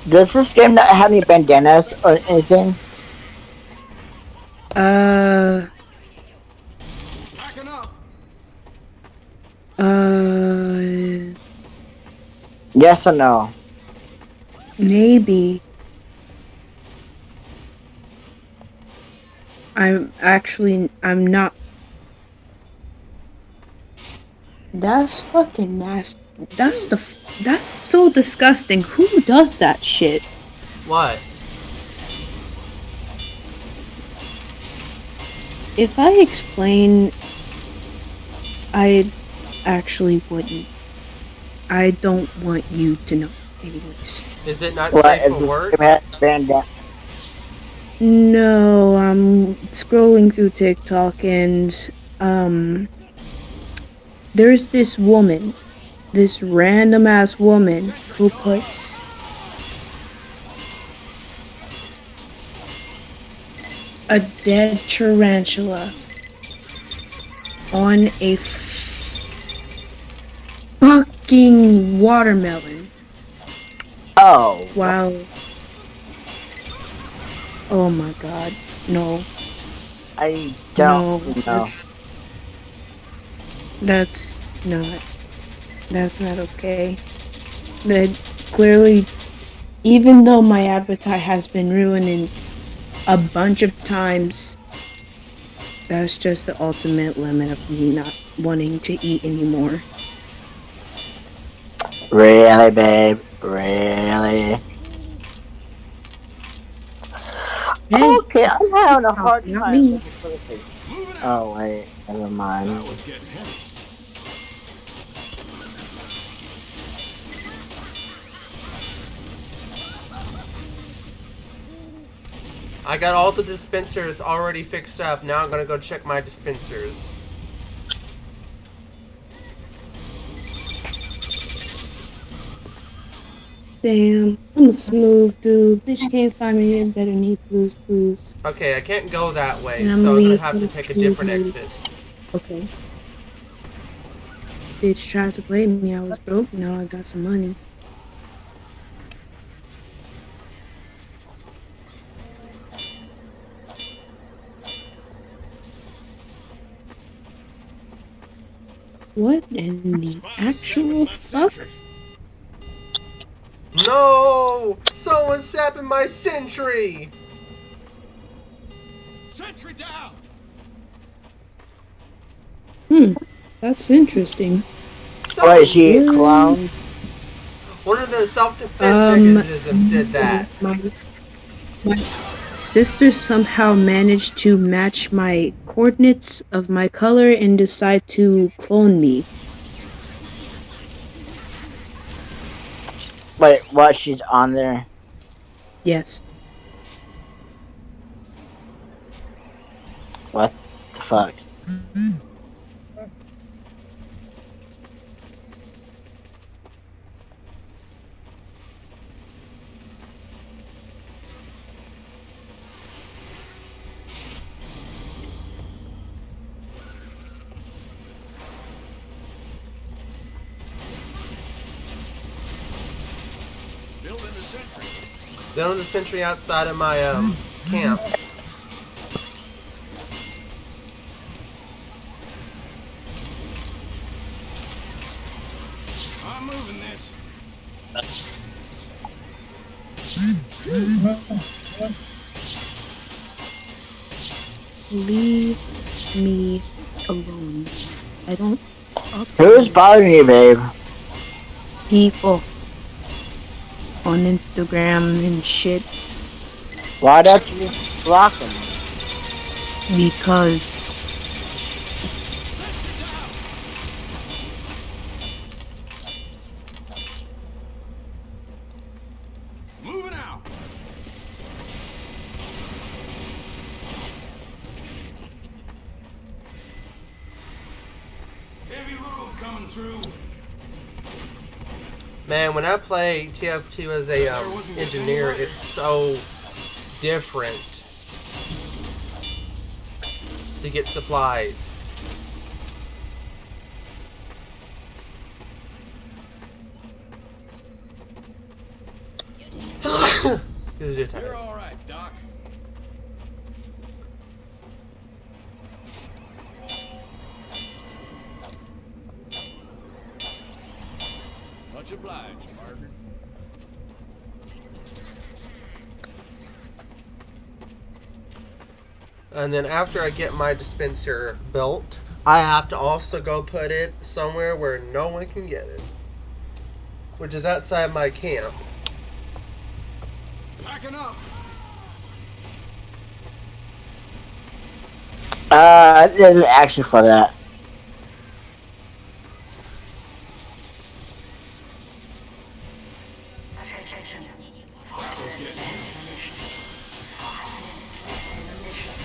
Does this game not have any bandanas or anything? Backing up. Yes or no? Maybe. I'm not. That's fucking nasty. That's so disgusting. Who does that shit? What? If I explain, I actually wouldn't. I don't want you to know. Anyways. Is it not What safe is for this work? bandana? No, I'm scrolling through TikTok and um there's this woman, this random ass woman who puts a dead tarantula on a fucking watermelon. Oh. Wow. Oh my god. No. I No, don't know. that's not okay. That clearly, even though my appetite has been ruined a bunch of times, that's just the ultimate limit of me not wanting to eat anymore. Really, babe? Really? Hey, Okay, I'm it's having a TikTok, hard not time me. looking for the thing. Oh wait, never mind. That was getting heavy. I got all the dispensers already fixed up. Now I'm gonna go check my dispensers. Damn, I'm a smooth dude. Bitch can't find me in better need blues clues. Okay, I can't go that way, And I'm so I'm gonna leave have to for take a true different blues. exit. Okay. Bitch tried to play me. I was broke. Now I got some money. What in the actual fuck? No! Someone's sapping my sentry! Sentry down! That's interesting. What, is she a What? clone? One of the self-defense mechanisms did that. My sister somehow managed to match my coordinates of my color and decide to clone me. Wait, what? She's on there? Yes. What the fuck? Building the sentry. Building the sentry outside of my camp. I'm moving this. Leave me alone. I don't talk to Who's bothering you, babe? people on Instagram and shit Why don't you just block them? because Moving out. Heavy load coming through. Man, when I play tf2 as a engineer, it's so different to get supplies. Because you're tired. You're all right, Doc. Much obliged, partner. And then after I get my dispenser built, I have to also go put it somewhere where no one can get it, which is outside my camp. Packing up. There's an action for that. Attention. 5 minutes left in the mission. 5 minutes left in the mission.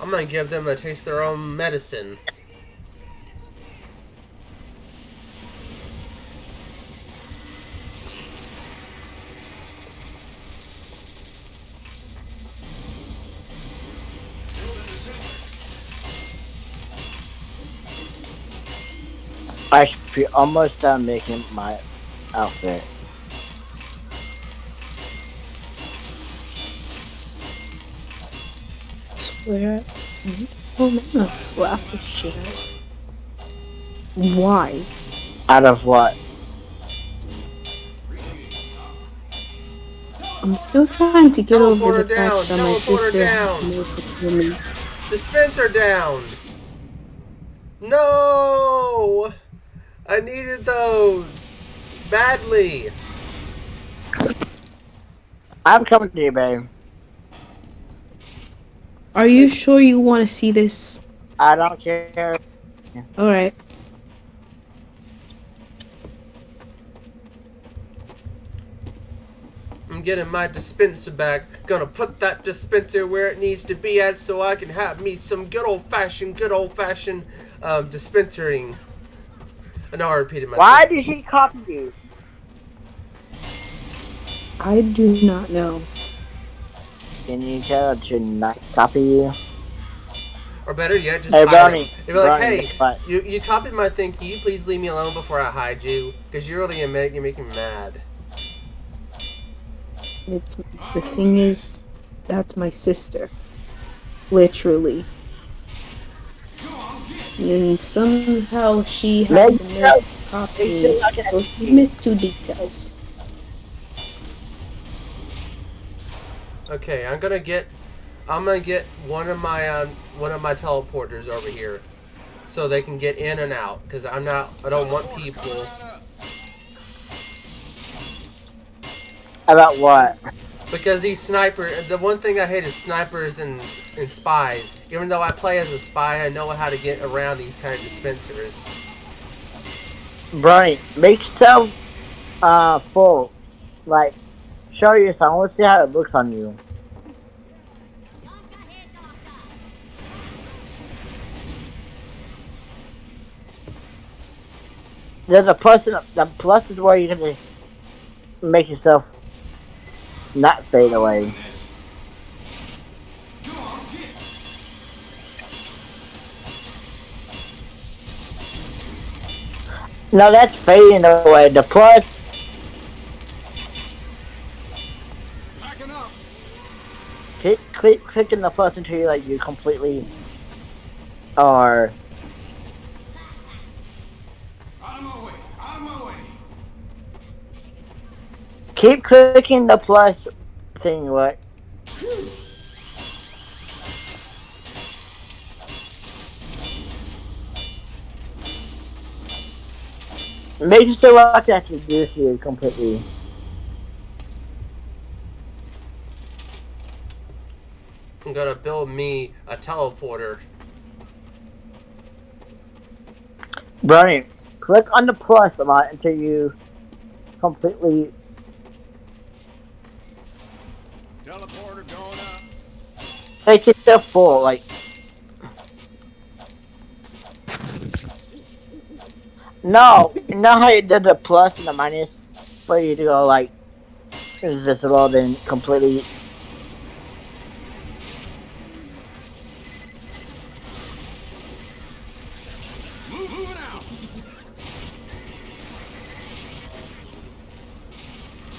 I'm gonna give them a taste of their own medicine. I should be almost done making my outfit. Swear. Oh, I'm gonna slap the shit out. Why? Out of what? I'm still trying to get over the Teleporter fact down! that my Teleporter sister has down! no woman. Dispenser down! No! I needed those! Badly! I'm coming to you, babe. Are you sure you want to see this? I don't care. Alright. I'm getting my dispenser back. Gonna put that dispenser where it needs to be at so I can have me some good old fashioned dispensering. I know I repeated myself. Why did he copy you? I do not know. Can you tell her to not copy you? Or better yet, just Hey, hide Brownie, it. If you're like, Brownie, hey, guess what? you copied my thing. Can you please leave me alone before I hide you? Because you're really you're making me mad. It's the thing is, that's my sister, literally. And somehow she had the nerve to copy it, so she missed 2 details. Okay, I'm gonna get one of my teleporters over here, so they can get in and out. Because I don't want people. About what? Because these the one thing I hate is snipers and spies. Even though I play as a spy, I know how to get around these kind of dispensers. Brownie, make yourself full. Like, show yourself. I want to see how it looks on you. There's a plus in the plus is where you're gonna make yourself not fade away. No, that's fading away. The plus. Clicking the plus until you completely are. Keep clicking the plus thing, what? Make it so I can actually do this here completely. I'm gonna build me a teleporter. Brownie, click on the plus a lot until you completely. Teleporter going up. Make yourself full, like. No, you know how you did the plus and the minus for you to go like invisible, then completely. Moving out.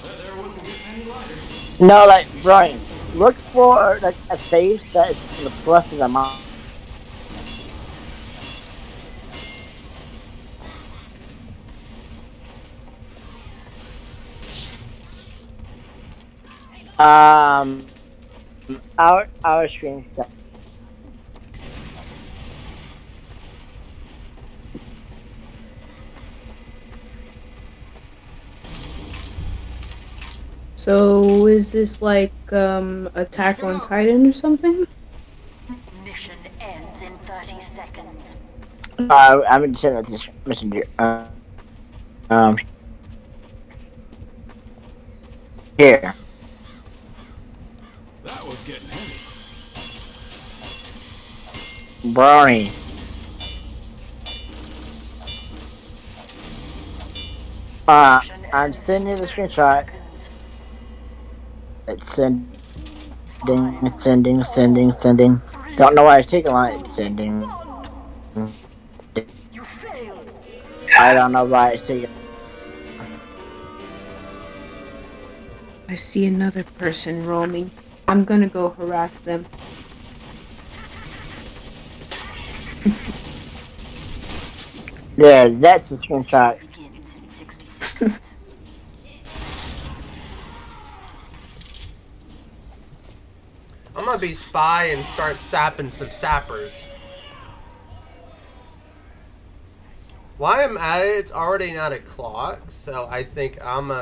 There wasn't getting any lighter. No, like Brian, look for like a face that is the plus and the minus. Our screen stuff. So is this like Attack on Titan or something? Mission ends in I'm gonna send that to messenger. Here. That was getting heavy. Brownie. I'm sending the screenshot. It's sending. Don't know why it's taking long. It's sending. I don't know why it's taking. I see another person roaming. I'm gonna go harass them. There, that's the screenshot. I'm gonna be spy and start sapping some sappers. While I'm at it, it's already 9 o'clock, so I think I'm